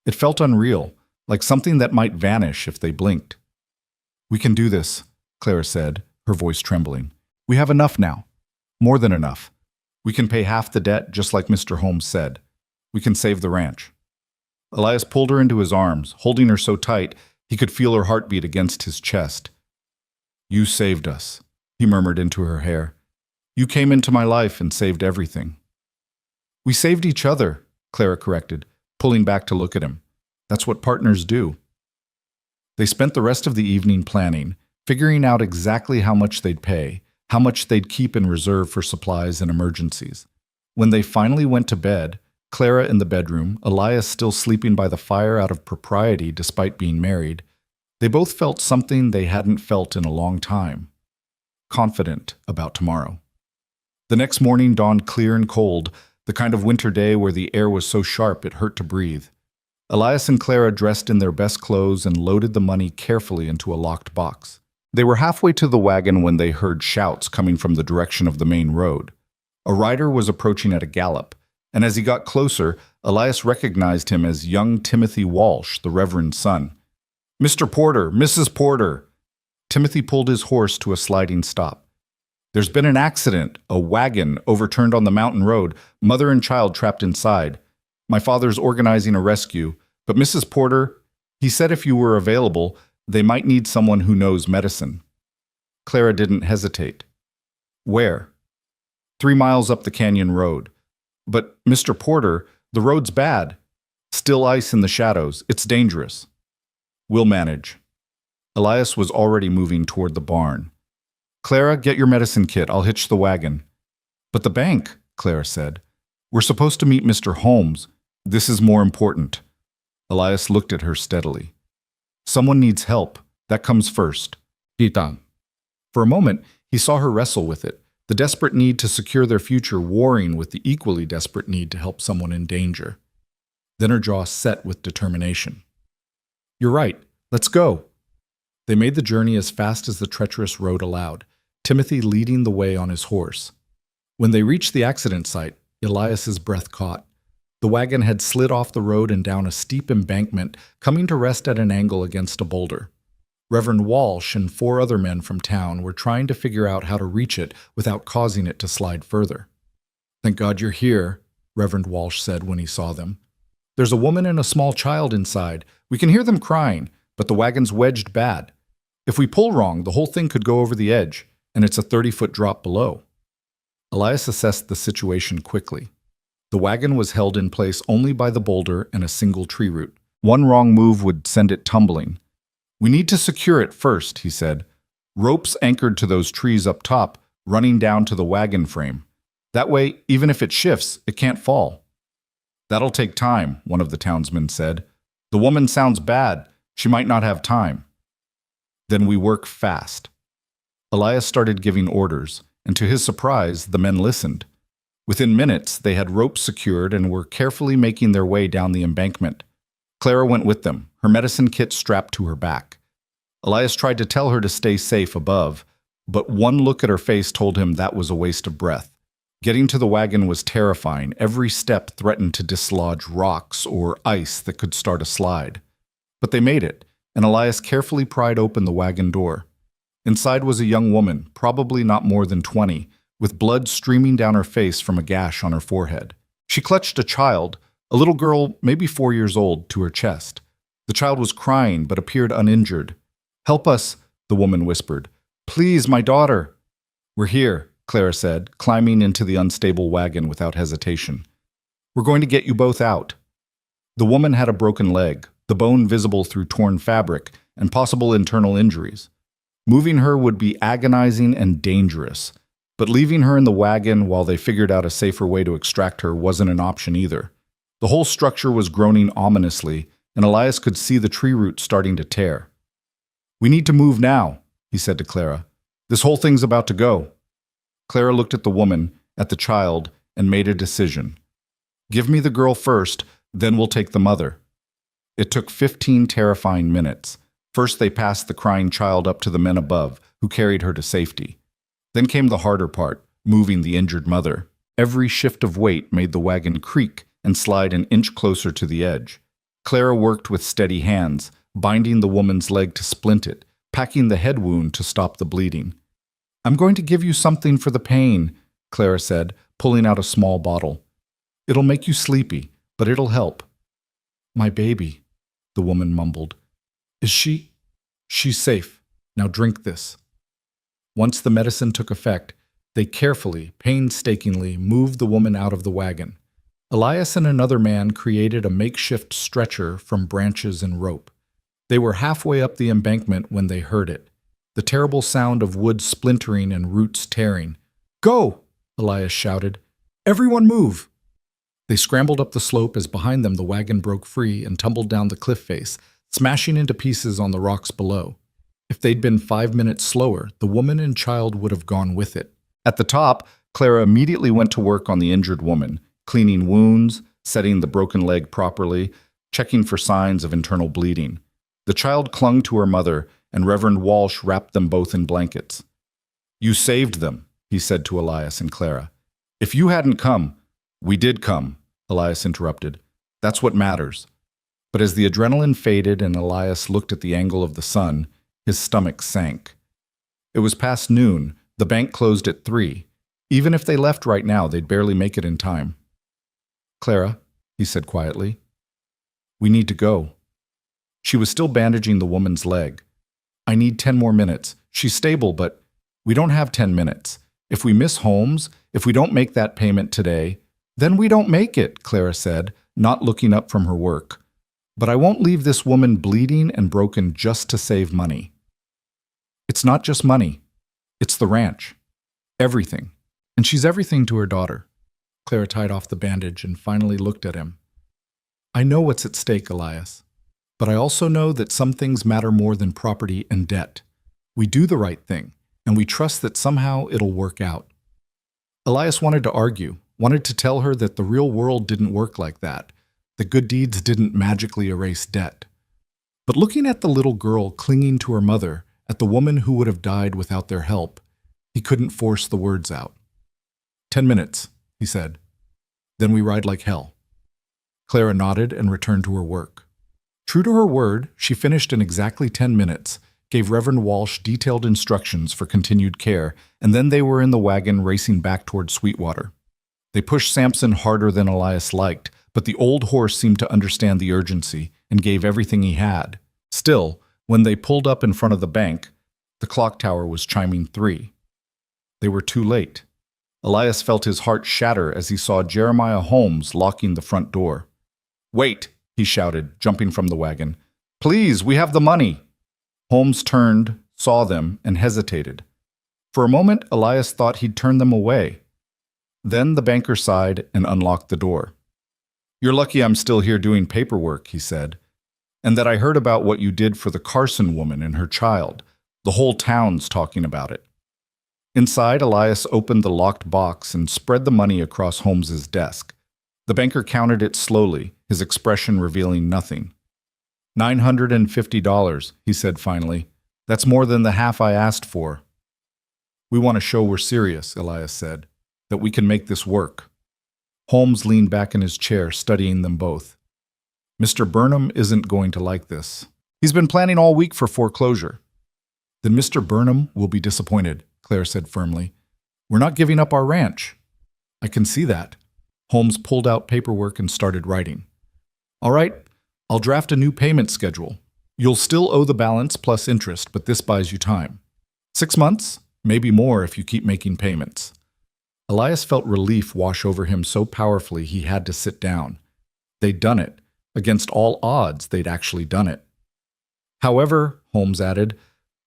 Speaker 1: It felt unreal, like something that might vanish if they blinked. We can do this, Clara said, her voice trembling. We have enough now. More than enough. We can pay half the debt, just like Mr. Holmes said. We can save the ranch. Elias pulled her into his arms, holding her so tight, he He could feel her heartbeat against his chest. "You saved us," he murmured into her hair. "You came into my life and saved everything." "We saved each other," Clara corrected, pulling back to look at him. "That's what partners do." They spent the rest of the evening planning, figuring out exactly how much they'd pay, how much they'd keep in reserve for supplies and emergencies. When they finally went to bed, Clara in the bedroom, Elias still sleeping by the fire out of propriety despite being married, they both felt something they hadn't felt in a long time: confident about tomorrow. The next morning dawned clear and cold, the kind of winter day where the air was so sharp it hurt to breathe. Elias and Clara dressed in their best clothes and loaded the money carefully into a locked box. They were halfway to the wagon when they heard shouts coming from the direction of the main road. A rider was approaching at a gallop, and as he got closer, Elias recognized him as young Timothy Walsh, the Reverend's son. "Mr. Porter, Mrs. Porter!" Timothy pulled his horse to a sliding stop. "There's been an accident. A wagon overturned on the mountain road, mother and child trapped inside. My father's organizing a rescue, but Mrs. Porter, he said if you were available, they might need someone who knows medicine." Clara didn't hesitate. "Where?" 3 miles up the canyon road. "But, Mr. Porter, the road's bad. Still ice in the shadows. It's dangerous." "We'll manage." Elias was already moving toward the barn. "Clara, get your medicine kit. I'll hitch the wagon." "But the bank," Clara said. "We're supposed to meet Mr. Holmes. This is more important." Elias looked at her steadily. "Someone needs help. That comes first." "Tita." For a moment, he saw her wrestle with it, the desperate need to secure their future warring with the equally desperate need to help someone in danger. Then her jaw set with determination. "You're right. Let's go." They made the journey as fast as the treacherous road allowed, Timothy leading the way on his horse. When they reached the accident site, Elias's breath caught. The wagon had slid off the road and down a steep embankment, coming to rest at an angle against a boulder. Reverend Walsh and 4 other men from town were trying to figure out how to reach it without causing it to slide further. "Thank God you're here," Reverend Walsh said when he saw them. "There's a woman and a small child inside. We can hear them crying, but the wagon's wedged bad. If we pull wrong, the whole thing could go over the edge, and it's a 30-foot drop below." Elias assessed the situation quickly. The wagon was held in place only by the boulder and a single tree root. One wrong move would send it tumbling. "We need to secure it first," he said. "Ropes anchored to those trees up top, running down to the wagon frame. That way, even if it shifts, it can't fall." "That'll take time," one of the townsmen said. "The woman sounds bad. She might not have time." "Then we work fast." Elias started giving orders, and to his surprise, the men listened. Within minutes, they had ropes secured and were carefully making their way down the embankment. Clara went with them, her medicine kit strapped to her back. Elias tried to tell her to stay safe above, but one look at her face told him that was a waste of breath. Getting to the wagon was terrifying. Every step threatened to dislodge rocks or ice that could start a slide. But they made it, and Elias carefully pried open the wagon door. Inside was a young woman, probably not more than 20, with blood streaming down her face from a gash on her forehead. She clutched a child, a little girl maybe 4 years old, to her chest. The child was crying but appeared uninjured. "Help us," the woman whispered. "Please, my daughter." "We're here," Clara said, climbing into the unstable wagon without hesitation. "We're going to get you both out." The woman had a broken leg, the bone visible through torn fabric, and possible internal injuries. Moving her would be agonizing and dangerous, but leaving her in the wagon while they figured out a safer way to extract her wasn't an option either. The whole structure was groaning ominously, and Elias could see the tree roots starting to tear. "We need to move now," he said to Clara. "This whole thing's about to go." Clara looked at the woman, at the child, and made a decision. "Give me the girl first, then we'll take the mother." It took 15 terrifying minutes. First, they passed the crying child up to the men above, who carried her to safety. Then came the harder part, moving the injured mother. Every shift of weight made the wagon creak and slide an inch closer to the edge. Clara worked with steady hands, binding the woman's leg to splint it, packing the head wound to stop the bleeding. "I'm going to give you something for the pain," Clara said, pulling out a small bottle. "It'll make you sleepy, but it'll help." "My baby," the woman mumbled. Is she? She's safe. Now drink this. Once the medicine took effect, they carefully, painstakingly moved the woman out of the wagon. Elias and another man created a makeshift stretcher from branches and rope. They were halfway up the embankment when they heard it, the terrible sound of wood splintering and roots tearing. "Go!" Elias shouted. "Everyone move!" They scrambled up the slope as behind them the wagon broke free and tumbled down the cliff face, smashing into pieces on the rocks below. If they'd been 5 minutes slower, the woman and child would have gone with it. At the top, Clara immediately went to work on the injured woman, cleaning wounds, setting the broken leg properly, checking for signs of internal bleeding. The child clung to her mother, and Reverend Walsh wrapped them both in blankets. "You saved them," he said to Elias and Clara. "If you hadn't come—" "We did come," Elias interrupted. "That's what matters." But as the adrenaline faded and Elias looked at the angle of the sun, his stomach sank. It was past noon. The bank closed at 3. Even if they left right now, they'd barely make it in time. "Clara," he said quietly, "we need to go." She was still bandaging the woman's leg. "I need 10 more minutes. She's stable, but we don't have 10 minutes. If we miss Holmes, if we don't make that payment today, then we don't make it," Clara said, not looking up from her work. "But I won't leave this woman bleeding and broken just to save money." "It's not just money. It's the ranch. Everything. And she's everything to her daughter." Clara tied off the bandage and finally looked at him. "I know what's at stake, Elias. But I also know that some things matter more than property and debt. We do the right thing, and we trust that somehow it'll work out." Elias wanted to argue, wanted to tell her that the real world didn't work like that, that good deeds didn't magically erase debt. But looking at the little girl clinging to her mother, at the woman who would have died without their help, he couldn't force the words out. 10 minutes, he said. "Then we ride like hell." Clara nodded and returned to her work. True to her word, she finished in exactly 10 minutes, gave Reverend Walsh detailed instructions for continued care, and then they were in the wagon racing back toward Sweetwater. They pushed Sampson harder than Elias liked, but the old horse seemed to understand the urgency and gave everything he had. Still, when they pulled up in front of the bank, the clock tower was chiming 3. They were too late. Elias felt his heart shatter as he saw Jeremiah Holmes locking the front door. "Wait!" he shouted, jumping from the wagon. "Please, we have the money!" Holmes turned, saw them, and hesitated. For a moment, Elias thought he'd turn them away. Then the banker sighed and unlocked the door. "You're lucky I'm still here doing paperwork," he said, "and that I heard about what you did for the Carson woman and her child. The whole town's talking about it." Inside, Elias opened the locked box and spread the money across Holmes's desk. The banker counted it slowly, his expression revealing nothing. $950, he said finally. "That's more than the half I asked for." "We want to show we're serious," Elias said, "that we can make this work." Holmes leaned back in his chair, studying them both. "Mr. Burnham isn't going to like this. He's been planning all week for foreclosure." "Then Mr. Burnham will be disappointed," Claire said firmly. "We're not giving up our ranch." "I can see that." Holmes pulled out paperwork and started writing. "All right, I'll draft a new payment schedule. You'll still owe the balance plus interest, but this buys you time. 6 months, maybe more if you keep making payments." Elias felt relief wash over him so powerfully he had to sit down. They'd done it. Against all odds, they'd actually done it. "However," Holmes added,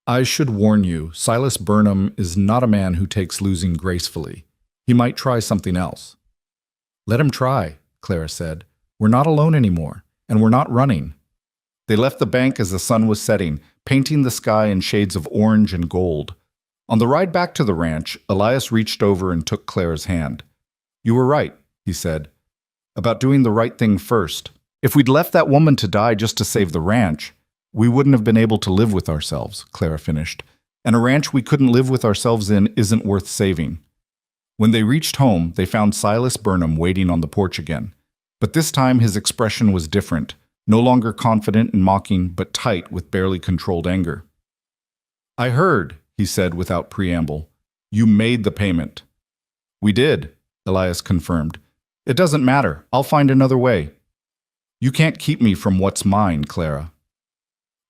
Speaker 1: "I should warn you, Silas Burnham is not a man who takes losing gracefully. He might try something else." "Let him try," Clara said. "We're not alone anymore, and we're not running." They left the bank as the sun was setting, painting the sky in shades of orange and gold. On the ride back to the ranch, Elias reached over and took Clara's hand. "You were right," he said, "about doing the right thing first. If we'd left that woman to die just to save the ranch, we wouldn't have been able to live with ourselves," Clara finished. "And a ranch we couldn't live with ourselves in isn't worth saving." When they reached home, they found Silas Burnham waiting on the porch again. But this time his expression was different, no longer confident and mocking, but tight with barely controlled anger. "I heard," he said without preamble. "You made the payment." "We did," Elias confirmed. "It doesn't matter. I'll find another way." "You can't keep me from what's mine, Clara."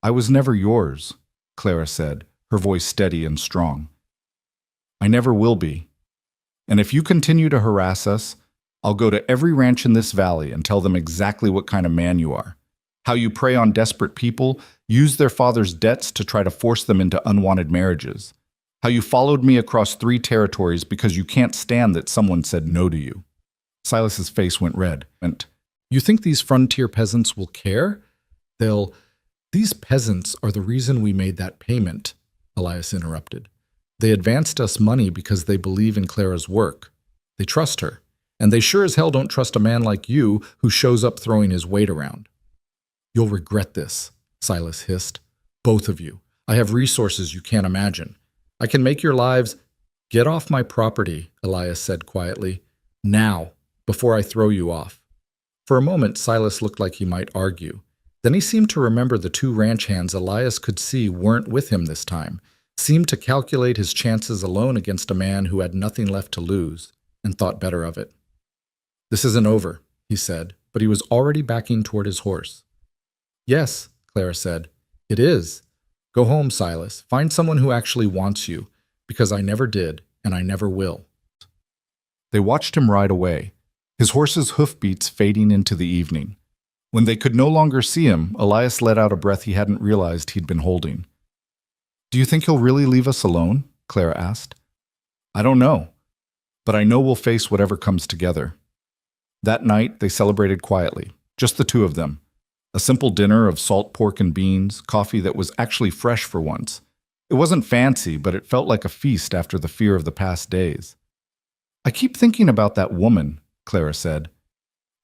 Speaker 1: I was never yours, Clara said, her voice steady and strong. I never will be. And if you continue to harass us, I'll go to every ranch in this valley and tell them exactly what kind of man you are. How you prey on desperate people, use their father's debts to try to force them into unwanted marriages. How you followed me across 3 territories because you can't stand that someone said no to you. Silas's face went red. And you think these frontier peasants will care? These peasants are the reason we made that payment, Elias interrupted. They advanced us money because they believe in Clara's work. They trust her. And they sure as hell don't trust a man like you who shows up throwing his weight around. You'll regret this, Silas hissed. Both of you. I have resources you can't imagine. I can make your lives— Get off my property, Elias said quietly. Now, before I throw you off. For a moment, Silas looked like he might argue. Then he seemed to remember the 2 ranch hands Elias could see weren't with him this time, seemed to calculate his chances alone against a man who had nothing left to lose, and thought better of it. This isn't over, he said, but he was already backing toward his horse. Yes, Clara said. It is. Go home, Silas. Find someone who actually wants you, because I never did, and I never will. They watched him ride away, his horse's hoofbeats fading into the evening. When they could no longer see him, Elias let out a breath he hadn't realized he'd been holding. Do you think he'll really leave us alone? Clara asked. I don't know, but I know we'll face whatever comes together. That night, they celebrated quietly, just the 2 of them. A simple dinner of salt pork and beans, coffee that was actually fresh for once. It wasn't fancy, but it felt like a feast after the fear of the past days. I keep thinking about that woman, Clara said.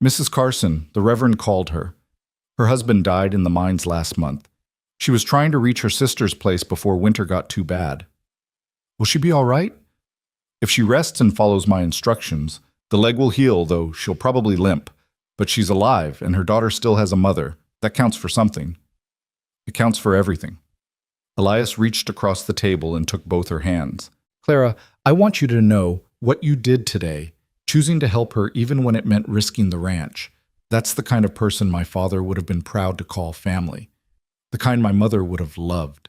Speaker 1: Mrs. Carson, the Reverend called her. Her husband died in the mines last month. She was trying to reach her sister's place before winter got too bad. Will she be all right? If she rests and follows my instructions, the leg will heal, though she'll probably limp. But she's alive, and her daughter still has a mother. That counts for something. It counts for everything. Elias reached across the table and took both her hands. Clara, I want you to know what you did today, choosing to help her even when it meant risking the ranch. That's the kind of person my father would have been proud to call family. The kind my mother would have loved.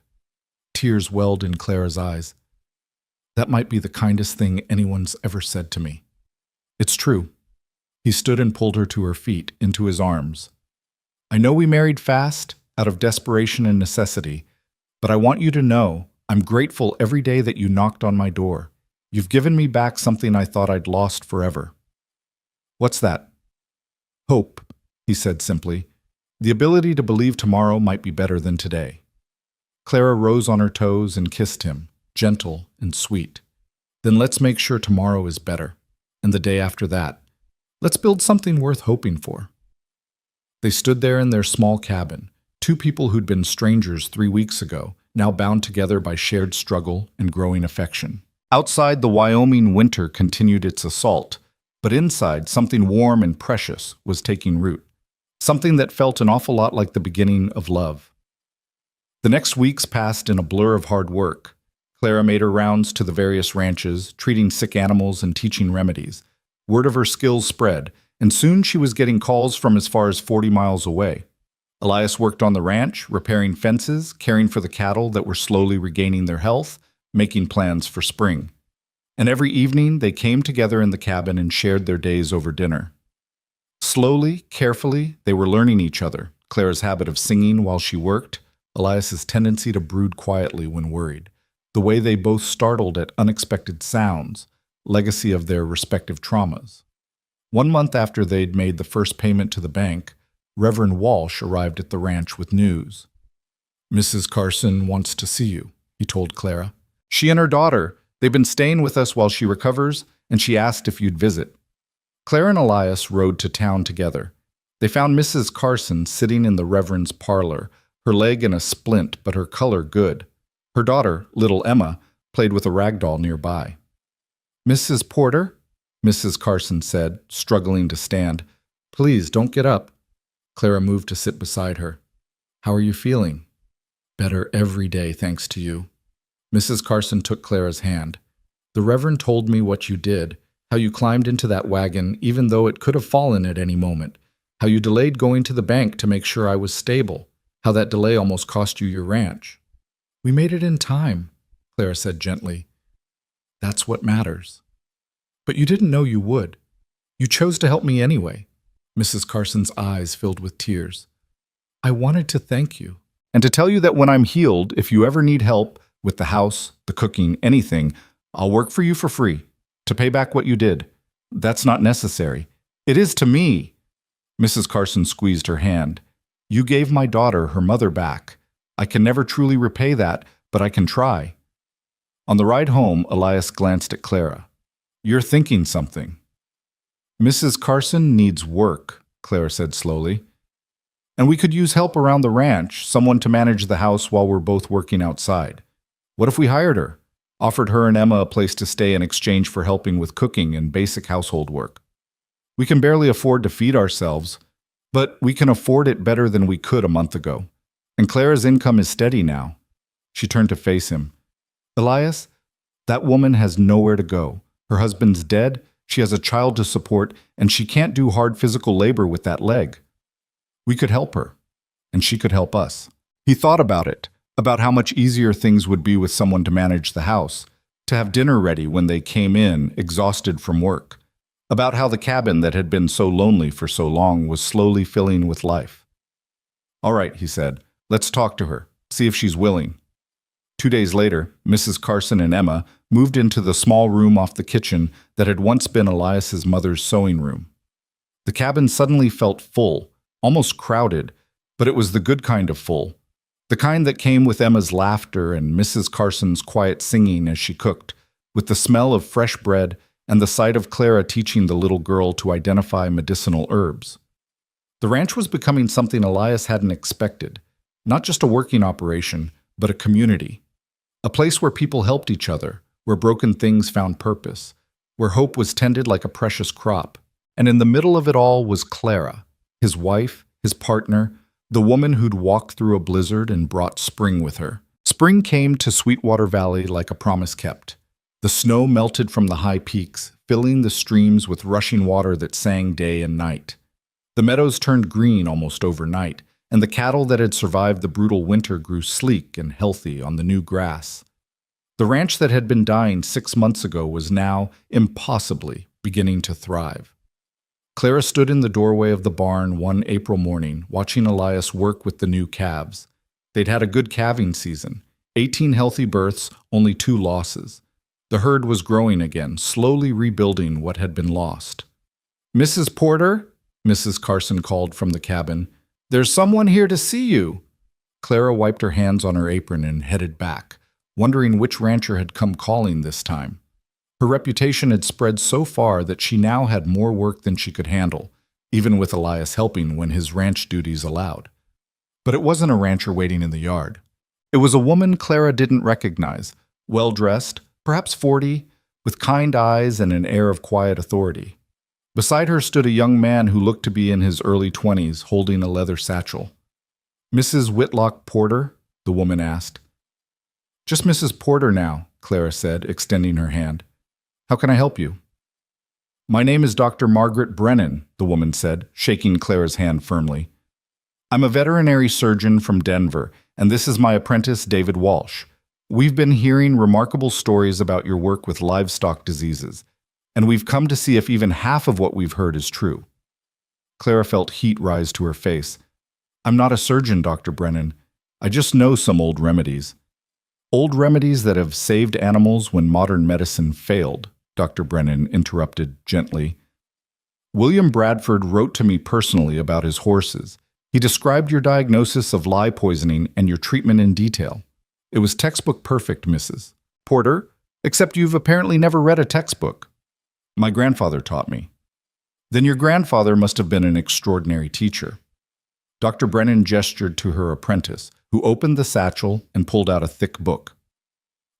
Speaker 1: Tears welled in Clara's eyes. That might be the kindest thing anyone's ever said to me. It's true. He stood and pulled her to her feet, into his arms. I know we married fast, out of desperation and necessity, but I want you to know I'm grateful every day that you knocked on my door. You've given me back something I thought I'd lost forever. What's that? Hope, he said simply. The ability to believe tomorrow might be better than today. Clara rose on her toes and kissed him, gentle and sweet. Then let's make sure tomorrow is better, and the day after that. Let's build something worth hoping for. They stood there in their small cabin, 2 people who'd been strangers 3 weeks ago, now bound together by shared struggle and growing affection. Outside, the Wyoming winter continued its assault, but inside, something warm and precious was taking root, something that felt an awful lot like the beginning of love. The next weeks passed in a blur of hard work. Clara made her rounds to the various ranches, treating sick animals and teaching remedies. Word of her skills spread, and soon she was getting calls from as far as 40 miles away. Elias worked on the ranch, repairing fences, caring for the cattle that were slowly regaining their health, making plans for spring. And every evening they came together in the cabin and shared their days over dinner. Slowly, carefully, they were learning each other, Clara's habit of singing while she worked, Elias's tendency to brood quietly when worried, the way they both startled at unexpected sounds, legacy of their respective traumas. 1 month after they'd made the first payment to the bank, Reverend Walsh arrived at the ranch with news. Mrs. Carson wants to see you, he told Clara. She and her daughter, they've been staying with us while she recovers, and she asked if you'd visit. Clara and Elias rode to town together. They found Mrs. Carson sitting in the Reverend's parlor, her leg in a splint but her color good. Her daughter, little Emma, played with a rag doll nearby. Mrs. Porter, Mrs. Carson said, struggling to stand. Please, don't get up. Clara moved to sit beside her. How are you feeling? Better every day, thanks to you. Mrs. Carson took Clara's hand. The Reverend told me what you did, how you climbed into that wagon even though it could have fallen at any moment, how you delayed going to the bank to make sure I was stable, how that delay almost cost you your ranch. We made it in time, Clara said gently. That's what matters. But you didn't know you would. You chose to help me anyway. Mrs. Carson's eyes filled with tears. I wanted to thank you. And to tell you that when I'm healed, if you ever need help with the house, the cooking, anything, I'll work for you for free, to pay back what you did. That's not necessary. It is to me. Mrs. Carson squeezed her hand. You gave my daughter her mother back. I can never truly repay that, but I can try. On the ride home, Elias glanced at Clara. You're thinking something. Mrs. Carson needs work, Clara said slowly. And we could use help around the ranch, someone to manage the house while we're both working outside. What if we hired her? Offered her and Emma a place to stay in exchange for helping with cooking and basic household work. We can barely afford to feed ourselves, but we can afford it better than we could a month ago. And Clara's income is steady now. She turned to face him. Elias, that woman has nowhere to go. Her husband's dead, she has a child to support, and she can't do hard physical labor with that leg. We could help her, and she could help us. He thought about it, about how much easier things would be with someone to manage the house, to have dinner ready when they came in, exhausted from work, about how the cabin that had been so lonely for so long was slowly filling with life. All right, he said, let's talk to her, see if she's willing. 2 days later, Mrs. Carson and Emma moved into the small room off the kitchen that had once been Elias's mother's sewing room. The cabin suddenly felt full, almost crowded, but it was the good kind of full, the kind that came with Emma's laughter and Mrs. Carson's quiet singing as she cooked, with the smell of fresh bread and the sight of Clara teaching the little girl to identify medicinal herbs. The ranch was becoming something Elias hadn't expected, not just a working operation, but a community. A place where people helped each other, where broken things found purpose, where hope was tended like a precious crop. And in the middle of it all was Clara, his wife, his partner, the woman who'd walked through a blizzard and brought spring with her. Spring came to Sweetwater Valley like a promise kept. The snow melted from the high peaks, filling the streams with rushing water that sang day and night. The meadows turned green almost overnight, and the cattle that had survived the brutal winter grew sleek and healthy on the new grass. The ranch that had been dying 6 months ago was now, impossibly, beginning to thrive. Clara stood in the doorway of the barn one April morning, watching Elias work with the new calves. They'd had a good calving season, 18 healthy births, only 2 losses. The herd was growing again, slowly rebuilding what had been lost. Mrs. Porter, Mrs. Carson called from the cabin, there's someone here to see you. Clara wiped her hands on her apron and headed back, wondering which rancher had come calling this time. Her reputation had spread so far that she now had more work than she could handle, even with Elias helping when his ranch duties allowed. But it wasn't a rancher waiting in the yard. It was a woman Clara didn't recognize, well-dressed, perhaps 40, with kind eyes and an air of quiet authority. Beside her stood a young man who looked to be in his early 20s, holding a leather satchel. Mrs. Whitlock Porter? The woman asked. Just Mrs. Porter now, Clara said, extending her hand. How can I help you? My name is Dr. Margaret Brennan, the woman said, shaking Clara's hand firmly. I'm a veterinary surgeon from Denver, and this is my apprentice, David Walsh. We've been hearing remarkable stories about your work with livestock diseases, and we've come to see if even half of what we've heard is true. Clara felt heat rise to her face. I'm not a surgeon, Dr. Brennan. I just know some old remedies. Old remedies that have saved animals when modern medicine failed, Dr. Brennan interrupted gently. William Bradford wrote to me personally about his horses. He described your diagnosis of lye poisoning and your treatment in detail. It was textbook perfect, Mrs. Porter, except you've apparently never read a textbook. My grandfather taught me. Then your grandfather must have been an extraordinary teacher. Dr. Brennan gestured to her apprentice, who opened the satchel and pulled out a thick book.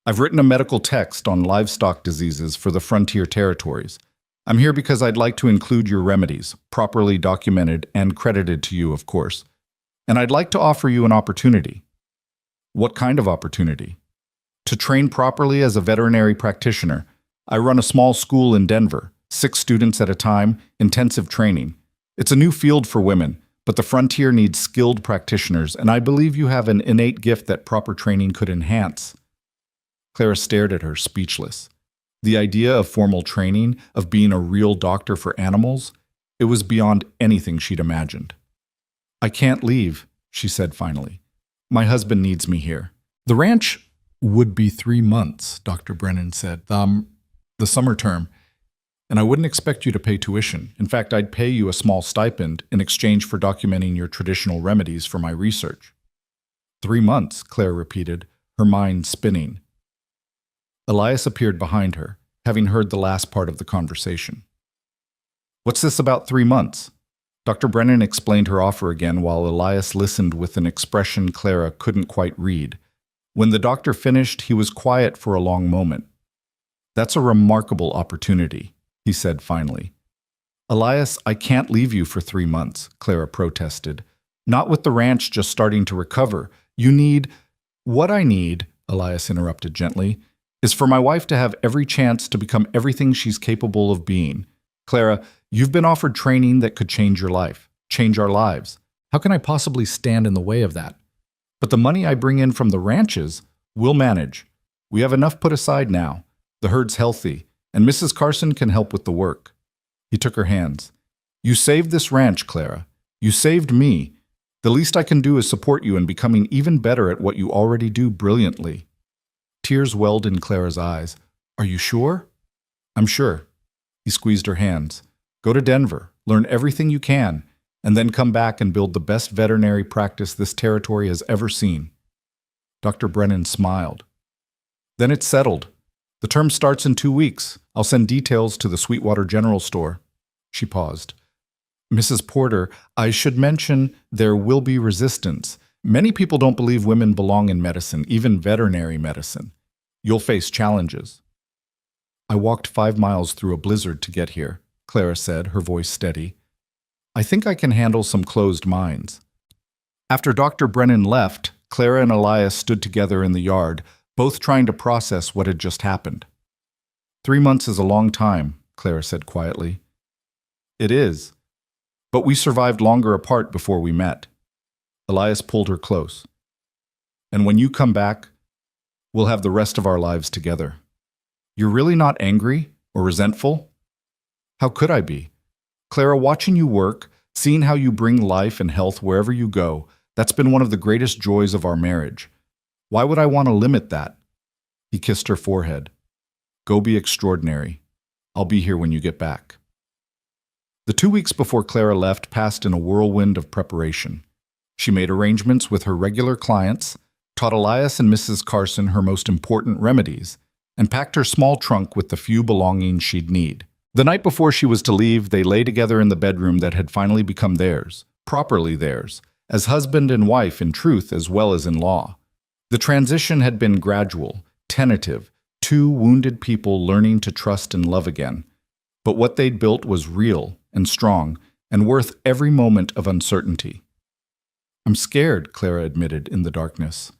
Speaker 1: I've written a medical text on livestock diseases for the frontier territories. I'm here because I'd like to include your remedies, properly documented and credited to you, of course. And I'd like to offer you an opportunity. What kind of opportunity? To train properly as a veterinary practitioner. I run a small school in Denver, 6 students at a time, intensive training. It's a new field for women, But the frontier needs skilled practitioners, and I believe you have an innate gift that proper training could enhance. Clara stared at her, speechless. The idea of formal training, of being a real doctor for animals, it was beyond anything she'd imagined. I can't leave, she said finally. My husband needs me here. The ranch would be 3 months, Dr. Brennan said. The summer term. And I wouldn't expect you to pay tuition. In fact, I'd pay you a small stipend in exchange for documenting your traditional remedies for my research. 3 months, Claire repeated, her mind spinning. Elias appeared behind her, having heard the last part of the conversation. What's this about 3 months? Dr. Brennan explained her offer again while Elias listened with an expression Clara couldn't quite read. When the doctor finished, he was quiet for a long moment. That's a remarkable opportunity, he said finally. Elias, I can't leave you for 3 months, Clara protested. Not with the ranch just starting to recover. You need— What I need, Elias interrupted gently, is for my wife to have every chance to become everything she's capable of being. Clara, you've been offered training that could change your life, change our lives. How can I possibly stand in the way of that? But the money I bring in from the ranches, we'll manage. We have enough put aside now. The herd's healthy, and Mrs. Carson can help with the work. He took her hands. You saved this ranch, Clara. You saved me. The least I can do is support you in becoming even better at what you already do brilliantly. Tears welled in Clara's eyes. Are you sure? I'm sure. He squeezed her hands. Go to Denver, learn everything you can, and then come back and build the best veterinary practice this territory has ever seen. Dr. Brennan smiled. Then it's settled. The term starts in 2 weeks. I'll send details to the Sweetwater General Store. She paused. Mrs. Porter, I should mention there will be resistance. Many people don't believe women belong in medicine, even veterinary medicine. You'll face challenges. I walked 5 miles through a blizzard to get here, Clara said, her voice steady. I think I can handle some closed minds. After Dr. Brennan left, Clara and Elias stood together in the yard, both trying to process what had just happened. 3 months is a long time, Clara said quietly. It is. But we survived longer apart before we met. Elias pulled her close. And when you come back, we'll have the rest of our lives together. You're really not angry or resentful? How could I be? Clara, watching you work, seeing how you bring life and health wherever you go, that's been one of the greatest joys of our marriage. Why would I want to limit that? He kissed her forehead. Go be extraordinary. I'll be here when you get back. The 2 weeks before Clara left passed in a whirlwind of preparation. She made arrangements with her regular clients, taught Elias and Mrs. Carson her most important remedies, and packed her small trunk with the few belongings she'd need. The night before she was to leave, they lay together in the bedroom that had finally become theirs, properly theirs, as husband and wife in truth as well as in law. The transition had been gradual, tentative, 2 wounded people learning to trust and love again. But what they'd built was real and strong and worth every moment of uncertainty. I'm scared, Clara admitted in the darkness.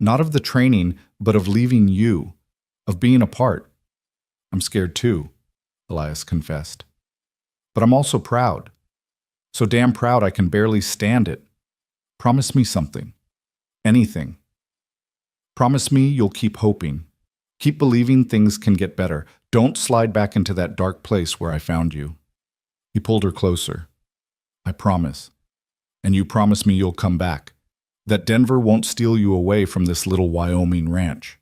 Speaker 1: Not of the training, but of leaving you, of being apart. I'm scared too, Elias confessed. But I'm also proud. So damn proud I can barely stand it. Promise me something. Anything. Promise me you'll keep hoping. Keep believing things can get better. Don't slide back into that dark place where I found you. He pulled her closer. I promise. And you promise me you'll come back. That Denver won't steal you away from this little Wyoming ranch.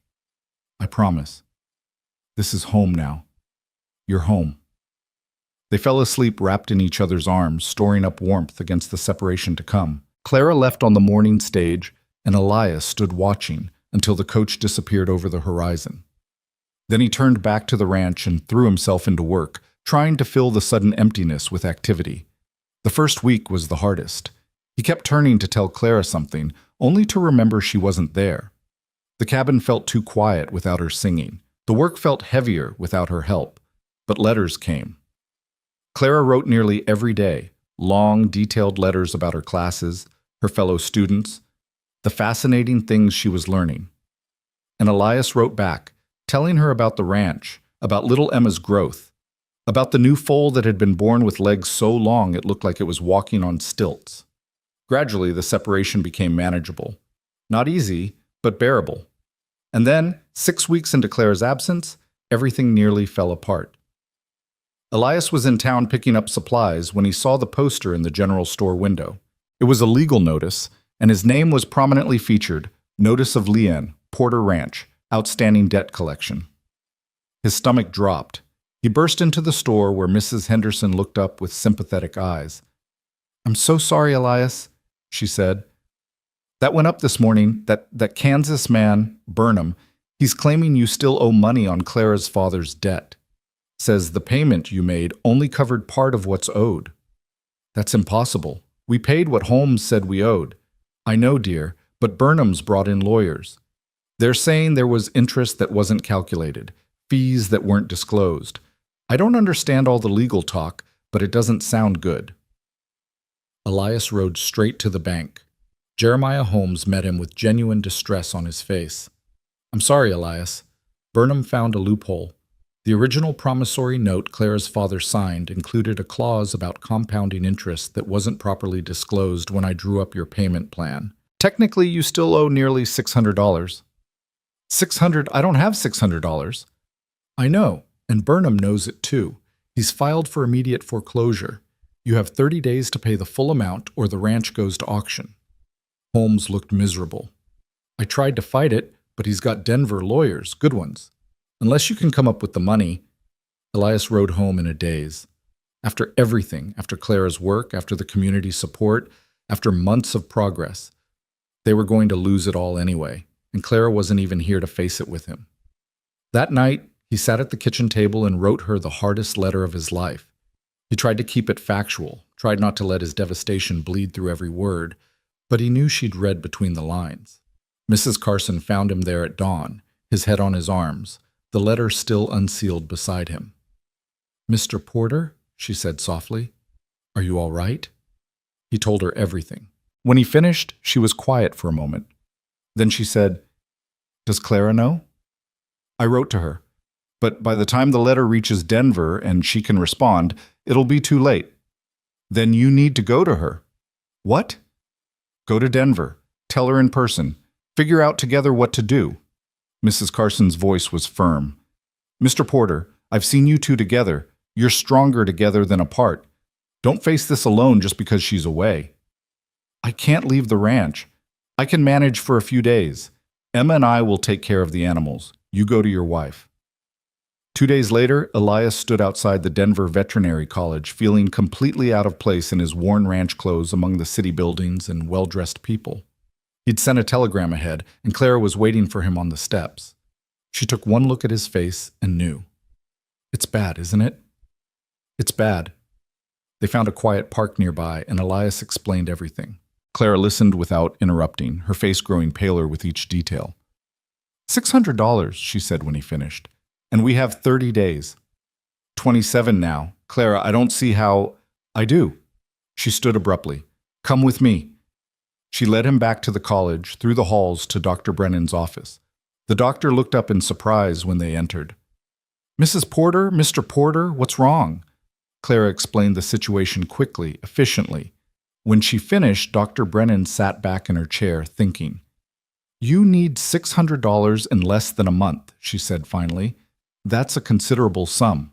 Speaker 1: I promise. This is home now. You're home. They fell asleep wrapped in each other's arms, storing up warmth against the separation to come. Clara left on the morning stage, and Elias stood watching until the coach disappeared over the horizon. Then he turned back to the ranch and threw himself into work, trying to fill the sudden emptiness with activity. The first week was the hardest. He kept turning to tell Clara something, only to remember she wasn't there. The cabin felt too quiet without her singing. The work felt heavier without her help. But letters came. Clara wrote nearly every day, long, detailed letters about her classes, her fellow students, the fascinating things she was learning. And Elias wrote back, telling her about the ranch, about little Emma's growth. About the new foal that had been born with legs so long it looked like it was walking on stilts. Gradually, the separation became manageable. Not easy, but bearable. And then, 6 weeks into Clara's absence, everything nearly fell apart. Elias was in town picking up supplies when he saw the poster in the general store window. It was a legal notice, and his name was prominently featured, Notice of Lien, Porter Ranch, Outstanding Debt Collection. His stomach dropped. He burst into the store where Mrs. Henderson looked up with sympathetic eyes. "I'm so sorry, Elias," she said. "That went up this morning, that Kansas man, Burnham, he's claiming you still owe money on Clara's father's debt. Says the payment you made only covered part of what's owed." "That's impossible. We paid what Holmes said we owed." "I know, dear, but Burnham's brought in lawyers. They're saying there was interest that wasn't calculated, fees that weren't disclosed. I don't understand all the legal talk, but it doesn't sound good." Elias rode straight to the bank. Jeremiah Holmes met him with genuine distress on his face. "I'm sorry, Elias. Burnham found a loophole. The original promissory note Clara's father signed included a clause about compounding interest that wasn't properly disclosed when I drew up your payment plan. Technically, you still owe nearly $600. $600? I don't have $600. "I know, and Burnham knows it too. He's filed for immediate foreclosure. You have 30 days to pay the full amount or the ranch goes to auction." Holmes looked miserable. "I tried to fight it, but he's got Denver lawyers, good ones. Unless you can come up with the money." Elias rode home in a daze. After everything, after Clara's work, after the community support, after months of progress, they were going to lose it all anyway, and Clara wasn't even here to face it with him. That night, he sat at the kitchen table and wrote her the hardest letter of his life. He tried to keep it factual, tried not to let his devastation bleed through every word, but he knew she'd read between the lines. Mrs. Carson found him there at dawn, his head on his arms, the letter still unsealed beside him. "Mr. Porter," she said softly, "are you all right?" He told her everything. When he finished, she was quiet for a moment. Then she said, "Does Clara know?" "I wrote to her. But by the time the letter reaches Denver and she can respond, it'll be too late." "Then you need to go to her." "What?" "Go to Denver. Tell her in person. Figure out together what to do." Mrs. Carson's voice was firm. "Mr. Porter, I've seen you two together. You're stronger together than apart. Don't face this alone just because she's away." "I can't leave the ranch. I can manage for a few days. Emma and I will take care of the animals. You go to your wife." 2 days later, Elias stood outside the Denver Veterinary College, feeling completely out of place in his worn ranch clothes among the city buildings and well-dressed people. He'd sent a telegram ahead, and Clara was waiting for him on the steps. She took one look at his face and knew. "It's bad, isn't it?" "It's bad." They found a quiet park nearby, and Elias explained everything. Clara listened without interrupting, her face growing paler with each detail. $600, she said when he finished. "And we have 30 days. 27 now. Clara, I don't see how—" "I do." She stood abruptly. "Come with me." She led him back to the college, through the halls to Dr. Brennan's office. The doctor looked up in surprise when they entered. "Mrs. Porter, Mr. Porter, what's wrong?" Clara explained the situation quickly, efficiently. When she finished, Dr. Brennan sat back in her chair, thinking. "You need $600 in less than a month," she said finally. "That's a considerable sum."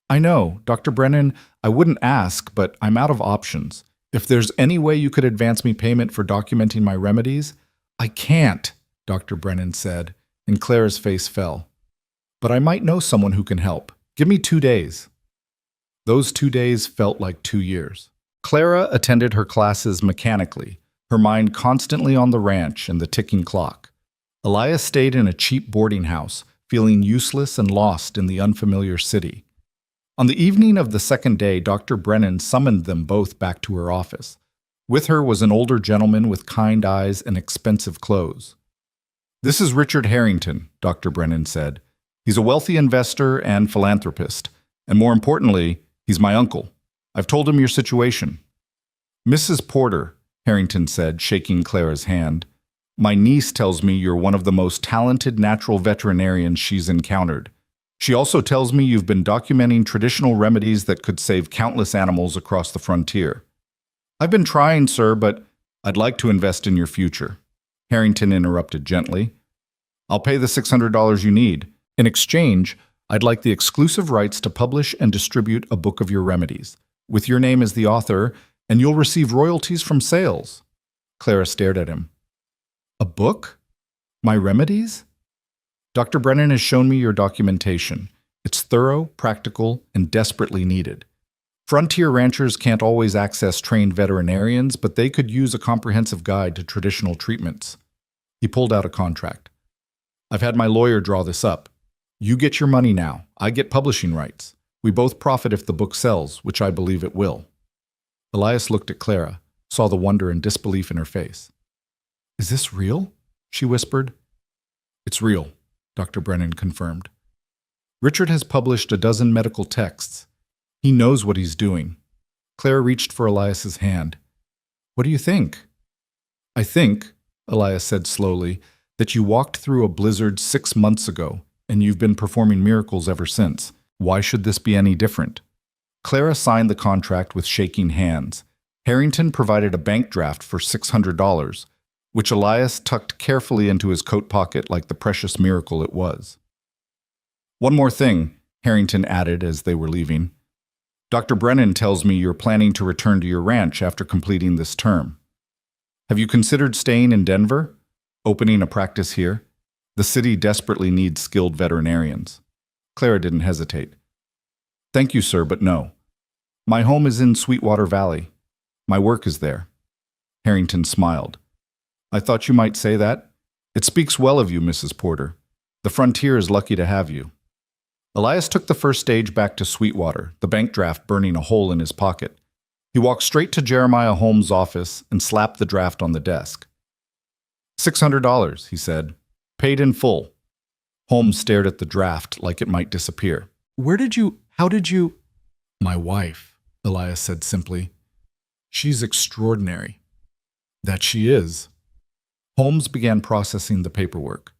Speaker 1: "I know, Dr. Brennan, I wouldn't ask, but I'm out of options. If there's any way you could advance me payment for documenting my remedies—" "I can't," Dr. Brennan said, and Clara's face fell. "But I might know someone who can help. Give me 2 days." Those 2 days felt like 2 years. Clara attended her classes mechanically, her mind constantly on the ranch and the ticking clock. Elias stayed in a cheap boarding house, feeling useless and lost in the unfamiliar city. On the evening of the second day, Dr. Brennan summoned them both back to her office. With her was an older gentleman with kind eyes and expensive clothes. "This is Richard Harrington," Dr. Brennan said. "He's a wealthy investor and philanthropist, and more importantly, he's my uncle. I've told him your situation." "Mrs. Porter," Harrington said, shaking Clara's hand, "my niece tells me you're one of the most talented natural veterinarians she's encountered. She also tells me you've been documenting traditional remedies that could save countless animals across the frontier. I've been trying, sir, but I'd like to invest in your future. Harrington interrupted gently. I'll pay the $600 you need. In exchange, I'd like the exclusive rights to publish and distribute a book of your remedies, with your name as the author, and you'll receive royalties from sales. Clara stared at him. A book? My remedies? Dr. Brennan has shown me your documentation. It's thorough, practical, and desperately needed. Frontier ranchers can't always access trained veterinarians, but they could use a comprehensive guide to traditional treatments. He pulled out a contract. I've had my lawyer draw this up. You get your money now. I get publishing rights. We both profit if the book sells, which I believe it will. Elias looked at Clara, saw the wonder and disbelief in her face. Is this real? She whispered. It's real, Dr. Brennan confirmed. Richard has published a dozen medical texts. He knows what he's doing. Clara reached for Elias's hand. What do you think? I think, Elias said slowly, that you walked through a blizzard 6 months ago, and you've been performing miracles ever since. Why should this be any different? Clara signed the contract with shaking hands. Harrington provided a bank draft for $600, which Elias tucked carefully into his coat pocket like the precious miracle it was. One more thing, Harrington added as they were leaving. Dr. Brennan tells me you're planning to return to your ranch after completing this term. Have you considered staying in Denver? Opening a practice here? The city desperately needs skilled veterinarians. Clara didn't hesitate. Thank you, sir, but no. My home is in Sweetwater Valley. My work is there. Harrington smiled. I thought you might say that. It speaks well of you, Mrs. Porter. The frontier is lucky to have you. Elias took the first stage back to Sweetwater, the bank draft burning a hole in his pocket. He walked straight to Jeremiah Holmes' office and slapped the draft on the desk. $600, he said. Paid in full. Holmes stared at the draft like it might disappear. How did you? My wife, Elias said simply. She's extraordinary. That she is. Holmes began processing the paperwork.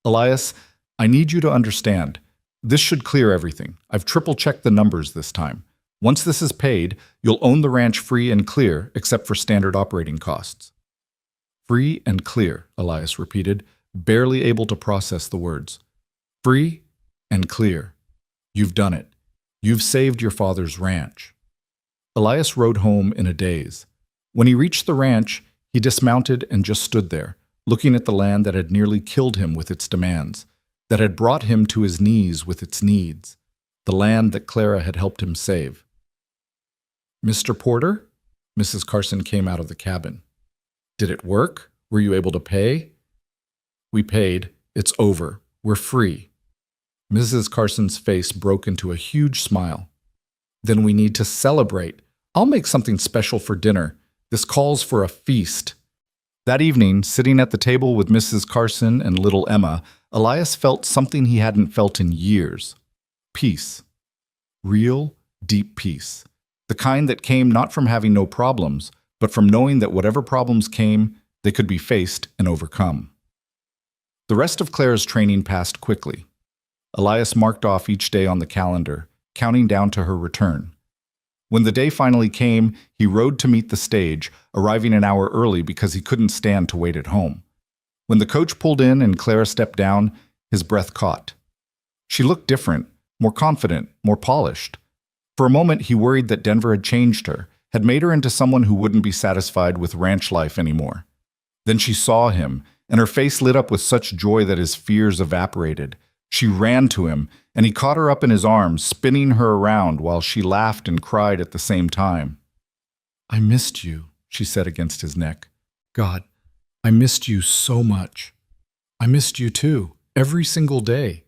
Speaker 1: Elias, I need you to understand. This should clear everything. I've triple-checked the numbers this time. Once this is paid, you'll own the ranch free and clear, except for standard operating costs. Free and clear, Elias repeated, barely able to process the words. Free and clear. You've done it. You've saved your father's ranch. Elias rode home in a daze. When he reached the ranch, he dismounted and just stood there, looking at the land that had nearly killed him with its demands, that had brought him to his knees with its needs, the land that Clara had helped him save. Mr. Porter? Mrs. Carson came out of the cabin. Did it work? Were you able to pay? We paid. It's over. We're free. Mrs. Carson's face broke into a huge smile. Then we need to celebrate. I'll make something special for dinner. This calls for a feast. That evening, sitting at the table with Mrs. Carson and little Emma, Elias felt something he hadn't felt in years. Peace. Real, deep peace. The kind that came not from having no problems, but from knowing that whatever problems came, they could be faced and overcome. The rest of Clara's training passed quickly. Elias marked off each day on the calendar, counting down to her return. When the day finally came, he rode to meet the stage, arriving an hour early because he couldn't stand to wait at home. When the coach pulled in and Clara stepped down, his breath caught. She looked different, more confident, more polished. For a moment, he worried that Denver had changed her, had made her into someone who wouldn't be satisfied with ranch life anymore. Then she saw him, and her face lit up with such joy that his fears evaporated. She ran to him, and he caught her up in his arms, spinning her around while she laughed and cried at the same time. I missed you, she said against his neck. God, I missed you so much. I missed you too, every single day.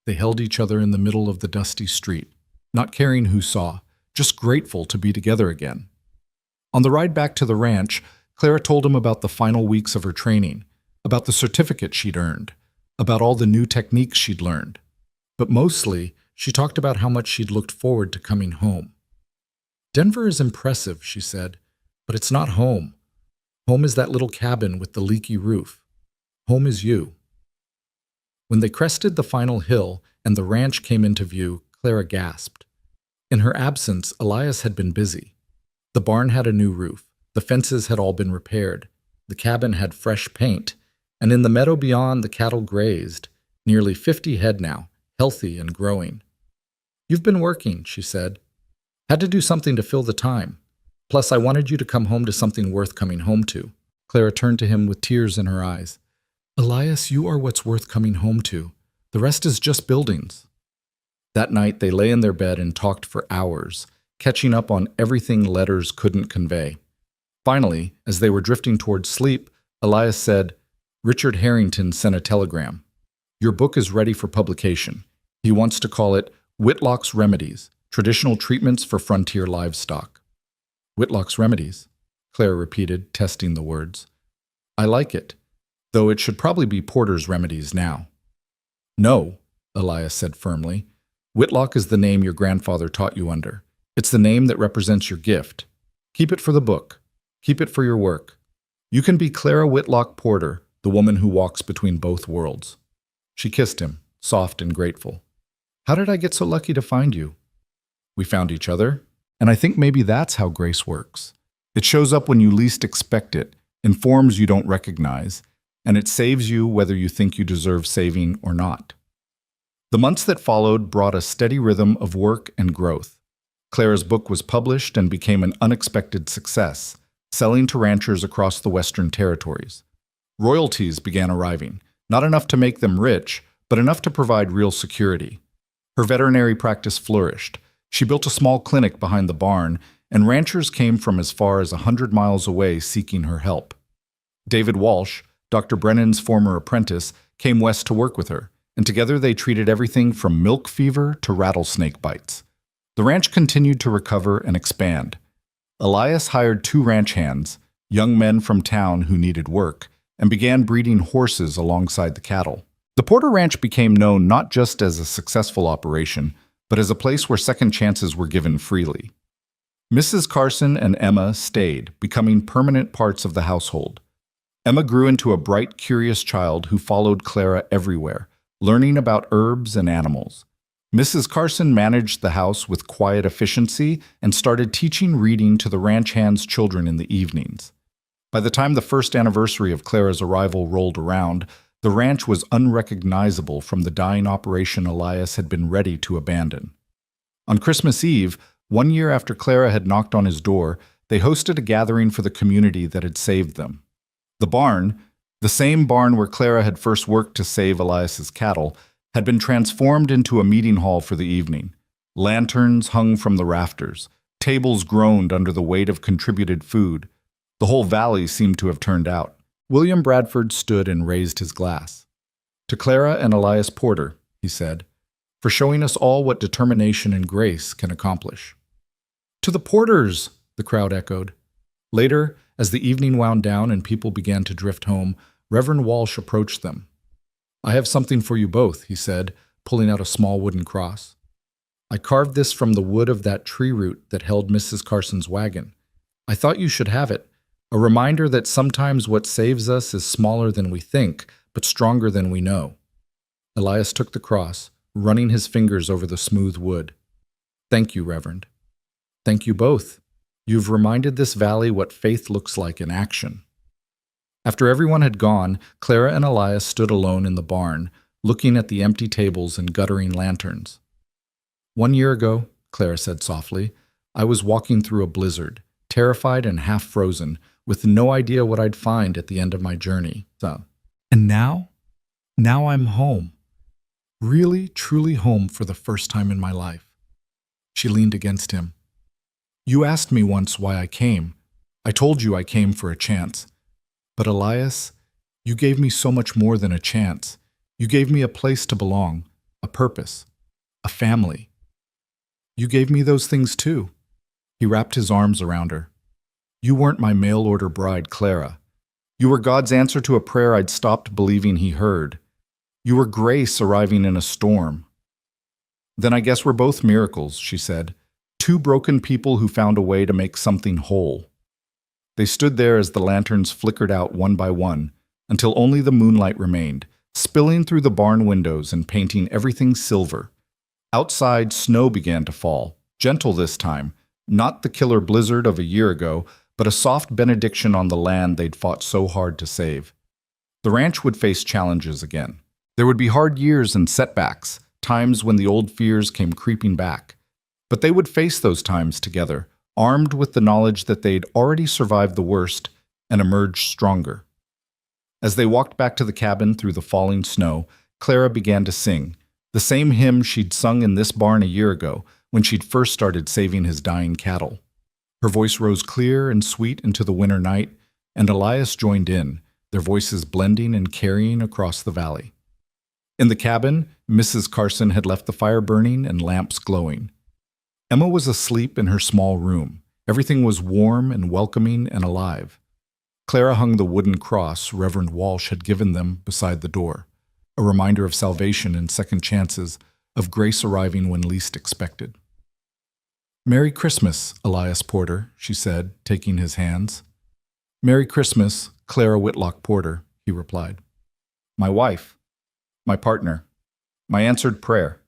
Speaker 1: They held each other in the middle of the dusty street, not caring who saw, just grateful to be together again. On the ride back to the ranch, Clara told him about the final weeks of her training, about the certificate she'd earned, about all the new techniques she'd learned. But mostly, she talked about how much she'd looked forward to coming home. Denver is impressive, she said, but it's not home. Home is that little cabin with the leaky roof. Home is you. When they crested the final hill and the ranch came into view, Clara gasped. In her absence, Elias had been busy. The barn had a new roof, the fences had all been repaired, the cabin had fresh paint, and in the meadow beyond the cattle grazed, nearly 50 head now, healthy and growing. "You've been working," she said. "Had to do something to fill the time. Plus, I wanted you to come home to something worth coming home to." Clara turned to him with tears in her eyes. "Elias, you are what's worth coming home to. The rest is just buildings." That night, they lay in their bed and talked for hours, catching up on everything letters couldn't convey. Finally, as they were drifting towards sleep, Elias said, "Richard Harrington sent a telegram. Your book is ready for publication. He wants to call it Whitlock's Remedies, Traditional Treatments for Frontier Livestock." "Whitlock's Remedies," Clara repeated, testing the words. "I like it, though it should probably be Porter's Remedies now." "No," Elias said firmly. "Whitlock is the name your grandfather taught you under. It's the name that represents your gift. Keep it for the book. Keep it for your work. You can be Clara Whitlock Porter, the woman who walks between both worlds." She kissed him, soft and grateful. "How did I get so lucky to find you?" "We found each other, and I think maybe that's how grace works. It shows up when you least expect it, in forms you don't recognize, and it saves you whether you think you deserve saving or not." The months that followed brought a steady rhythm of work and growth. Clara's book was published and became an unexpected success, selling to ranchers across the Western Territories. Royalties began arriving, not enough to make them rich, but enough to provide real security. Her veterinary practice flourished. She built a small clinic behind the barn, and ranchers came from as far as 100 miles away seeking her help. David Walsh, Dr. Brennan's former apprentice, came west to work with her, and together they treated everything from milk fever to rattlesnake bites. The ranch continued to recover and expand. Elias hired 2 ranch hands, young men from town who needed work, and began breeding horses alongside the cattle. The Porter Ranch became known not just as a successful operation, but as a place where second chances were given freely. Mrs. Carson and Emma stayed, becoming permanent parts of the household. Emma grew into a bright, curious child who followed Clara everywhere, learning about herbs and animals. Mrs. Carson managed the house with quiet efficiency and started teaching reading to the ranch hands' children in the evenings. By the time the first anniversary of Clara's arrival rolled around, the ranch was unrecognizable from the dying operation Elias had been ready to abandon. On Christmas Eve, 1 year after Clara had knocked on his door, they hosted a gathering for the community that had saved them. The barn, the same barn where Clara had first worked to save Elias's cattle, had been transformed into a meeting hall for the evening. Lanterns hung from the rafters. Tables groaned under the weight of contributed food. The whole valley seemed to have turned out. William Bradford stood and raised his glass. "To Clara and Elias Porter," he said, "for showing us all what determination and grace can accomplish." "To the Porters!" the crowd echoed. Later, as the evening wound down and people began to drift home, Reverend Walsh approached them. "I have something for you both," he said, pulling out a small wooden cross. "I carved this from the wood of that tree root that held Mrs. Carson's wagon. I thought you should have it, a reminder that sometimes what saves us is smaller than we think, but stronger than we know." Elias took the cross, running his fingers over the smooth wood. "Thank you, Reverend. Thank you both. You've reminded this valley what faith looks like in action." After everyone had gone, Clara and Elias stood alone in the barn, looking at the empty tables and guttering lanterns. "1 year ago," Clara said softly, "I was walking through a blizzard, terrified and half frozen, with no idea what I'd find at the end of my journey. And now I'm home. Really, truly home for the first time in my life." She leaned against him. "You asked me once why I came. I told you I came for a chance. But Elias, you gave me so much more than a chance. You gave me a place to belong, a purpose, a family. You gave me those things too." He wrapped his arms around her. "You weren't my mail-order bride, Clara. You were God's answer to a prayer I'd stopped believing he heard. You were grace arriving in a storm." "Then I guess we're both miracles," she said. "Two broken people who found a way to make something whole." They stood there as the lanterns flickered out one by one, until only the moonlight remained, spilling through the barn windows and painting everything silver. Outside, snow began to fall, gentle this time, not the killer blizzard of a year ago, but a soft benediction on the land they'd fought so hard to save. The ranch would face challenges again. There would be hard years and setbacks, times when the old fears came creeping back. But they would face those times together, armed with the knowledge that they'd already survived the worst and emerged stronger. As they walked back to the cabin through the falling snow, Clara began to sing, the same hymn she'd sung in this barn a year ago when she'd first started saving his dying cattle. Her voice rose clear and sweet into the winter night, and Elias joined in, their voices blending and carrying across the valley. In the cabin, Mrs. Carson had left the fire burning and lamps glowing. Emma was asleep in her small room. Everything was warm and welcoming and alive. Clara hung the wooden cross Reverend Walsh had given them beside the door, a reminder of salvation and second chances, of grace arriving when least expected. "Merry Christmas, Elias Porter," she said, taking his hands. "Merry Christmas, Clara Whitlock Porter," he replied. "My wife, my partner, my answered prayer."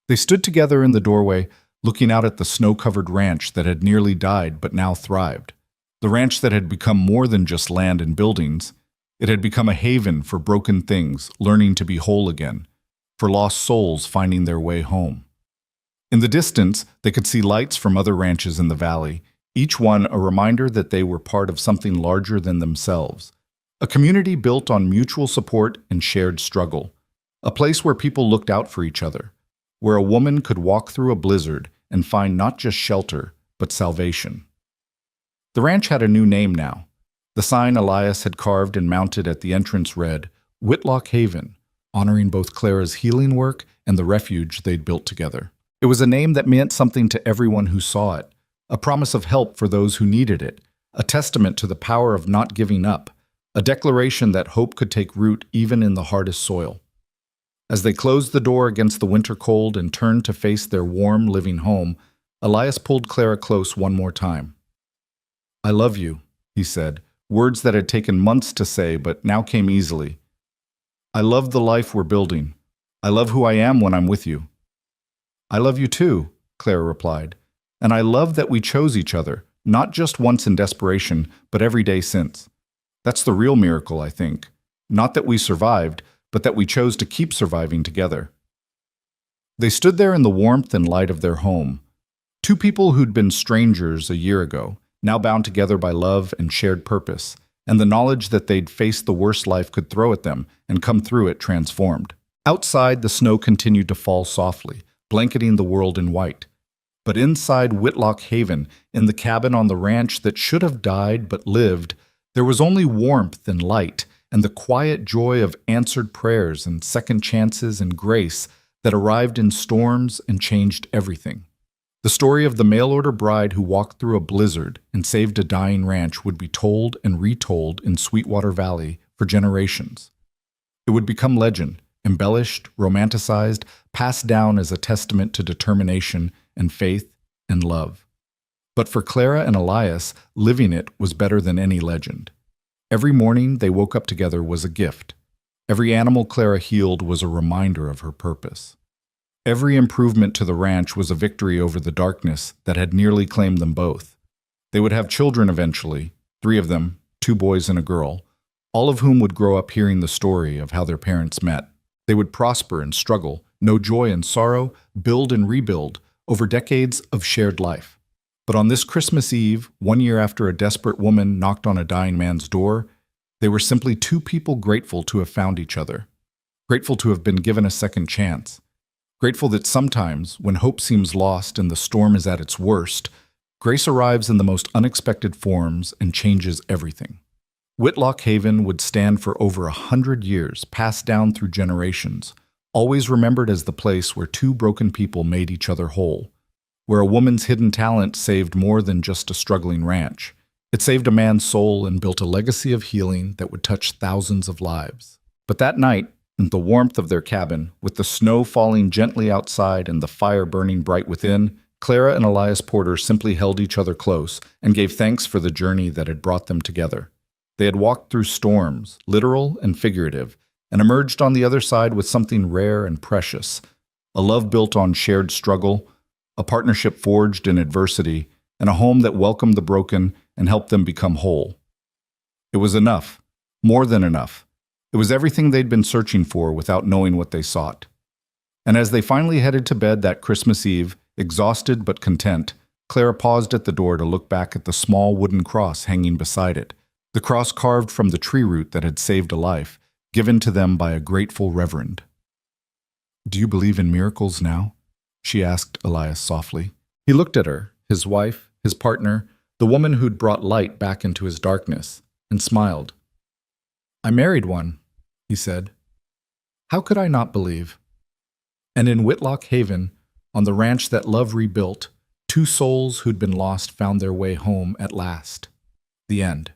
Speaker 1: They stood together in the doorway, looking out at the snow-covered ranch that had nearly died but now thrived. The ranch that had become more than just land and buildings. It had become a haven for broken things learning to be whole again, for lost souls finding their way home. In the distance, they could see lights from other ranches in the valley, each one a reminder that they were part of something larger than themselves. A community built on mutual support and shared struggle. A place where people looked out for each other, where a woman could walk through a blizzard and find not just shelter, but salvation. The ranch had a new name now. The sign Elias had carved and mounted at the entrance read, Whitlock Haven, honoring both Clara's healing work and the refuge they'd built together. It was a name that meant something to everyone who saw it, a promise of help for those who needed it, a testament to the power of not giving up, a declaration that hope could take root even in the hardest soil. As they closed the door against the winter cold and turned to face their warm, living home, Elias pulled Clara close one more time. "I love you," he said, words that had taken months to say but now came easily. "I love the life we're building. I love who I am when I'm with you." "I love you too," Clara replied, "and I love that we chose each other, not just once in desperation, but every day since. That's the real miracle, I think. Not that we survived, but that we chose to keep surviving together." They stood there in the warmth and light of their home. Two people who'd been strangers a year ago, now bound together by love and shared purpose, and the knowledge that they'd faced the worst life could throw at them and come through it transformed. Outside, the snow continued to fall softly, blanketing the world in white. But inside Whitlock Haven, in the cabin on the ranch that should have died but lived, there was only warmth and light, and the quiet joy of answered prayers and second chances and grace that arrived in storms and changed everything. The story of the mail-order bride who walked through a blizzard and saved a dying ranch would be told and retold in Sweetwater Valley for generations. It would become legend, embellished, romanticized, passed down as a testament to determination and faith and love. But for Clara and Elias, living it was better than any legend. Every morning they woke up together was a gift. Every animal Clara healed was a reminder of her purpose. Every improvement to the ranch was a victory over the darkness that had nearly claimed them both. They would have children eventually, 3 of them, 2 boys and a girl, all of whom would grow up hearing the story of how their parents met. They would prosper and struggle, know joy and sorrow, build and rebuild, over decades of shared life. But on this Christmas Eve, 1 year after a desperate woman knocked on a dying man's door, they were simply 2 people grateful to have found each other, grateful to have been given a second chance, grateful that sometimes, when hope seems lost and the storm is at its worst, grace arrives in the most unexpected forms and changes everything. Whitlock Haven would stand for over 100 years, passed down through generations, always remembered as the place where 2 broken people made each other whole, where a woman's hidden talent saved more than just a struggling ranch. It saved a man's soul and built a legacy of healing that would touch thousands of lives. But that night, in the warmth of their cabin, with the snow falling gently outside and the fire burning bright within, Clara and Elias Porter simply held each other close and gave thanks for the journey that had brought them together. They had walked through storms, literal and figurative, and emerged on the other side with something rare and precious, a love built on shared struggle, a partnership forged in adversity, and a home that welcomed the broken and helped them become whole. It was enough, more than enough. It was everything they'd been searching for without knowing what they sought. And as they finally headed to bed that Christmas Eve, exhausted but content, Clara paused at the door to look back at the small wooden cross hanging beside it, the cross carved from the tree root that had saved a life, given to them by a grateful reverend. "Do you believe in miracles now?" she asked Elias softly. He looked at her, his wife, his partner, the woman who'd brought light back into his darkness, and smiled. "I married one," he said. "How could I not believe?" And in Whitlock Haven, on the ranch that love rebuilt, two souls who'd been lost found their way home at last. The end.